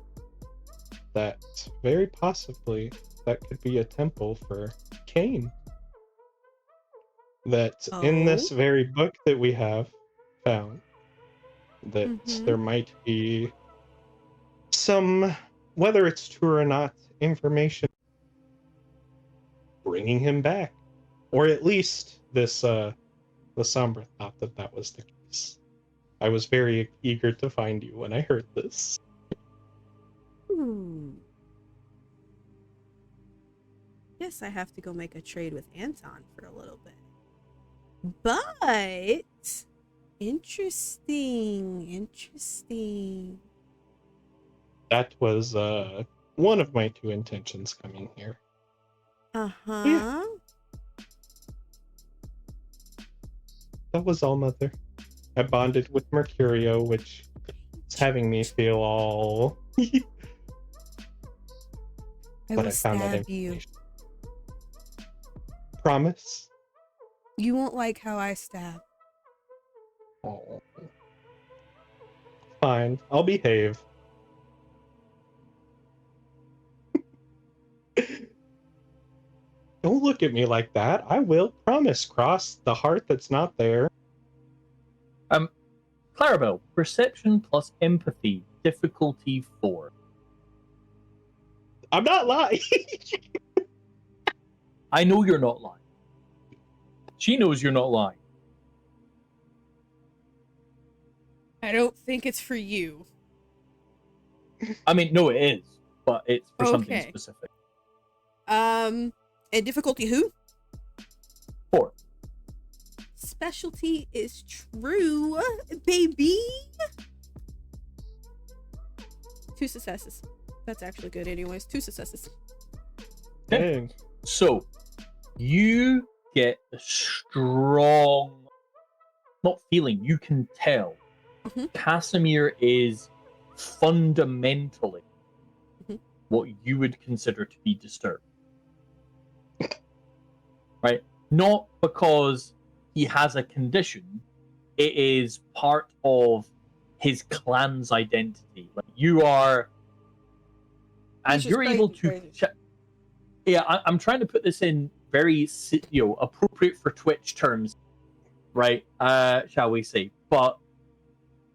that very possibly that could be a temple for Cain. That in this Oh. very book that we have found, that Mhm. there might be some, whether it's true or not, information bringing him back. Or at least this Lasombra thought that that was the case. I was very eager to find you when I heard this. Yes, I have to go make a trade with Anton for a little bit. But interesting. That was one of my two intentions coming here. Uh-huh. Yeah. That was all, Mother. I bonded with Mercurio, which is having me feel all... I but will I found that stab you. information. Promise? You won't like how I stab. Oh. Fine, I'll behave. Don't look at me like that. I will. Promise. Cross the heart that's not there. Clarabelle, perception plus empathy, difficulty 4. I'm not lying. I know you're not lying. She knows you're not lying. I don't think it's for you. I mean, no, it is, but it's for something Okay. specific. And difficulty who? 4. Specialty is true, baby. 2 successes. That's actually good anyways. 2 successes. Dang. So, you get a strong, not feeling, you can tell. Mhm. Casimir is fundamentally what you would consider to be disturbed. Right? Not because he has a condition, it is part of his clan's identity. Like, you are, and He's just you're able to crazy. yeah, I'm trying to put this in very, appropriate for Twitch terms, right? Shall we say? But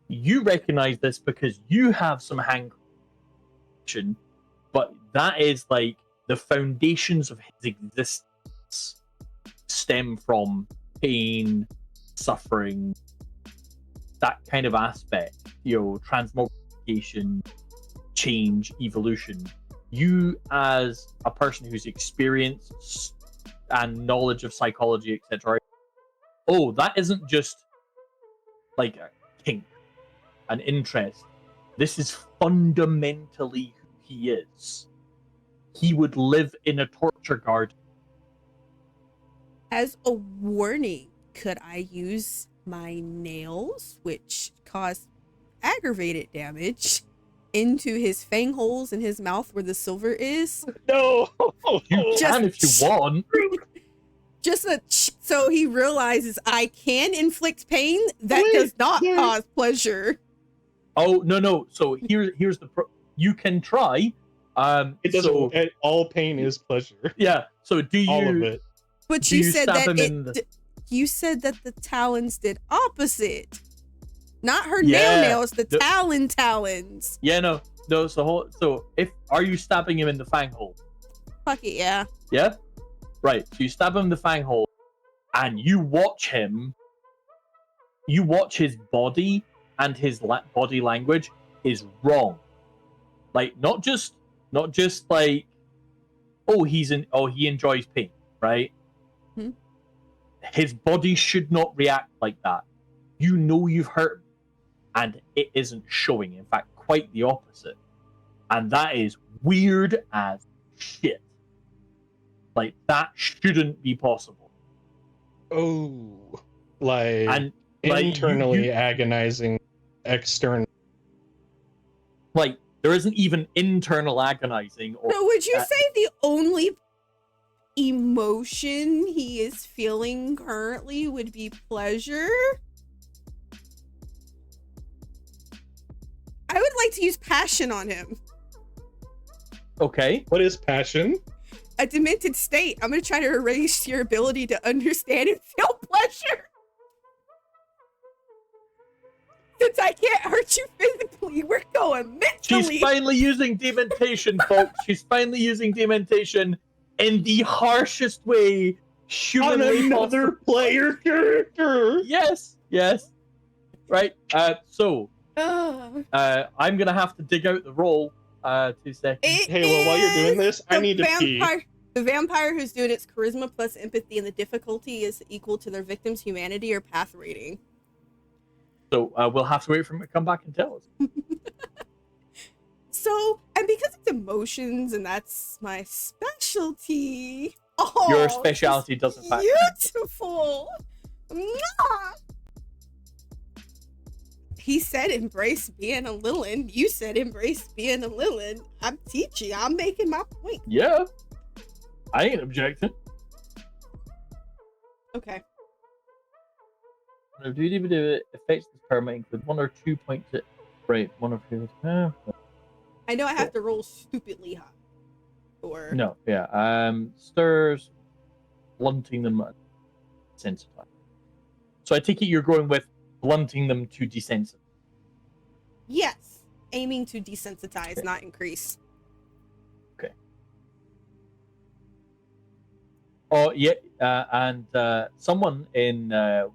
you recognize this because you have some hand connection, but that is like the foundations of his existence stem from pain, suffering, that kind of aspect, transmogrification, change, evolution. You, as a person who's experienced and knowledge of psychology, etc., that isn't just like a kink, an interest. This is fundamentally who he is. He would live in a torture garden. As a warning, could I use my nails, which cause aggravated damage, into his fang holes in his mouth where the silver is? No! You can if you want. So he realizes I can inflict pain that does not cause pleasure. Oh, no. So here's the you can try. It doesn't. All pain is pleasure. Yeah. So do you? All of it. But you said that you said that the talons did opposite. Not her nails, the talons. Yeah, no. So are you stabbing him in the fang hole? Fuck it, yeah. Yeah? Right. So you stab him in the fang hole, and you watch him. You watch his body, and his body language is wrong. Like, not just like, he enjoys pain, right? Hmm. His body should not react like that. You've hurt him, and it isn't showing. In fact, quite the opposite. And that is weird as shit. Like, that shouldn't be possible. Oh, like internally agonizing, external. Like, there isn't even internal agonizing. So would you say the only emotion he is feeling currently would be pleasure? I would like to use passion on him. Okay. What is passion? A demented state. I'm going to try to erase your ability to understand and feel pleasure. Since I can't hurt you physically, we're going mentally. She's finally using dementation, folks. She's finally using dementation in the harshest way humanly on another player character. Yes. Right. So I'm gonna have to dig out the roll. 2 seconds. Hey, well, while you're doing this, I need to pee. The vampire who's doing its charisma plus empathy, and the difficulty is equal to their victim's humanity or path rating. So we'll have to wait for him to come back and tell us. So, and because it's emotions, and that's my specialty. Oh, your specialty doesn't factor. Beautiful. Mwah! He said embrace being a Lilin. You said embrace being a Lilin. I'm teaching. I'm making my point. Yeah. I ain't objecting. Okay. If you do it, affects this permanent include 1 or 2 points. Right, 1 or 2. I know I have to roll stupidly high. Or no, yeah. Stirs, blunting them, desensitize. So I take it you're going with blunting them to desensitize. Yes, aiming to desensitize, okay. Not increase. Okay. Oh yeah, and someone in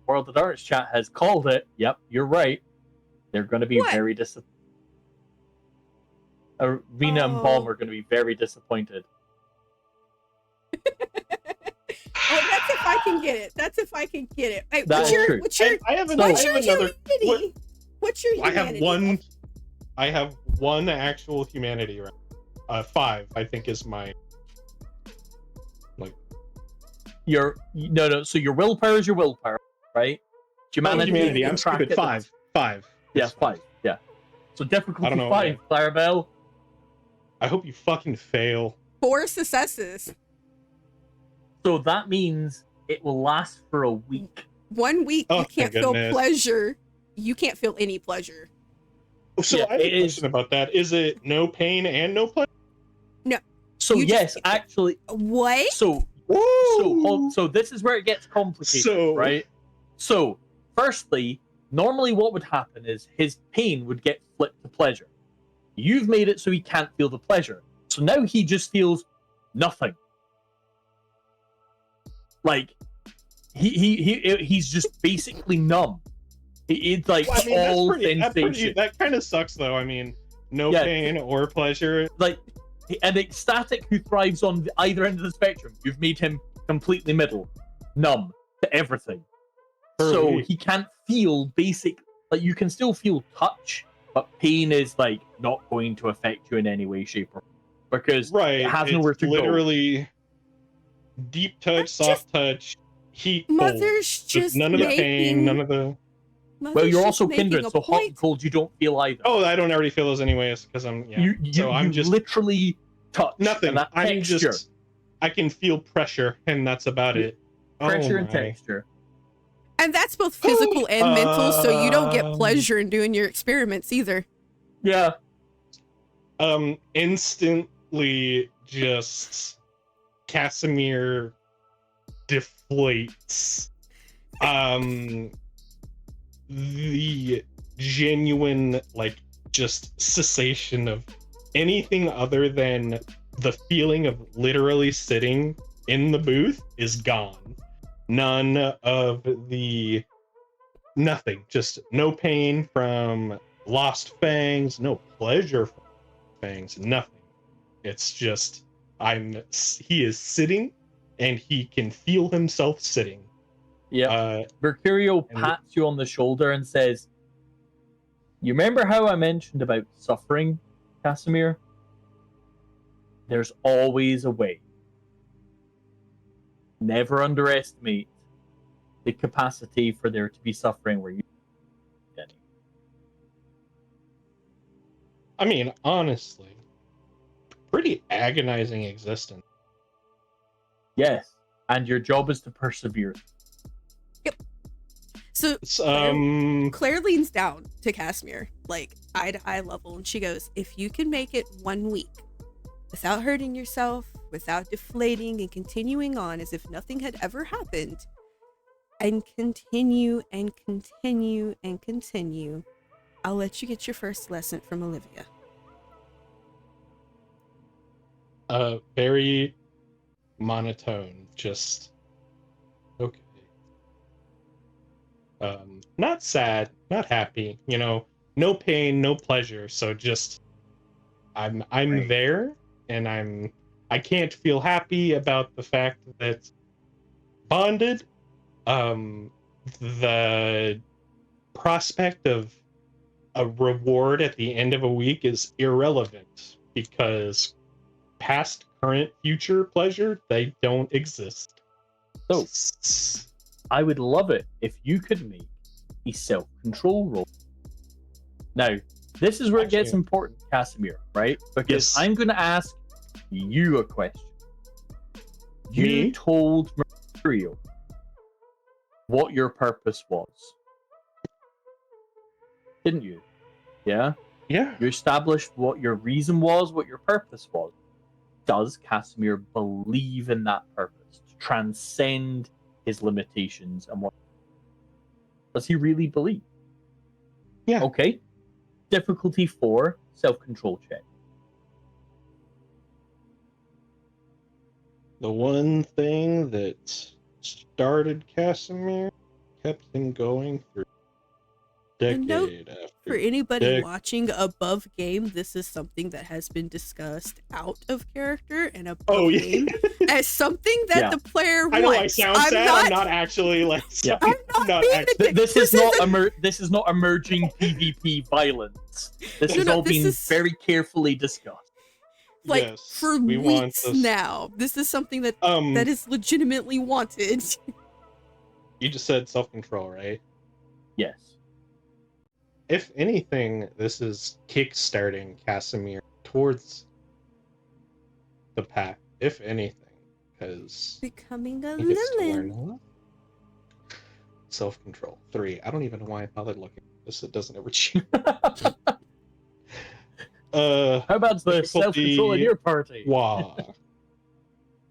World of Darkness chat has called it. Yep, you're right. They're going to be very disappointed. Rena and Balm are going to be very disappointed. Oh, that's if I can get it. That's if I can get it. Hey, what's your humanity? I have one actual humanity round. 5, I think, is my So your willpower is your willpower, right? Humanity. I'm stupid. 5. Yeah, 5. Yeah. So difficulty 5, Clarabelle. I hope you fucking fail. 4 successes. So that means it will last for a week. 1 week, you can't feel pleasure. You can't feel any pleasure. So I have a question about that. Is it no pain and no pleasure? No. So yes, actually. What? So this is where it gets complicated, right? So, firstly, normally what would happen is his pain would get flipped to pleasure. You've made it so he can't feel the pleasure. So now he just feels nothing. Like he's just basically numb. It's like Well, I mean, all that's sensation. that kind of sucks, though. I mean, no pain or pleasure. Like an ecstatic who thrives on either end of the spectrum. You've made him completely middle, numb to everything. So he can't feel basic. Like you can still feel touch, but pain is like not going to affect you in any way, shape, or form because it has nowhere to go. Literally deep touch, soft touch, heat, Mother's cold. just None of the pain, none of the. Well, you're also kindred, so hot and cold you don't feel either. Oh, I don't already feel those anyways because I'm. Yeah. I'm just literally touch nothing. And I'm just. I can feel pressure, and that's about it. Pressure and texture. And that's both physical and mental, so you don't get pleasure in doing your experiments either. Yeah. Instantly just Casimir deflates. The genuine, like, just cessation of anything other than the feeling of literally sitting in the booth is gone. None of the nothing, just no pain from lost fangs, no pleasure from fangs, nothing. It's just he is sitting and he can feel himself sitting. Yeah. Mercurio pats you on the shoulder and says, "You remember how I mentioned about suffering, Casimir? There's always a way. Never underestimate the capacity for there to be suffering where you any." I mean, honestly, pretty agonizing existence. Yes, and your job is to persevere. Yep. So Claire leans down to Casimir, like eye to eye level, and she goes, "If you can make it 1 week without hurting yourself, without deflating and continuing on as if nothing had ever happened, and continue and continue and continue, I'll let you get your first lesson from Olivia." Very monotone, just okay. Not sad, not happy, no pain, no pleasure, so just I'm right there, and I can't feel happy about the fact that bonded. The prospect of a reward at the end of a week is irrelevant because past, current, future pleasure, they don't exist. So I would love it if you could make a self-control roll. Now, this is where it gets important, Casimir, right? Because I'm going to ask you a question. You told Mercurio what your purpose was, didn't you? Yeah? Yeah. You established what your reason was, what your purpose was. Does Casimir believe in that purpose to transcend his limitations and what does he really believe? Yeah. Okay. Difficulty 4, self-control check. The one thing that started Casimir kept him going through decade after. For anybody watching above game, this is something that has been discussed out of character and above game as something that the player wants. I know I sound sad. I'm not actually like. Yeah. I'm not being this is not emerging PvP violence. This is all being very carefully discussed. Like for weeks now, this is something that that is legitimately wanted. You just said self-control, right? Yes. If anything, this is kickstarting Casimir towards the path. If anything, because becoming a he gets to villain. learn self-control 3. I don't even know why I bothered looking at this. It doesn't ever change. How about the self-control in your party? Wow.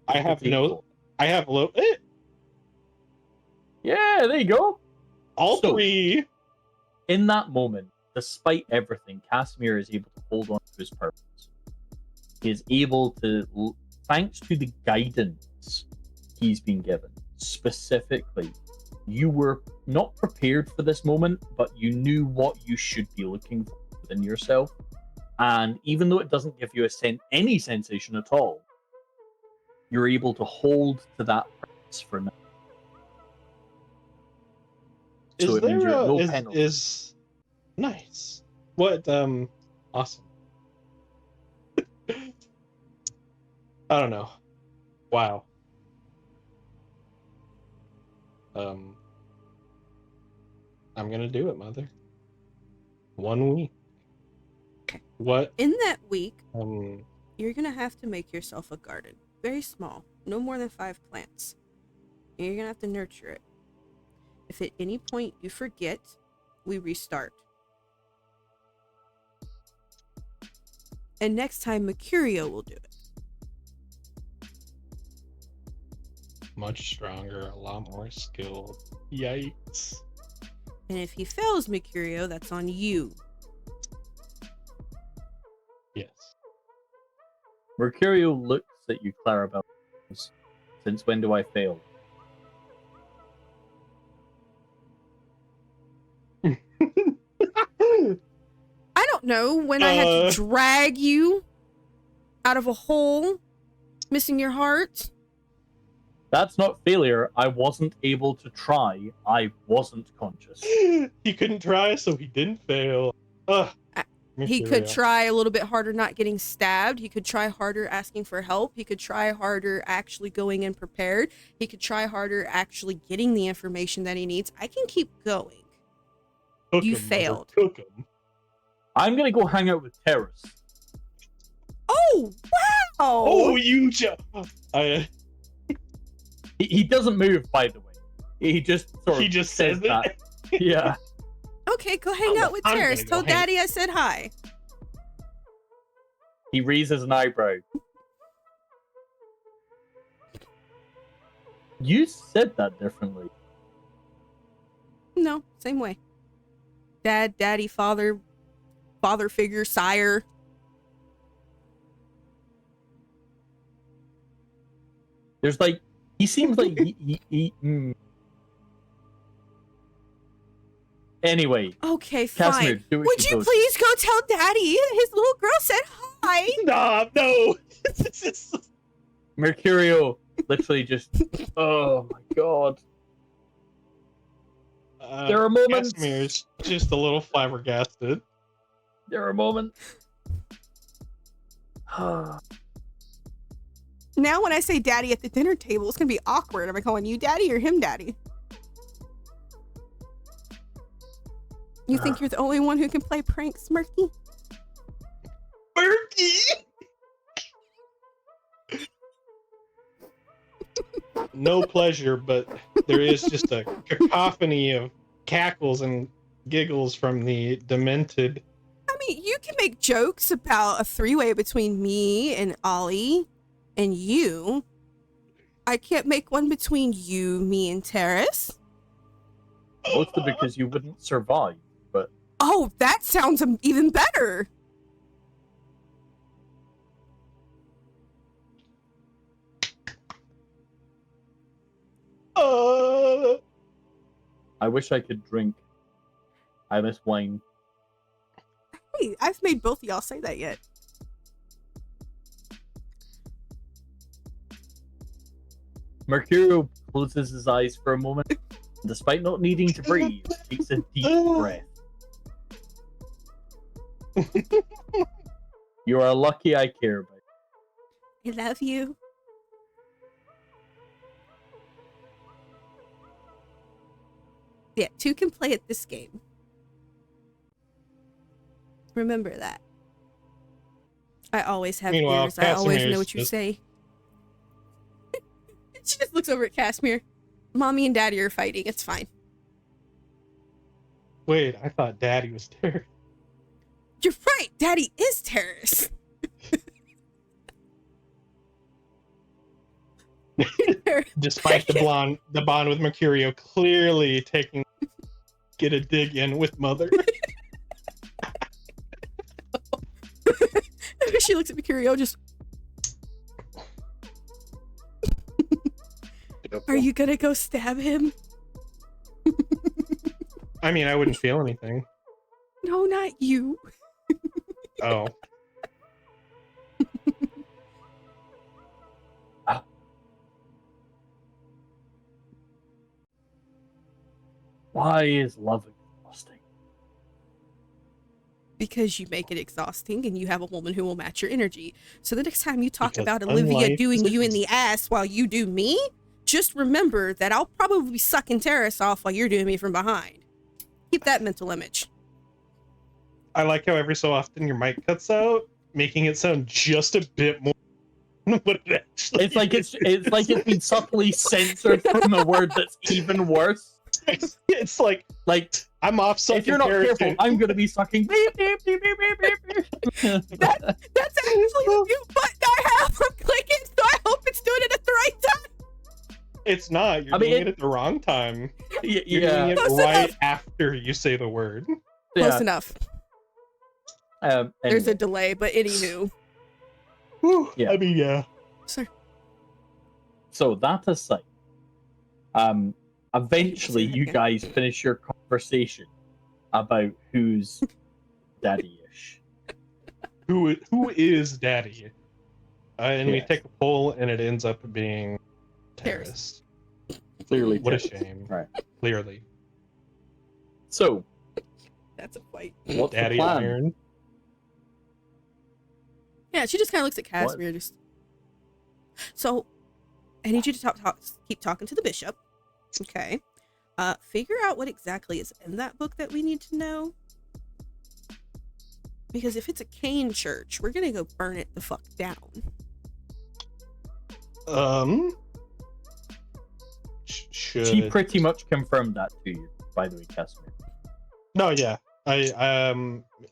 I have low. Yeah, there you go. All 3. In that moment, despite everything, Casimir is able to hold on to his purpose. He is able to thanks to the guidance he's been given, specifically, you were not prepared for this moment, but you knew what you should be looking for within yourself. And even though it doesn't give you any sensation at all, you're able to hold to that purpose for now. So it means you're at no penalty. Is nice. What awesome. I don't know. Wow. I'm gonna do it, Mother. 1 week. Okay. What? In that week, you're gonna have to make yourself a garden. Very small, no more than 5 plants. And you're gonna have to nurture it. If at any point you forget, we restart. And next time, Mercurio will do it. Much stronger, a lot more skilled. Yikes. And if he fails, Mercurio, that's on you. Yes. Mercurio looks at you, Clarabelle. Since when do I fail? I don't know, when I had to drag you out of a hole, missing your heart. That's not failure. I wasn't able to try. I wasn't conscious. He couldn't try, so he didn't fail. He could try a little bit harder not getting stabbed. He could try harder asking for help. He could try harder actually going in prepared. He could try harder actually getting the information that he needs. I can keep going. Cook You him, failed. Mother. Cook him. I'm gonna go hang out with Terrace. Oh, wow! Oh, you He doesn't move, by the way. He just says that. Yeah. Okay, go hang out with Terrace. Tell Daddy I said hi. He raises an eyebrow. You said that differently. No, same way. Dad, daddy, father figure, sire. There's like, he seems like Anyway. Okay, Casimir, fine. do what Would she you goes. please go tell Daddy his little girl said hi? Stop, no. Mercurio literally just, oh my god. There are moments. Casimir's just a little flabbergasted. There are moments. Now when I say Daddy at the dinner table, it's going to be awkward. Am I calling you Daddy or him Daddy? You think you're the only one who can play pranks, Murky? Murky! No pleasure, but there is just a cacophony of cackles and giggles from the demented. I mean, you can make jokes about a 3-way between me and Ollie and you. I can't make one between you, me, and Terrace. Mostly because you wouldn't survive, but... Oh, that sounds even better. I wish I could drink. I miss wine. Hey, I've made both of y'all say that yet. Mercurio closes his eyes for a moment, and despite not needing to breathe, takes a deep breath. You are lucky I care about you. I love you. Yeah, 2 can play at this game. Remember that. I always have Meanwhile, ears. I always Casimir's know what you just- say. She just looks over at Casimir. Mommy and Daddy are fighting. It's fine. Wait, I thought Daddy was there. You're right. Daddy is Terrace. Despite the bond with Mercurio clearly get a dig in with Mother. She looks at Mercurio just... Are you gonna go stab him? I mean, I wouldn't feel anything. No, not you. Oh. Why is love exhausting? Because you make it exhausting and you have a woman who will match your energy. So the next time you talk Because about Olivia unlife doing is you in the ass while you do me, just remember that I'll probably be sucking Terrace off while you're doing me from behind. Keep that mental image. I like how every so often your mic cuts out, making it sound just a bit more than what it actually It's like it's been subtly censored from a word that's even worse. It's like I'm off sucking. If you're not careful, I'm gonna be sucking. Beep, beep, beep, beep, beep, beep, beep. That's actually the new button I have. I'm clicking, so I hope it's doing it at the right time. It's not. You're doing it at the wrong time. You're doing it Close right enough. after you say the word. Close enough. There's Anyway. a delay, but anywho. Whew, Yeah. I mean, yeah. Sir. So that aside, eventually you guys finish your conversation about who's daddy-ish. Who is daddy? And we Yes. take a poll, and it ends up being Terrace. Clearly, What a Terrace. shame. Right. Clearly, That's So, a fight. what's Daddy the plan? Iron. Yeah, she just kind of looks at Casimir. Just so, I need you to keep talking to the bishop. Okay. Figure out what exactly is in that book that we need to know. Because if it's a Cain church, we're gonna go burn it the fuck down. Should She pretty much confirmed that to you, by the way, Casimir. No, yeah. I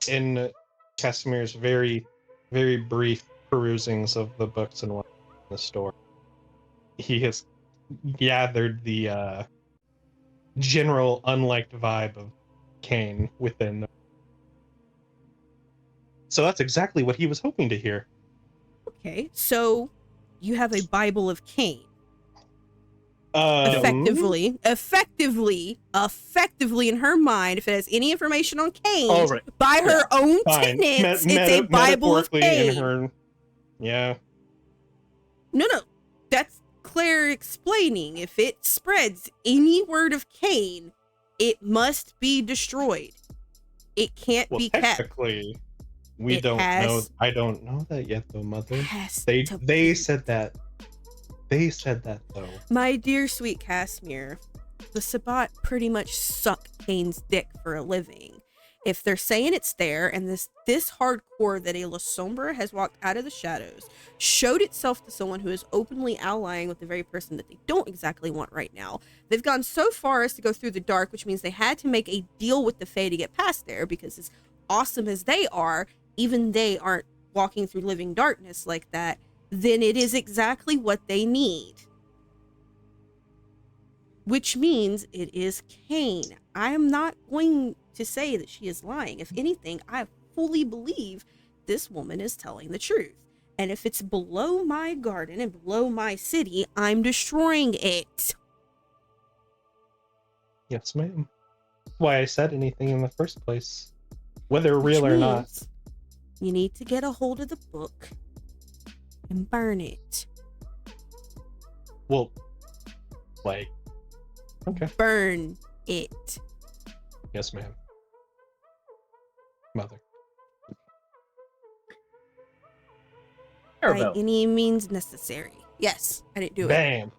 in Casimir's very, very brief perusings of the books and what in the store, he has gathered the general unliked vibe of Cain within. So that's exactly what he was hoping to hear. Okay, so you have a Bible of Cain. Effectively in her mind, if it has any information on Cain, right. by her own Fine. tenets, it's a Bible of Cain. in her, yeah. No, that's Claire explaining. If it spreads any word of Cain, it must be destroyed. It can't be kept. Technically, we don't know. I don't know that yet, though, Mother. They said that. They said that, though. My dear sweet Casimir, the Sabbat pretty much suck Cain's dick for a living. If they're saying it's there, and this hardcore that a La Sombra has walked out of the shadows, showed itself to someone who is openly allying with the very person that they don't exactly want right now. They've gone so far as to go through the dark, which means they had to make a deal with the Fae to get past there, because as awesome as they are, even they aren't walking through living darkness like that. Then it is exactly what they need. Which means it is Cain. I am not going to say that she is lying. If anything, I fully believe this woman is telling the truth. And if it's below my garden and below my city, I'm destroying it. Yes, ma'am. Why I said anything in the first place, whether real or not. You need to get a hold of the book and burn it. Well, like, okay. Burn it. Yes, ma'am. Mother. By any means necessary. Yes, I didn't do it. Bam.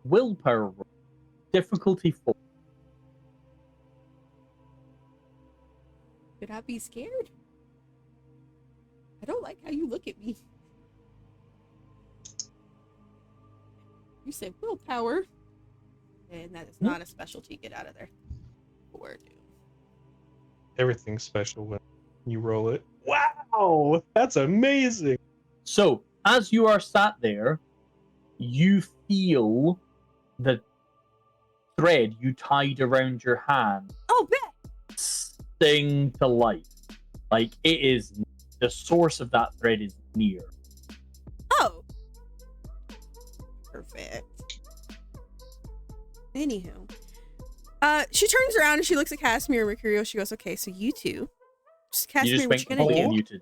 Willpower roll. Difficulty 4. Should I be scared? I don't like how you look at me. You said willpower. And that is not a specialty. Get out of there. 4, dude. Everything's special when you roll it. Wow! That's amazing! So, as you are sat there, you feel the thread you tied around your hand sting to life. Like, it is, the source of that thread is near. Oh. Perfect. Anywho. She turns around and she looks at Casimir and Mercurio. She goes, okay, so you two. Just You Casimir, just what you went gonna do? muted.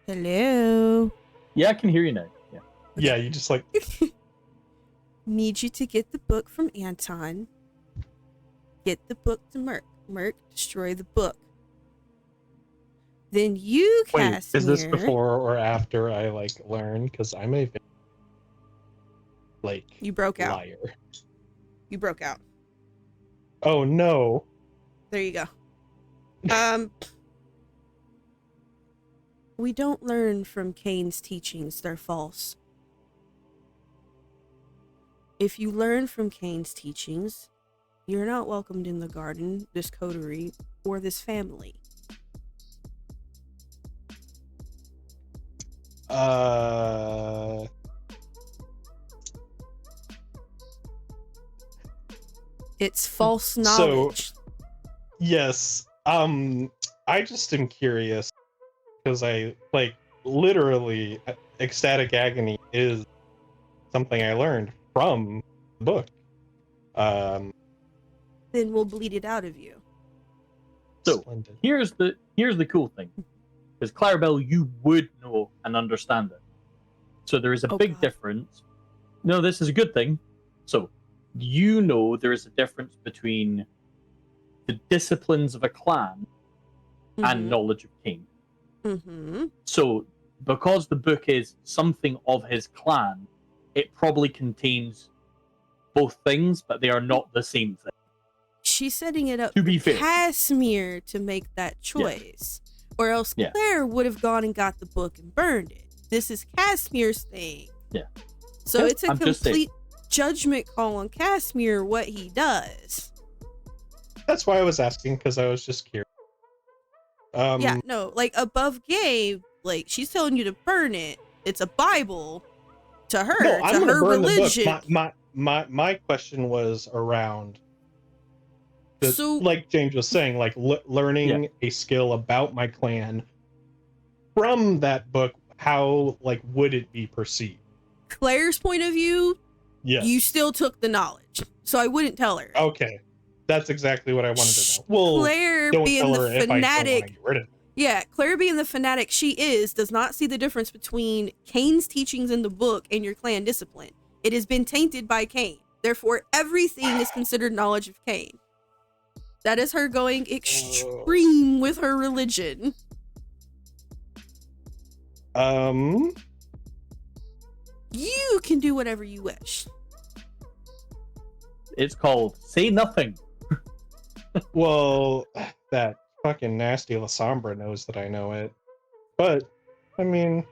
Hello. Yeah, I can hear you now. Yeah. Yeah, you just like Need you to get the book from Anton. Get the book to Merc. Merc, destroy the book. Then you, wait. Casimir. Is this before or after I like learn? Because I'm a like You broke out. liar. You broke out. Oh no. There you go. We don't learn from Cain's teachings. They're false. If you learn from Cain's teachings, you're not welcomed in the garden, this coterie, or this family. It's false knowledge. Yes. I just am curious because I like literally ecstatic agony is something I learned from the book. Then we'll bleed it out of you. So Splendid. here's the cool thing, because Clarabelle, you would know and understand it. So there is a big God. difference. No, this is a good thing. So you know there is a difference between the disciplines of a clan and knowledge of Cain. Mm-hmm. So because the book is something of his clan, it probably contains both things, but they are not the same thing. She's setting it up To be for fair. Casimir to make that choice. Or else Yeah. Claire would have gone and got the book and burned it. This is Casimir's thing. Yeah. So Yeah, it's a I'm just saying. complete judgment call on Casimir what he does. That's why I was asking because I was just curious. Yeah, no, like above gay, like she's telling you to burn it. It's a Bible to her, No, to I'm gonna her burn religion. the book. My question was around the, So- like James was saying, like learning a skill about my clan from that book. How like would it be perceived? Claire's point of view, Yes. you still took the knowledge. So I wouldn't tell her. Okay, that's exactly what I wanted to know. Well, Claire don't being tell the her if I don't want to fanatic. get rid of it. Yeah, Claire being the fanatic she is does not see the difference between Cain's teachings in the book and your clan discipline. It has been tainted by Cain. Therefore, everything is considered knowledge of Cain. That is her going extreme with her religion. You can do whatever you wish. It's called Say Nothing. Well, that fucking nasty La Sombra knows that I know it. But, I mean,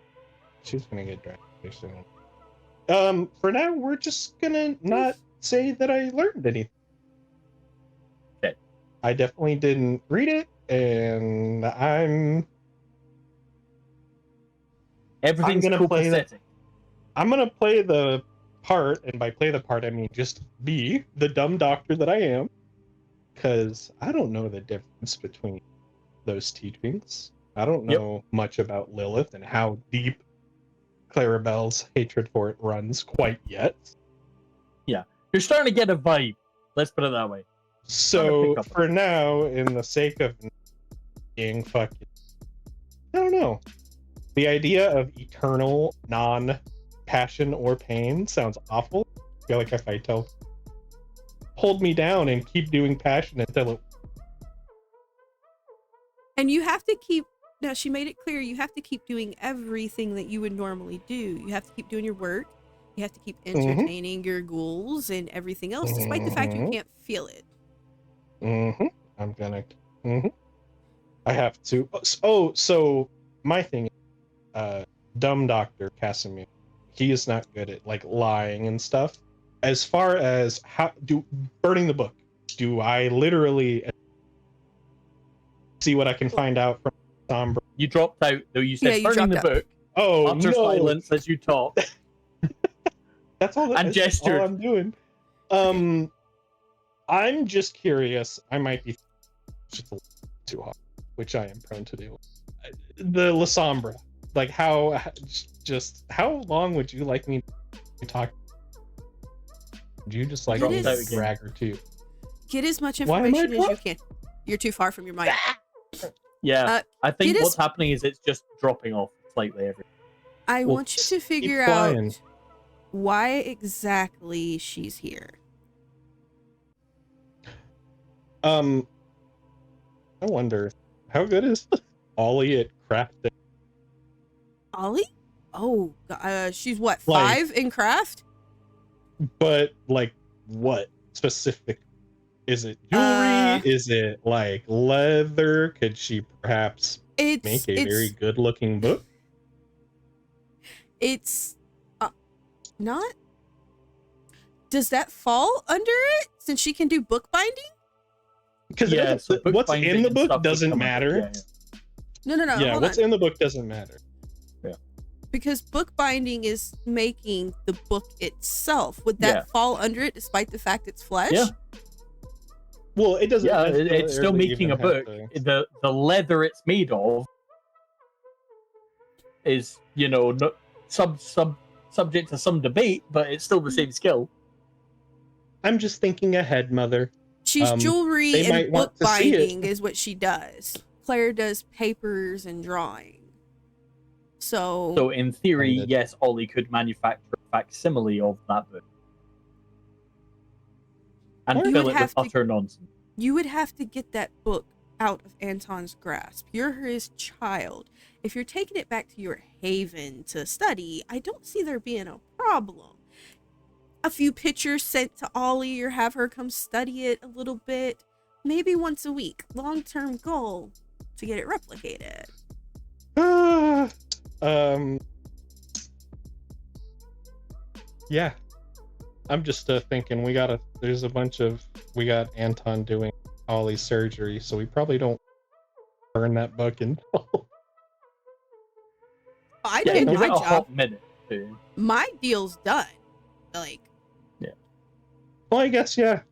she's gonna get dragged pretty soon. For now, we're just gonna not say that I learned anything. Okay. I definitely didn't read it, and Everything's gonna play the- copacetic. I'm gonna play the part, and by play the part, I mean just be the dumb doctor that I am, because I don't know the difference between those teachings. I don't know much about Lilith and how deep Clarabelle's hatred for it runs quite yet. You're starting to get a vibe. Let's put it that way. So pick up for now, in the sake of being fucking, I don't know. The idea of eternal non-passion or pain sounds awful. I feel like if I tell, hold me down and keep doing passion until it. And you have to keep, now she made it clear, you have to keep doing everything that you would normally do. You have to keep doing your work. You have to keep entertaining your ghouls and everything else, despite the fact you can't feel it. I'm gonna. I have to. Oh, so my thing is, dumb Dr. Casimir, he is not good at like lying and stuff. As far as how burning the book, do I literally see what I can find out from Sombra? You dropped out, though. You said Yeah, you burning the dropped out. book. Oh Utter no! silence as you talk. That's all. And That's gestured. all I'm doing. I'm just curious. I might be just a little too hard, which I am prone to do. The La Sombra, like how long would you like me to talk? You just like It to is- brag or two. Get as much Why am I information as you dwarf? can. You're too far from your mic. Yeah, I think get what's us- happening is it's just dropping off slightly every. I Well, want you to keep figure flying. out why exactly she's here. I wonder how good is Ollie at crafting? Ollie? Oh, she's what, Like- 5 in craft? But like, what specific? Is it jewelry? Is it like leather? Could she perhaps make a very good-looking book? It's not. Does that fall under it since she can do bookbinding? Because Yeah, so what's bookbinding in the and book stuff would doesn't come under- matter. yeah. No. Yeah, Hold what's on. in the book doesn't matter. Because bookbinding is making the book itself. Would that Yeah. fall under it despite the fact it's flesh? Yeah. Well, it doesn't. Yeah, it's still necessarily making a even have book. to- The leather it's made of is, no, subject to some debate, but it's still the same skill. I'm just thinking ahead, Mother. She's jewelry they and might want to see it. bookbinding is what she does. Claire does papers and drawing. So in theory, Kinda. yes, Ollie could manufacture a facsimile of that book. And You fill would it have with to- utter nonsense. You would have to get that book out of Anton's grasp. You're his child. If you're taking it back to your haven to study, I don't see there being a problem. A few pictures sent to Ollie or have her come study it a little bit. Maybe once a week. Long-term goal to get it replicated. Yeah. I'm just thinking we got Anton doing Ollie's surgery, so we probably don't burn that book in. I Yeah, did give my it a job. hot minute. Too. My deal's done. Like, Well, I guess, yeah.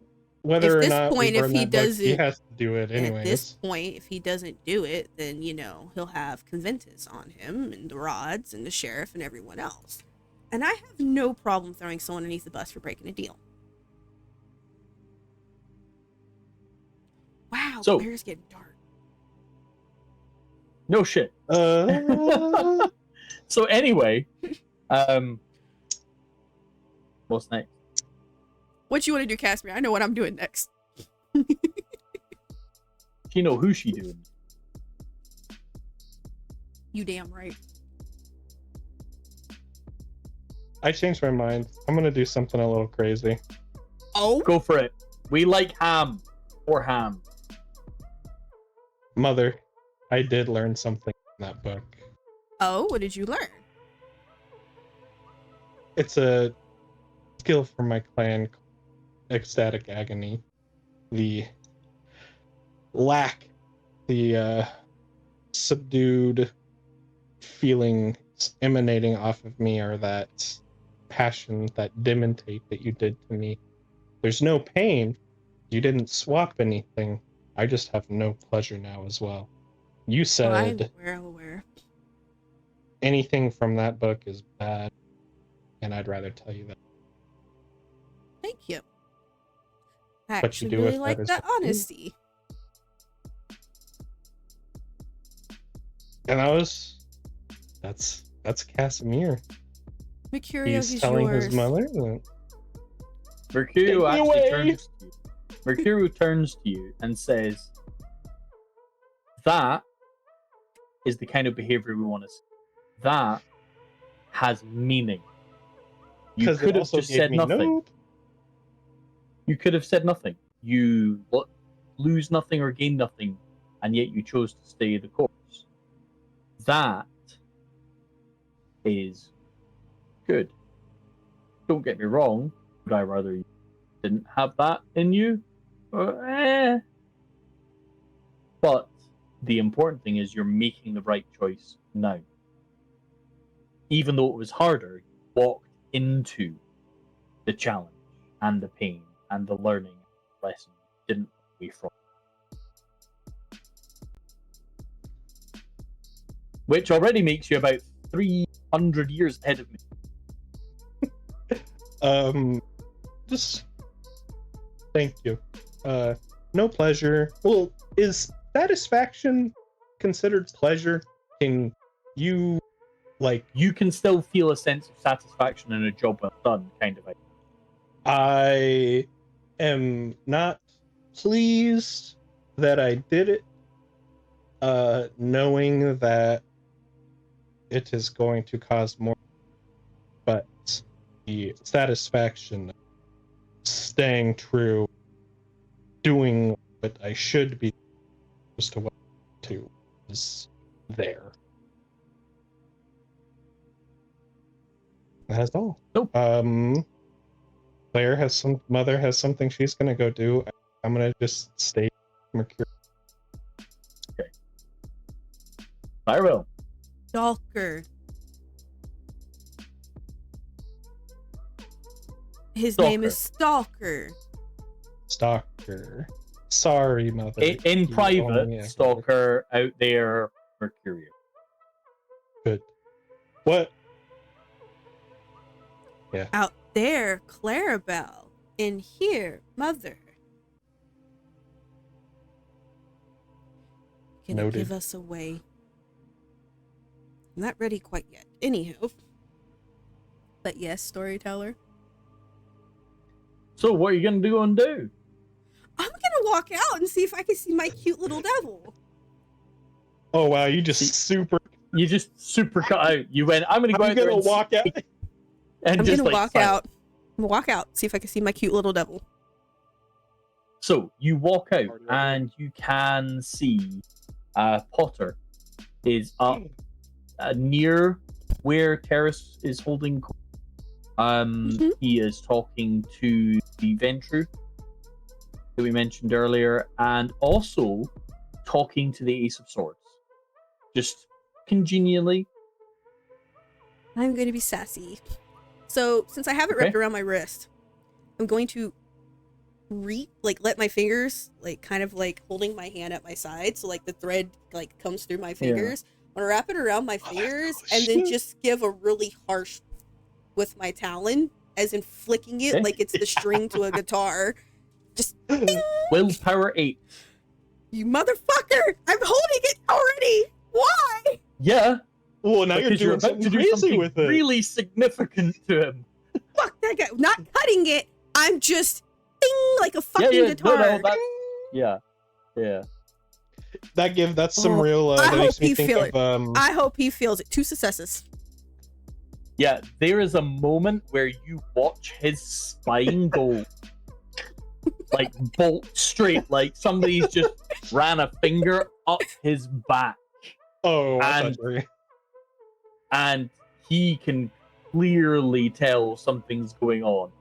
Whether At this or not point, we if burn he that book, does he it- has to do it anyways. at this point, if he doesn't do it, then, he'll have Conventus on him and the rods and the sheriff and everyone else. And I have no problem throwing someone underneath the bus for breaking a deal. Wow, So- Claire's getting dark. No shit. So anyway, what's next? What you want to do, Casimir? I know what I'm doing next. She know who she doing. You damn right. I changed my mind. I'm gonna do something a little crazy. Oh, Go for it. We like ham or ham. Mother, I did learn something in that book. what did you learn? It's a skill for my clan, ecstatic agony. The subdued feeling emanating off of me, or that passion, that demontate that you did to me. There's no pain. You didn't swap anything. I just have no pleasure now as well. You I'm said aware. anything from that book is bad, and I'd rather tell you that. Thank you. I What you actually do really with like that is that up to you. honesty. And that's Casimir. Mercurio He's is telling yours. his mother that Mercurio Take me actually away. turns to you. Mercurio turns to you and says, "That is the kind of behavior we want to see. That has meaning. You because it could have also just gave said me nothing. nope. You could have said nothing. You lose nothing or gain nothing, and yet you chose to stay the course. That is good. Don't get me wrong. Would I rather you didn't have that in you? But the important thing is you're making the right choice now. Even though it was harder, you walked into the challenge and the pain and the learning and the lesson you didn't run away from. Which already makes you about 300 years ahead of me. just thank you. No pleasure. Well, is satisfaction considered pleasure? Can you You can still feel a sense of satisfaction in a job well done, kind of. I am not pleased that I did it, knowing that it is going to cause more, but the satisfaction of staying true, doing what I should be supposed to what to is there. That's all. Nope. Mother has something she's gonna go do. I'm gonna just stay Mercury. Okay. I will. Stalker. His Stalker. name is Stalker. Stalker. Sorry, Mother. In You private, only- Stalker out there, Mercurial. Good. What? Out there, Clarabelle. In here, Mother. Gonna Noted. give us away. I'm not ready quite yet. Anywho. But yes, storyteller. So what are you gonna do and do? I'm gonna walk out and see if I can see my cute little devil. Oh wow, you just super. You just super cut out. You went, I'm gonna go I'm out there gonna and walk out. and I'm just gonna like walk silent. out. I'm gonna walk out, see if I can see my cute little devil. So you walk out and you can see Potter is up near where Terrace is holding. He is talking to the Ventru that we mentioned earlier, and also talking to the Ace of Swords, just congenially. I'm gonna be sassy. So since I have it Okay. wrapped around my wrist, I'm going to let my fingers kind of holding my hand at my side, so the thread comes through my fingers. I'm gonna wrap it around my fingers and then just give a really harsh with my talon, as in flicking it Okay. like it's the string to a guitar. Just ding! Willpower 8. You motherfucker! I'm holding it already. Why? Yeah, Well, now you're because doing about something to do crazy something with it. really significant to him. Fuck that guy! Not cutting it. I'm just ding like a fucking yeah, guitar. No, that's, yeah. That's some real. I That hope makes me he think feel of it. I hope he feels it. 2 successes. Yeah, there is a moment where you watch his spine go bolt straight, like somebody's just ran a finger up his back, Oh, I and- thought you were- and he can clearly tell something's going on,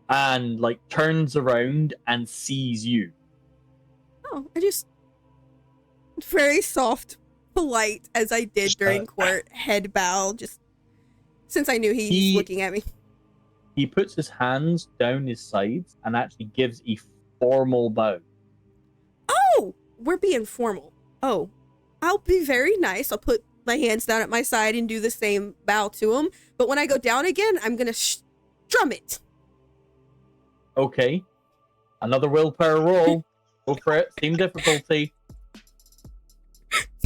and turns around and sees you. Oh, I just very soft, polite as I did during court, head bow, just since I knew he's looking at me. He puts his hands down his sides and actually gives a formal bow. Oh, we're being formal. Oh, I'll be very nice. I'll put my hands down at my side and do the same bow to him. But when I go down again, I'm gonna strum it. Okay, another willpower roll. Go for it. Same difficulty.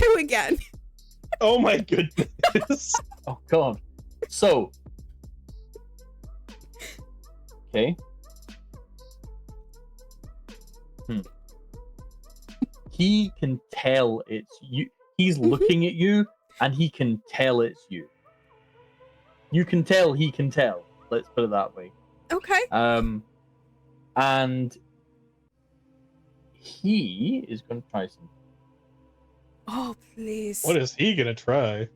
2 again. Oh my goodness. Oh god. So. Okay. He can tell it's you. He's looking at you, and he can tell it's you. You can tell he can tell. Let's put it that way. Okay. And he is going to try something. Oh, please. What is he gonna try?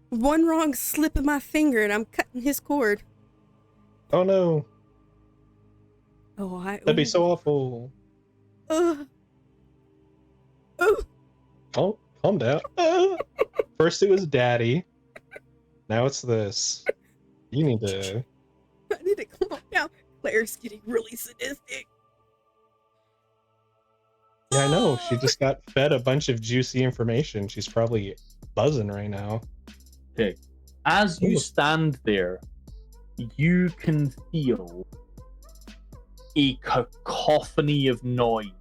One wrong slip of my finger and I'm cutting his cord. Oh no, Oh, that'd be so awful. Oh, Oh, calm down. First it was Daddy. Now it's this. You need to. I need to calm down. Claire's getting really sadistic. Yeah, I know. She just got fed a bunch of juicy information. She's probably buzzing right now. Okay. As you Ooh. stand there, you can feel a cacophony of noise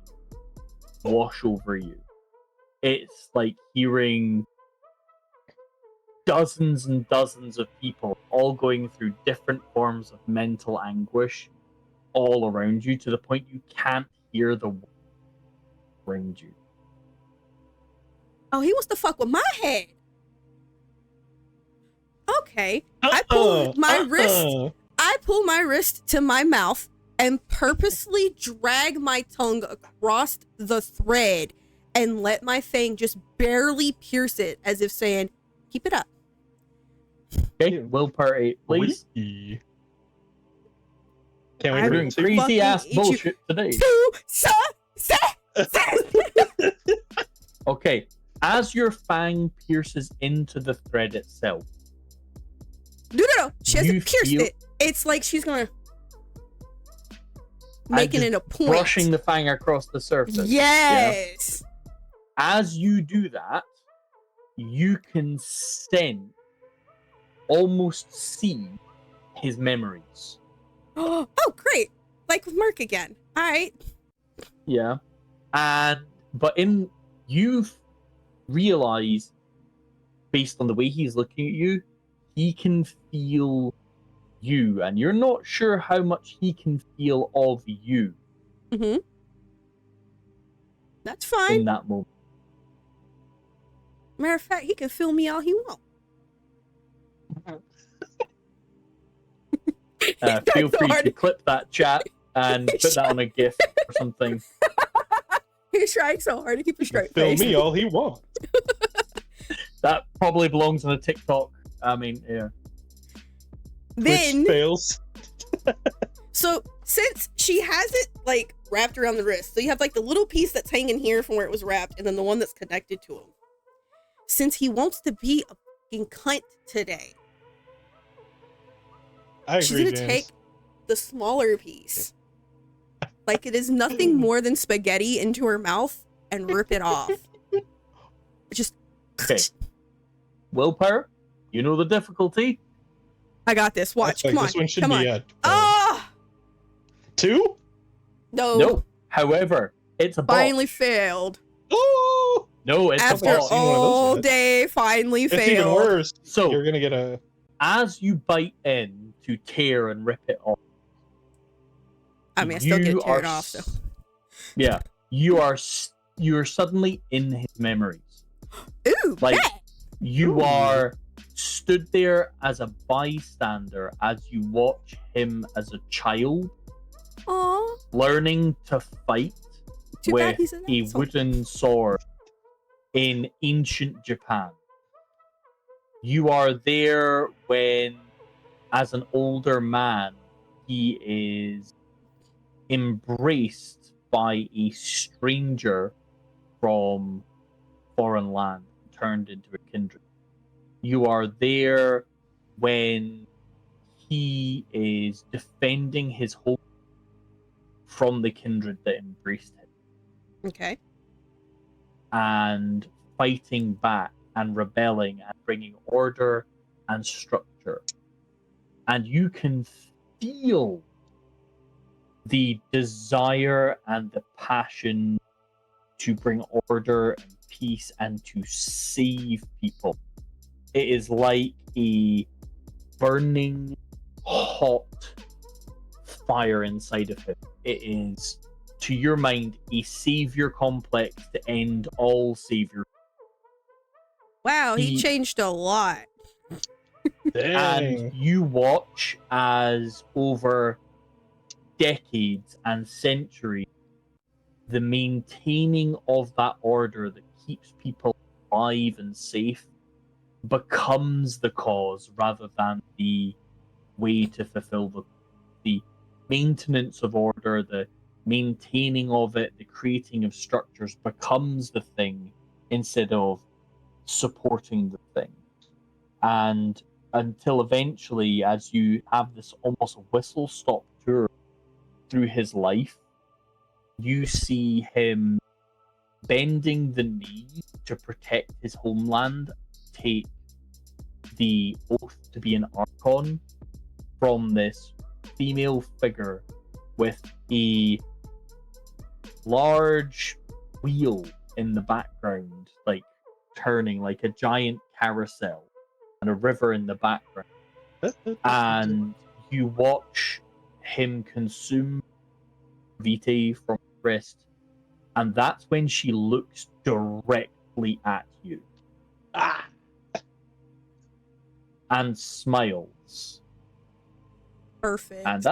wash over you. It's like hearing dozens and dozens of people all going through different forms of mental anguish all around you, to the point you can't hear the words around you. Oh, he wants to fuck with my head. Okay. I pull my wrist to my mouth and purposely drag my tongue across the thread and let my fang just barely pierce it, as if saying, keep it up. Okay, willpower 8, please. Can we We're do doing it? crazy ass bullshit today. Okay, as your fang pierces into the thread itself. No. She hasn't pierced it. It's like she's gonna making it a point. Brushing the fang across the surface. Yes. Yeah? As you do that, you can sense, almost see his memories. Oh, great. Like with Merc again. All right. Yeah. But you realize, based on the way he's looking at you, he can feel you, and you're not sure how much he can feel of you. Mm-hmm. That's fine. In that moment. Matter of fact, he can feel me all he wants. Feel free to clip that chat and put that on a GIF or something. He's trying so hard to keep a straight Feel face. me all he wants. That probably belongs on a TikTok. I mean, yeah. Then which fails. So since she has it like wrapped around the wrist, so you have like the little piece that's hanging here from where it was wrapped, and then the one that's connected to him. Since he wants to be a fucking cunt today, she's gonna take the smaller piece, like it is nothing more than spaghetti, into her mouth and rip it off. Just okay. Willpower, you know the difficulty. I got this. Watch. Come on. This one should Come be on. a 2? No. However, it's a boss. Finally failed. Oh! No, it's After a boss. all day, finally It's failed. even worse. So you're gonna get a. As you bite in to tear and rip it off. I mean, I still get teared off. So. Yeah, you're suddenly in his memories. Ooh, like yeah. you are stood there as a bystander as you watch him as a child. Aww. Learning to fight with a wooden sword in ancient Japan. You are there when, as an older man, he is embraced by a stranger from foreign land, turned into a kindred. You are there when he is defending his home from the kindred that embraced him. Okay. And fighting back and rebelling and bringing order and structure. And you can feel the desire and the passion to bring order and peace and to save people. It is like a burning, hot fire inside of him. It is, to your mind, a savior complex to end all savior. Wow, he changed a lot. And you watch as over decades and centuries, the maintaining of that order that keeps people alive and safe becomes the cause rather than the way to fulfill the maintenance of order, the maintaining of it, the creating of structures becomes the thing instead of supporting the thing. And until eventually, as you have this almost whistle-stop tour through his life, you see him bending the knee to protect his homeland, take the oath to be an Archon from this female figure with a large wheel in the background, like turning like a giant carousel, and a river in the background. And you watch him consume Vitae from his wrist, and that's when she looks directly at you. And smiles. Perfect. And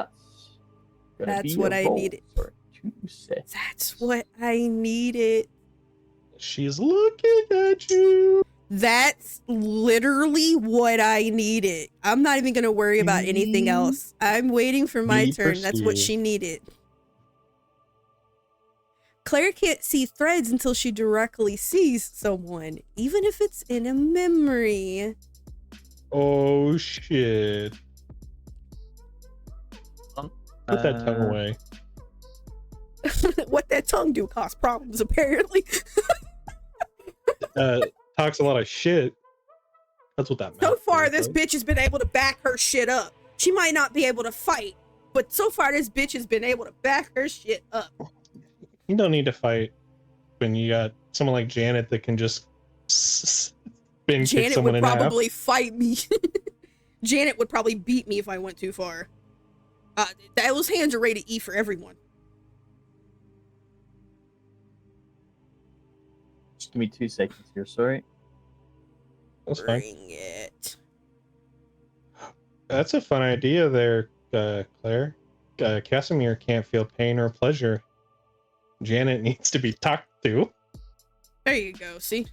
that's what I needed. For 2 sets. That's what I needed. She's looking at you. That's literally what I needed. I'm not even going to worry about anything else. I'm waiting for my turn. That's what she needed. Claire can't see threads until she directly sees someone, even if it's in a memory. Oh, shit. Put that tongue away. What that tongue do cause problems, apparently. Talks a lot of shit. That's what that meant. So far, this bitch has been able to back her shit up. She might not be able to fight, but so far, this bitch has been able to back her shit up. You don't need to fight when you got someone like Janet that can just spin kick someone in half. Janet would probably fight me. Janet would probably beat me if I went too far. Those hands are rated E for everyone. Just give me 2 seconds here, sorry. That's fine. Bring it. That's a fun idea there, Claire. Casimir can't feel pain or pleasure. Janet needs to be talked to. There you go, see?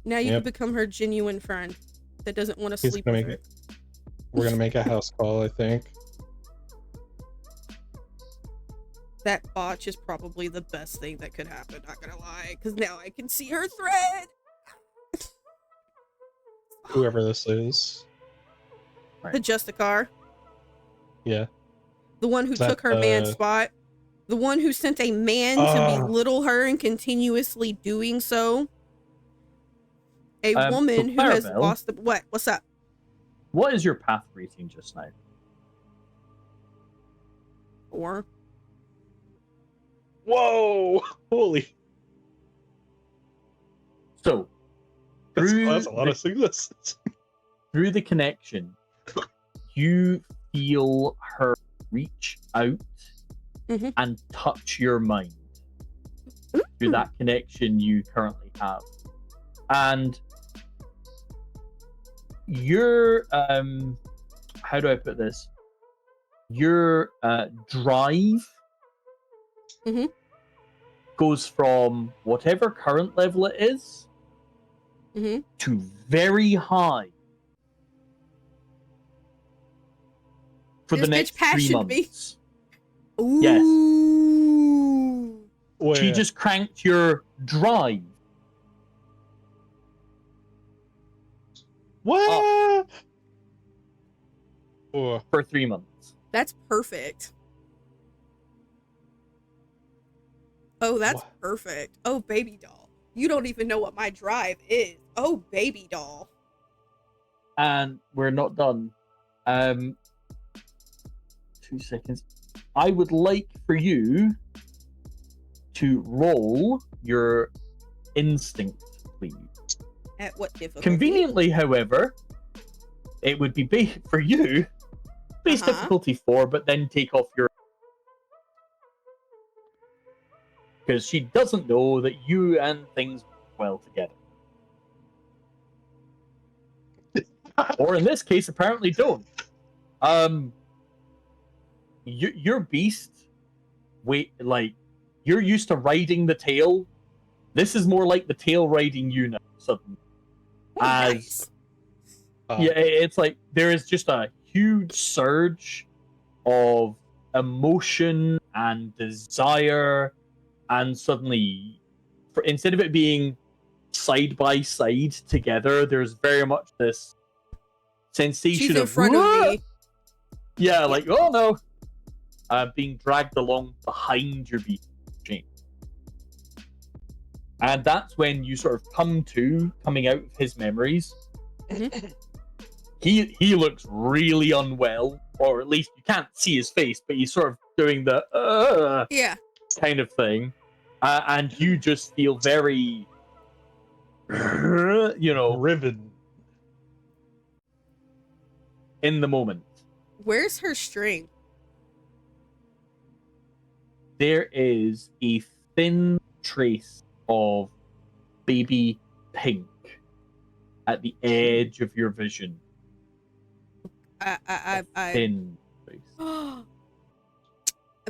Now you can become her genuine friend that doesn't want to sleep with her. We're gonna make a house call, I think. That botch is probably the best thing that could happen, not gonna lie, because now I can see her thread. Whoever this is. The Justicar. Yeah. The one who took her man's spot. The one who sent a man to belittle her and continuously doing so. A woman who has lost the... What? What's up? What is your path rating just now? 4. Whoa! Holy. So, that's a lot of signals. Through the connection, you feel her reach out and touch your mind through that connection you currently have. And your, how do I put this? Your drive goes from whatever current level it is to very high for the next 3 months. Ooh. Yes. Where? She just cranked your drive. What? For 3 months. That's perfect. Oh, that's perfect. Oh, baby doll. You don't even know what my drive is. Oh, baby doll. And we're not done. 2 seconds. I would like for you to roll your instinct, please. At what difficulty? Conveniently, however, it would be for you base difficulty 4, but then take off your... Because she doesn't know that you and things work well together. Or in this case, apparently don't. Your beast, you're used to riding the tail. This is more like the tail riding you now, suddenly. Nice. Yeah, it's like there is just a huge surge of emotion and desire, and suddenly, instead of it being side by side together, there's very much this sensation She's in front of me. Yeah, like, oh no, being dragged along behind your beast chain. And that's when you sort of coming out of his memories. he looks really unwell, or at least you can't see his face, but he's sort of doing the Yeah. kind of thing, and you just feel very, Riven. in the moment. Where's her string? There is a thin trace of baby pink at the edge of your vision. Thin trace. I'm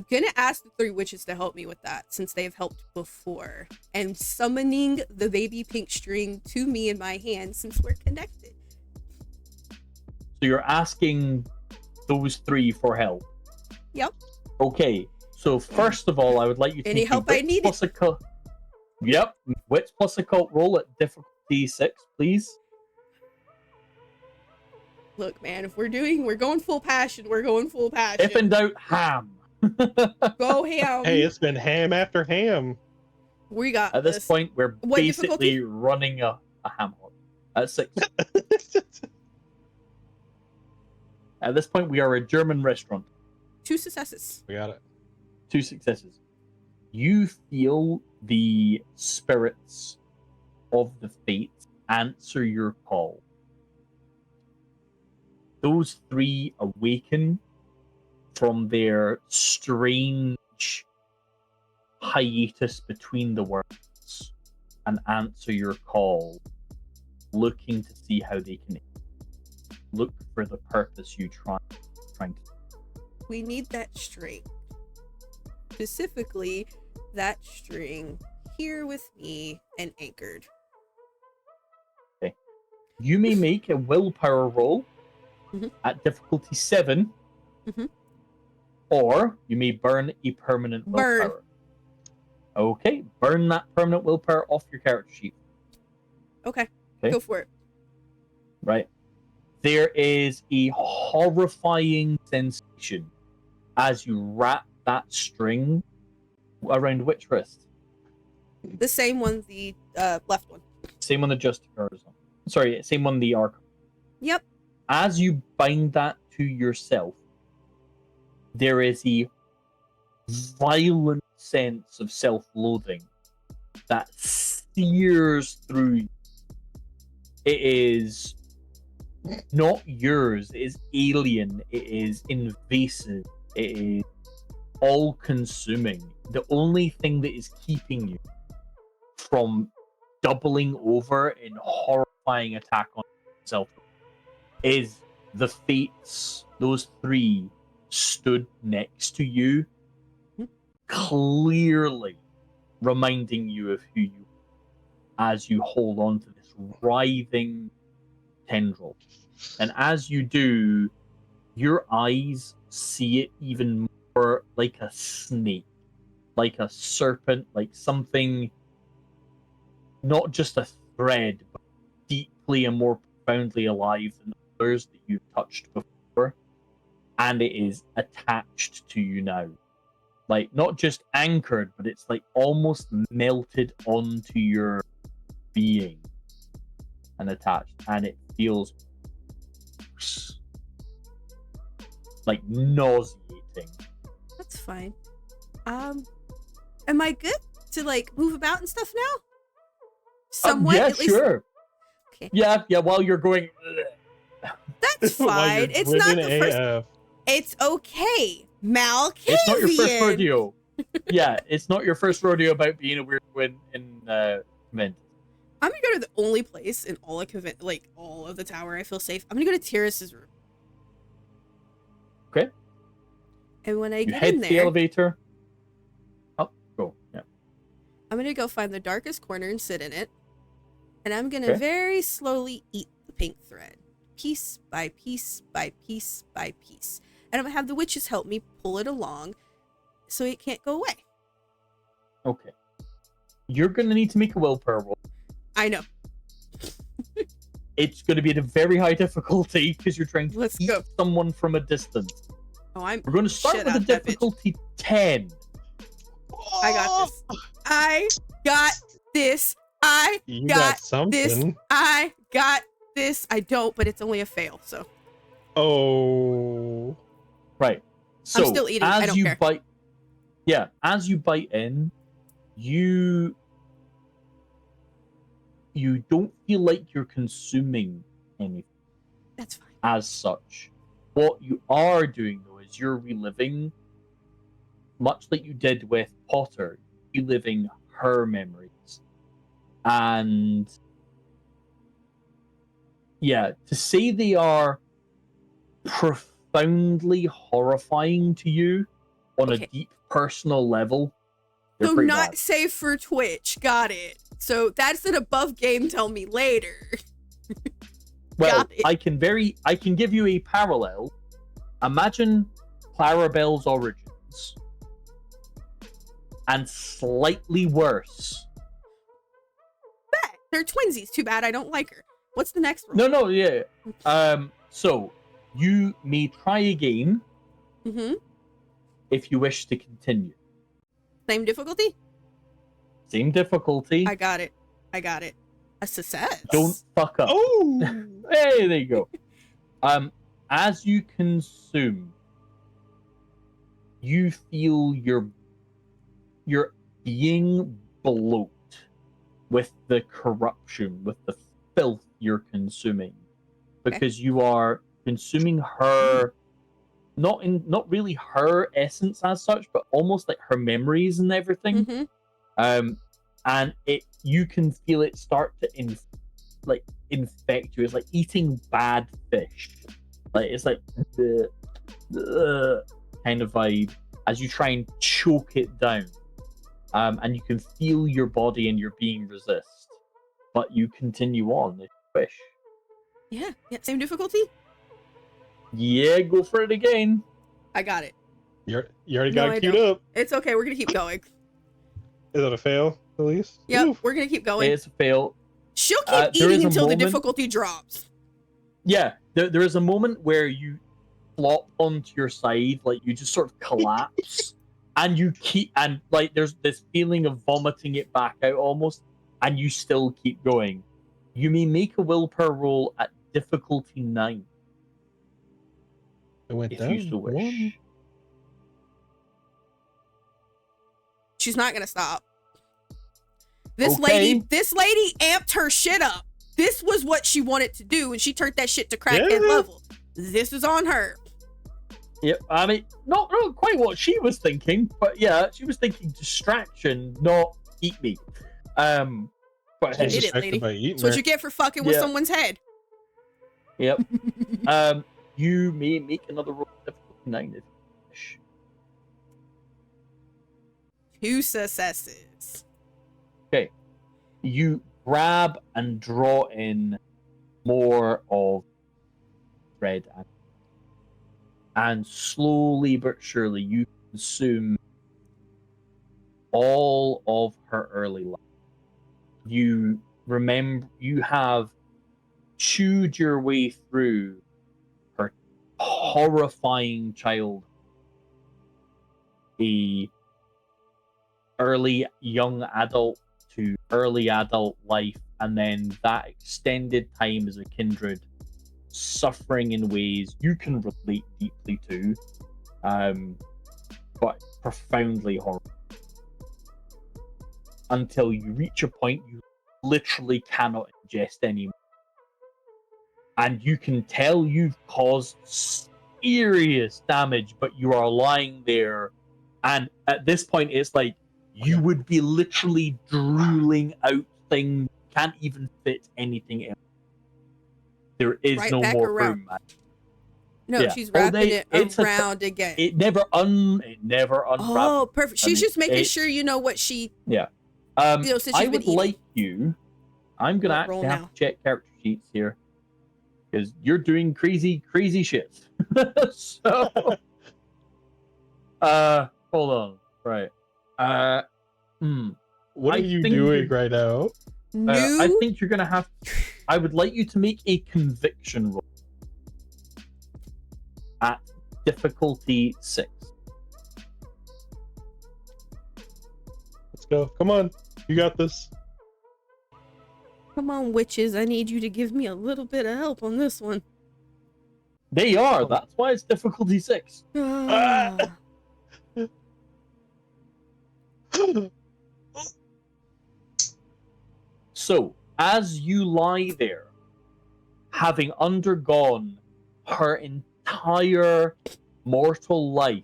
gonna ask the three witches to help me with that, since they've helped before. And summoning the baby pink string to me in my hand, since we're connected. So you're asking those three for help. Yep. Okay. So first of all, I would like you to Any make help a I wits needed. plus occult. Yep, wits plus occult roll at difficulty 6, please. Look, man, if we're going full passion, we're going full passion. If in doubt, ham. Go ham. Hey, it's been ham after ham. We got At this point, we're What basically difficulty? running a ham hock. At 6. At this point, we are a German restaurant. 2 successes. We got it. 2 successes. You feel the spirits of the fates answer your call. Those 3 awaken from their strange hiatus between the worlds and answer your call, looking to see how they can look for the purpose you trying to. We need that string. Specifically, that string here with me and anchored. Okay. You may make a willpower roll at difficulty 7, or you may burn a permanent willpower. Okay, burn that permanent willpower off your character sheet. Okay, go for it. Right. There is a horrifying sensation as you wrap that string around which wrist? The same one, the left one. Same one the Justicar is on. Sorry, same one the Arc. Yep. As you bind that to yourself, there is a violent sense of self-loathing that sears through you. It is not yours. It is alien. It is invasive. It is all-consuming. The only thing that is keeping you from doubling over in horrifying attack on yourself is the fates. Those 3 stood next to you, clearly reminding you of who you are as you hold on to this writhing tendril. And as you do, your eyes see it even more like a snake, like a serpent, like something not just a thread, but deeply and more profoundly alive than others that you've touched before. And it is attached to you now. Like, not just anchored, but it's like almost melted onto your being and attached. And it feels like nauseating. That's fine. Am I good to like move about and stuff now? Somewhat, yeah, at least. sure. Okay. Yeah, while you're going. That's fine. It's not the first. It's okay, Malkavian. It's not your first rodeo. Yeah, it's not your first rodeo about being a weird win in Mint. I'm gonna go to the only place in all of all of the tower I feel safe. I'm gonna go to Tyrus's room. Okay. And when I You get head in to there, the elevator. Up, go. Yeah. I'm gonna go find the darkest corner and sit in it. And I'm gonna very slowly eat the pink thread, piece by piece by piece by piece. And I'm gonna have the witches help me pull it along so it can't go away. Okay. You're gonna need to make a willpower roll. I know. It's gonna be at a very high difficulty because you're trying to eat someone from a distance. Oh, We're gonna start with a difficulty 10. I got this. I got this. I You got something. this. I got this. I don't, but it's only a fail, so. Oh. Right. So I'm still eating. As I don't you care. bite, as you bite in, you don't feel like you're consuming anything That's fine. as such. What you are doing though is you're reliving, much like you did with Potter, reliving her memories. And yeah, to say they are profoundly horrifying to you on a deep personal level, they're So pretty not bad. safe for Twitch. Got it. So that's an above game. Tell me later. Well, Got it. I can give you a parallel. Imagine Clarabelle's origins and slightly worse. Bet. They're twinsies. Too bad I don't like her. What's the next rule? No, yeah. So you may try again if you wish to continue. Same difficulty? Same difficulty. I got it. A success. Don't fuck up. Oh. Hey, there you go. As you consume, you feel you're being bloat with the corruption, with the filth you're consuming, because you are consuming her, not really her essence as such, but almost like her memories and everything. And you can feel it start to infect you. It's like eating bad fish. Like it's like the kind of vibe as you try and choke it down. And you can feel your body and your being resist, but you continue on if you wish. Yeah. Same difficulty? Yeah, go for it again. I got it. You already got it queued up. It's okay. We're going to keep going. Is it a fail, at least? Yep. Oof. We're going to keep going. It's a fail. She'll keep eating until the difficulty drops. Yeah, there is a moment where you flop onto your side, like you just sort of collapse, and you keep, and like there's this feeling of vomiting it back out almost, and you still keep going. You may make a willpower roll at difficulty 9. It went if down you so wish. 1. She's not going to stop. This lady amped her shit up. This was what she wanted to do, and she turned that shit to crackhead level. This is on her. Yep, I mean, not quite what she was thinking, but yeah, she was thinking distraction, not eat me. But You did it, lady. That's what you get for fucking with someone's head. Yep. You may make another roll of difficulty 9 if you wish. 2 successes. Okay. You grab and draw in more of thread, and slowly but surely you consume all of her early life. You remember, you have chewed your way through her horrifying childhood, the early young adult to early adult life, and then that extended time as a kindred, suffering in ways you can relate deeply to, but profoundly horrible. Until you reach a point you literally cannot ingest anymore. And you can tell you've caused serious damage, but you are lying there. And at this point, it's like you would be literally drooling out things, can't even fit anything else. There is Right no back more around. room, man. No, Yeah. she's wrapping it it's around again. It never unwrapped. Oh, perfect. She's just making sure you know what she. Yeah. Since I you've been would like you. I'm gonna Roll actually have now. to check character sheets here because you're doing crazy shit. So, hold on. Right. What I are you think doing right now? I think you're gonna have. I would like you to make a conviction roll at difficulty 6. Let's go. Come on. You got this. Come on, witches. I need you to give me a little bit of help on this one. They are. That's why it's difficulty 6. Ah. So, as you lie there, having undergone her entire mortal life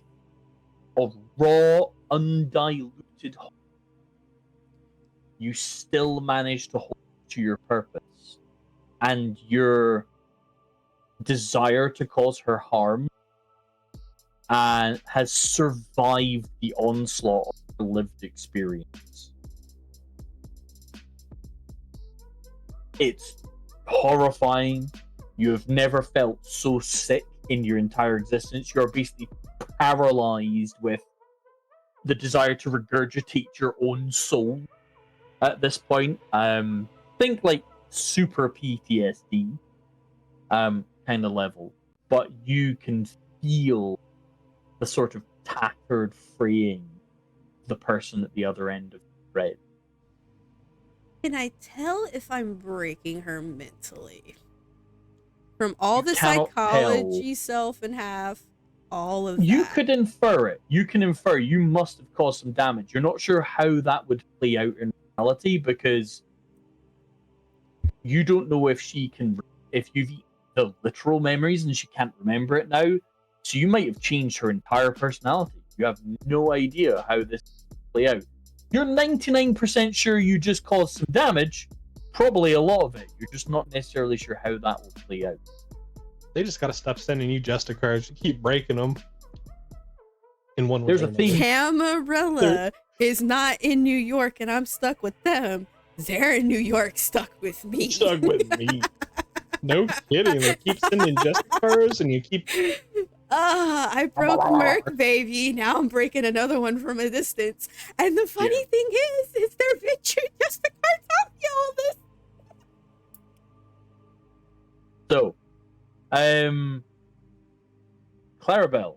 of raw, undiluted horror, you still manage to hold to your purpose. And your desire to cause her harm and has survived the onslaught of her lived experience. It's horrifying. You have never felt so sick in your entire existence. You're basically paralyzed with the desire to regurgitate your own soul at this point. Think like super PTSD kind of level, but you can feel the sort of tattered fraying of the person at the other end of the thread. Can I tell if I'm breaking her mentally? From all You the cannot psychology self and half, all of You that. could infer it. You can infer you must have caused some damage. You're not sure how that would play out in reality because you don't know if if you've eaten the literal memories and she can't remember it now. So you might have changed her entire personality. You have no idea how this will play out. You're 99% sure you just caused some damage, probably a lot of it. You're just not necessarily sure how that will play out. They just gotta stop sending you Justice cards. You keep breaking them. In one way There's or a another. theme. Camarilla is not in New York and I'm stuck with them. They're in New York stuck with me. Stuck with me. No kidding. They keep sending Justice cards and you keep... I broke Merc, baby. Now I'm breaking another one from a distance. And the funny thing is their victory just the cards off you all this. So, Clarabelle.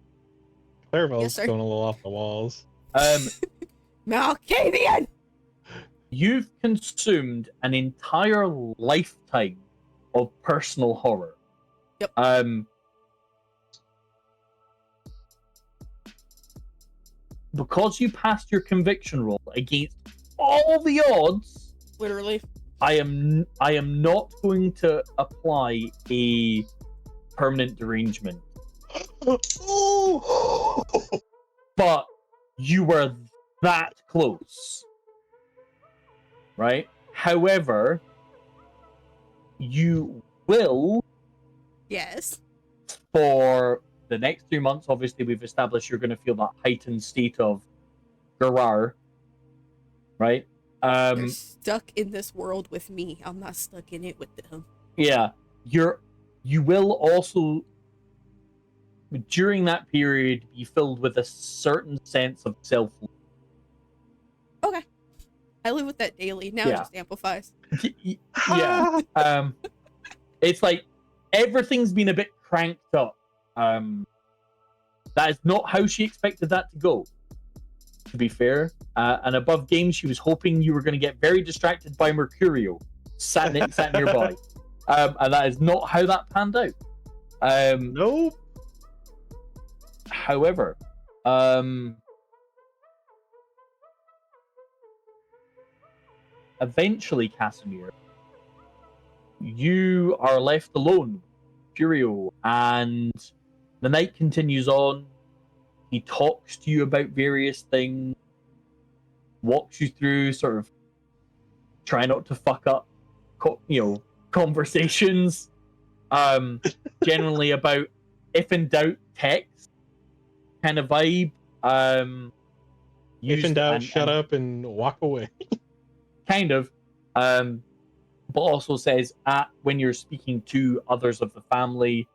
Clarabelle's Yes, sir. going a little off the walls. Malkavian! You've consumed an entire lifetime of personal horror. Yep. Because you passed your conviction roll against all the odds, Literally. I am not going to apply a permanent derangement. But you were that close. Right? However, you will, Yes. for the next 3 months, obviously we've established you're going to feel that heightened state of Garar, right? They're stuck in this world with me. I'm not stuck in it with them. Yeah, you will also, during that period, be filled with a certain sense of self-love. Okay. I live with that daily. Now it Yeah. just amplifies. Yeah. It's like everything's been a bit cranked up. That is not how she expected that to go, to be fair. And above game, she was hoping you were going to get very distracted by Mercurio, sat nearby. And that is not how that panned out. Nope. However, eventually, Casimir, you are left alone, Furio, and the night continues on. He talks to you about various things, walks you through sort of try not to fuck up, conversations. Generally about if in doubt, text kind of vibe. If in doubt, shut up and walk away. Kind of. But also says when you're speaking to others of the family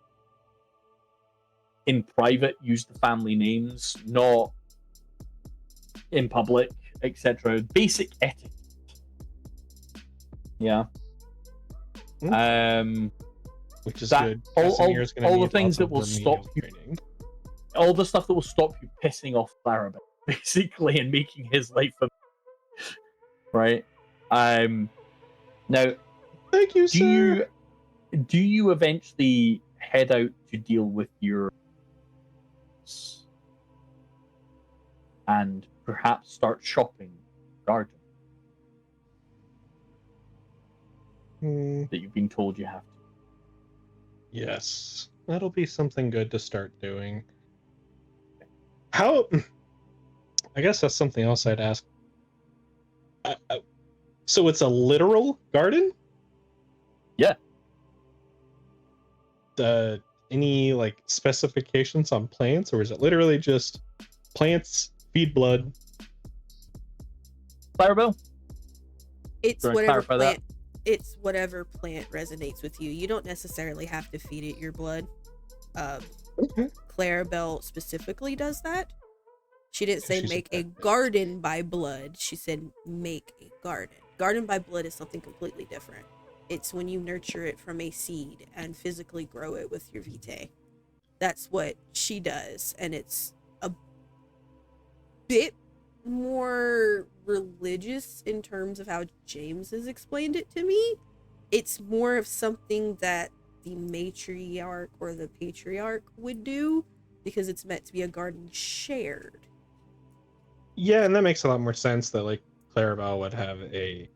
in private, use the family names, not in public, etc. Basic etiquette. Yeah. Which is that, good. All the things that will stop you. All the stuff that will stop you pissing off Clarabelle, basically, and making his life right. Now, Thank you, Do sir. you eventually head out to deal with your and perhaps start shopping garden Hmm, that you've been told you have to? yes, that'll be something good to start doing. How? I guess that's something else I'd ask. So it's a literal garden? Yeah. Any like specifications on plants, or is it literally just plants feed blood? Clarabelle? It's Do you wanna whatever clarify plant. that? It's whatever plant resonates with you. You don't necessarily have to feed it your blood. Okay. Clarabelle specifically does that. She didn't say She's a make a pet bitch. garden by blood. She said make a garden. Garden by blood is something completely different. It's when you nurture it from a seed and physically grow it with your vitae. That's what she does, and it's a bit more religious in terms of how James has explained it to me. It's more of something that the matriarch or the patriarch would do because it's meant to be a garden shared. Yeah, and that makes a lot more sense that like Clarabelle would have a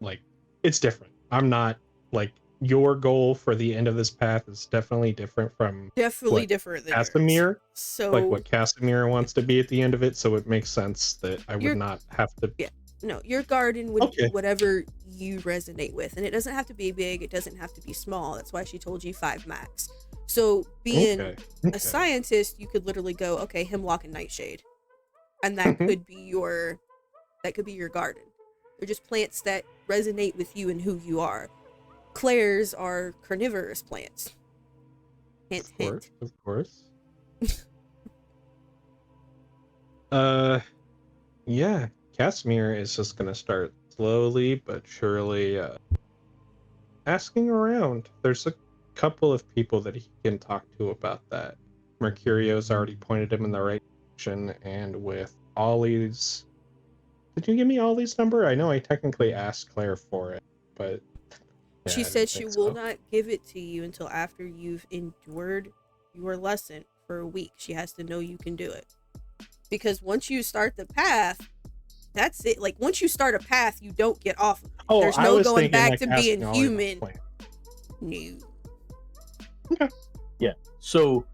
like it's different. I'm not like your goal for the end of this path is definitely different from Definitely what different than yours. Casimir, So like what Casimir wants to be at the end of it, so it makes sense that I would You're- not have to. yeah. No, your garden would be Okay. whatever you resonate with, and it doesn't have to be big, it doesn't have to be small. That's why she told you 5 max. So being Okay. a scientist, you could literally go, okay, hemlock and nightshade, and that Mhm. could be your garden. They're just plants that resonate with you and who you are. Claire's are carnivorous plants. Hint, Of course, hint. of course. Yeah, Casimir is just gonna start slowly but surely asking around. There's a couple of people that he can talk to about that. Mercurio's already pointed him in the right direction, and with Ollie's... Did you give me Ollie's number? I know I technically asked Claire for it, but... yeah, She I said didn't she think will so. not give it to you until after you've endured your lesson for a week. She has to know you can do it. Because once you start the path, that's it. Like, once you start a path, you don't get off of it. Oh, There's I no was going thinking, back like, to asking being Ollie about human. plants. No. Yeah. So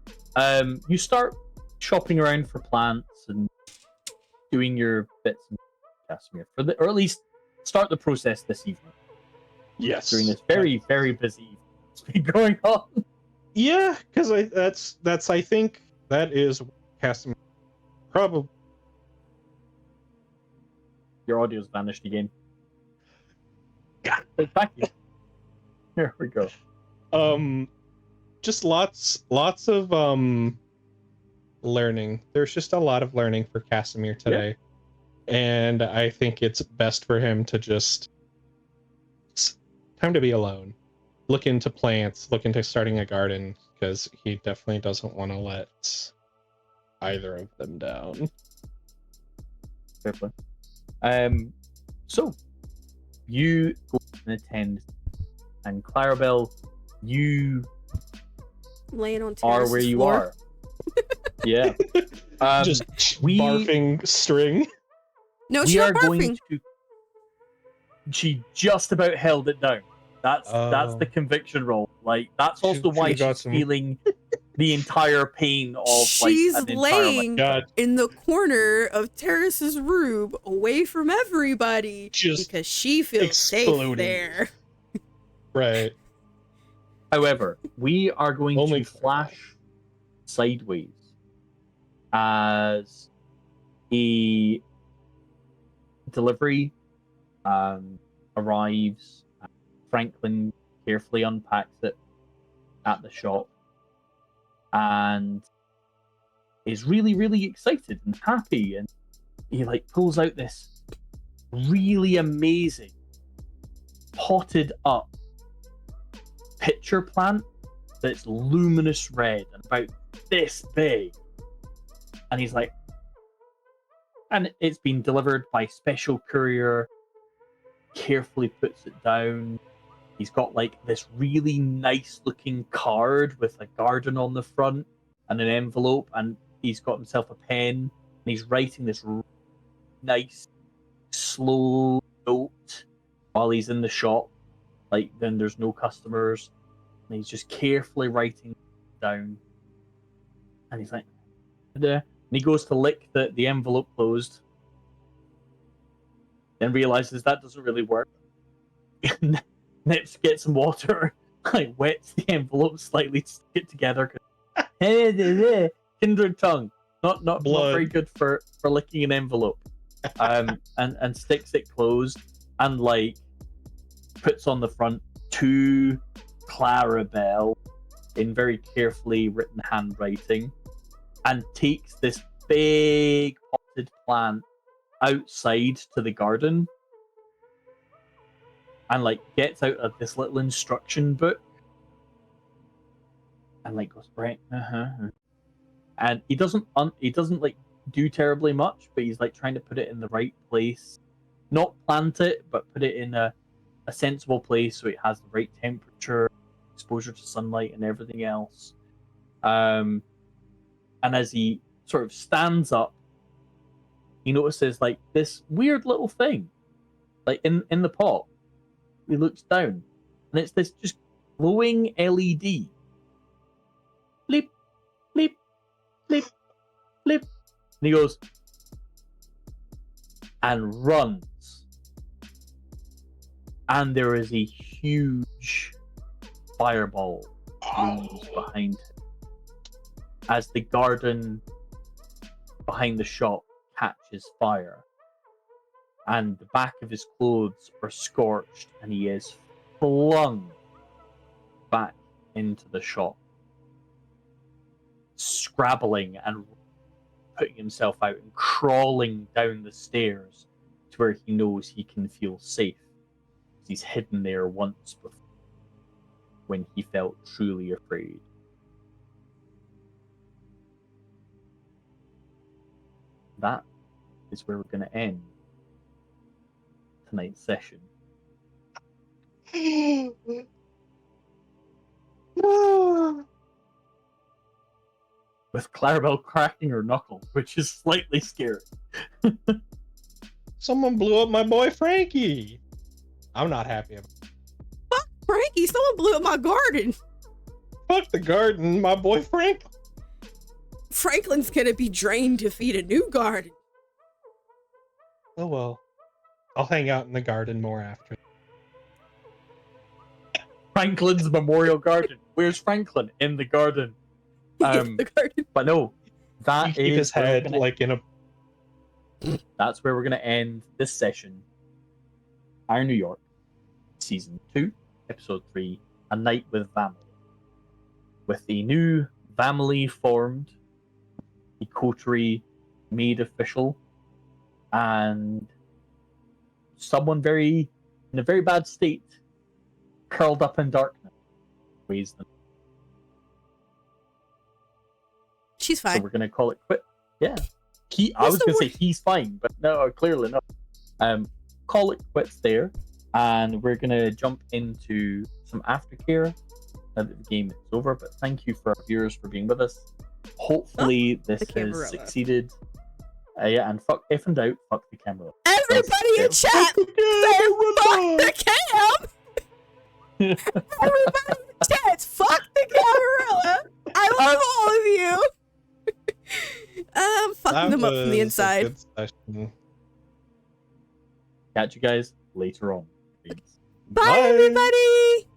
you start shopping around for plants and doing your bits and Casimir or at least start the process this evening Yes. during this very, very busy evening that's been going on. Yeah, because that's I think that is Casimir probably. Your audio's vanished again. God. Thank you. Here we go. Just lots of learning. There's just a lot of learning for Casimir today. And I think it's best for him to just it's time to be alone. Look into plants, look into starting a garden, because he definitely doesn't want to let either of them down. Fair play. So you go and attend, and Clarabelle, you Laying on are where Terrace's you floor. are. Yeah. Just we- barfing string. No, we she's are not going barfing. to. She just about held it down. That's the conviction roll. Like that's also why Should've got she's some- feeling the entire pain of She's like an entire laying God, in the corner of Terrace's room, away from everybody, just because she feels safe exploding. there. right. However, we are going Only to flash sideways as a delivery arrives. Franklin carefully unpacks it at the shop and is really, really excited and happy. And he like pulls out this really amazing potted up pitcher plant that's luminous red and about this big. And he's like, and it's been delivered by special courier, carefully puts it down, He's got like this really nice looking card with a garden on the front and an envelope, and he's got himself a pen and he's writing this nice slow note while he's in the shop. Like, then there's no customers, and he's just carefully writing down. And he's like, and he goes to lick the envelope closed, then realizes that doesn't really work. Nips gets some water, like wets the envelope slightly to stick it together. Kindred tongue, not very good for licking an envelope. And sticks it closed, and like puts on the front to Clarabelle in very carefully written handwriting, and takes this big potted plant outside to the garden, and like gets out of this little instruction book, and like goes right, and he doesn't like do terribly much, but he's like trying to put it in the right place, not plant it, but put it in a sensible place so it has the right temperature, exposure to sunlight, and everything else. And as he sort of stands up, he notices like this weird little thing, like in the pot. He looks down, and it's this just glowing LED. Bleep, bleep, bleep, bleep. And he goes and runs. And there is a huge fireball behind him as the garden behind the shop catches fire. And the back of his clothes are scorched, and he is flung back into the shop, scrabbling and putting himself out and crawling down the stairs to where he knows he can feel safe. He's hidden there once before when he felt truly afraid. That is where we're going to end tonight's session. With Clarabelle cracking her knuckle, which is slightly scary. Someone blew up my boy Frankie. I'm not happy about it. Fuck Frankie, someone blew up my garden. Fuck the garden, my boy Frank. Franklin's gonna be drained to feed a new garden. Oh well. I'll hang out in the garden more after. Franklin's memorial garden. Where's Franklin? In the garden. The garden. But no, that Keep his head like in a. That's where we're gonna end this session. Iron New York, Season 2, Episode 3, A Night with Family. With the new family formed, the coterie made official, and someone in a very bad state, curled up in darkness, weighs them. She's fine. So we're gonna call it quit. Yeah. I was gonna say he's fine, but no, clearly not. Call it quits there, and we're gonna jump into some aftercare now that the game is over. But thank you for our viewers for being with us. Hopefully this has succeeded. Yeah, and fuck, if in doubt, fuck the Camarilla. Everybody in chat, say fuck the cam. Everybody in chat, fuck the Camarilla. I love all of you. I'm fucking them up from the inside. Catch you guys later on. Bye everybody.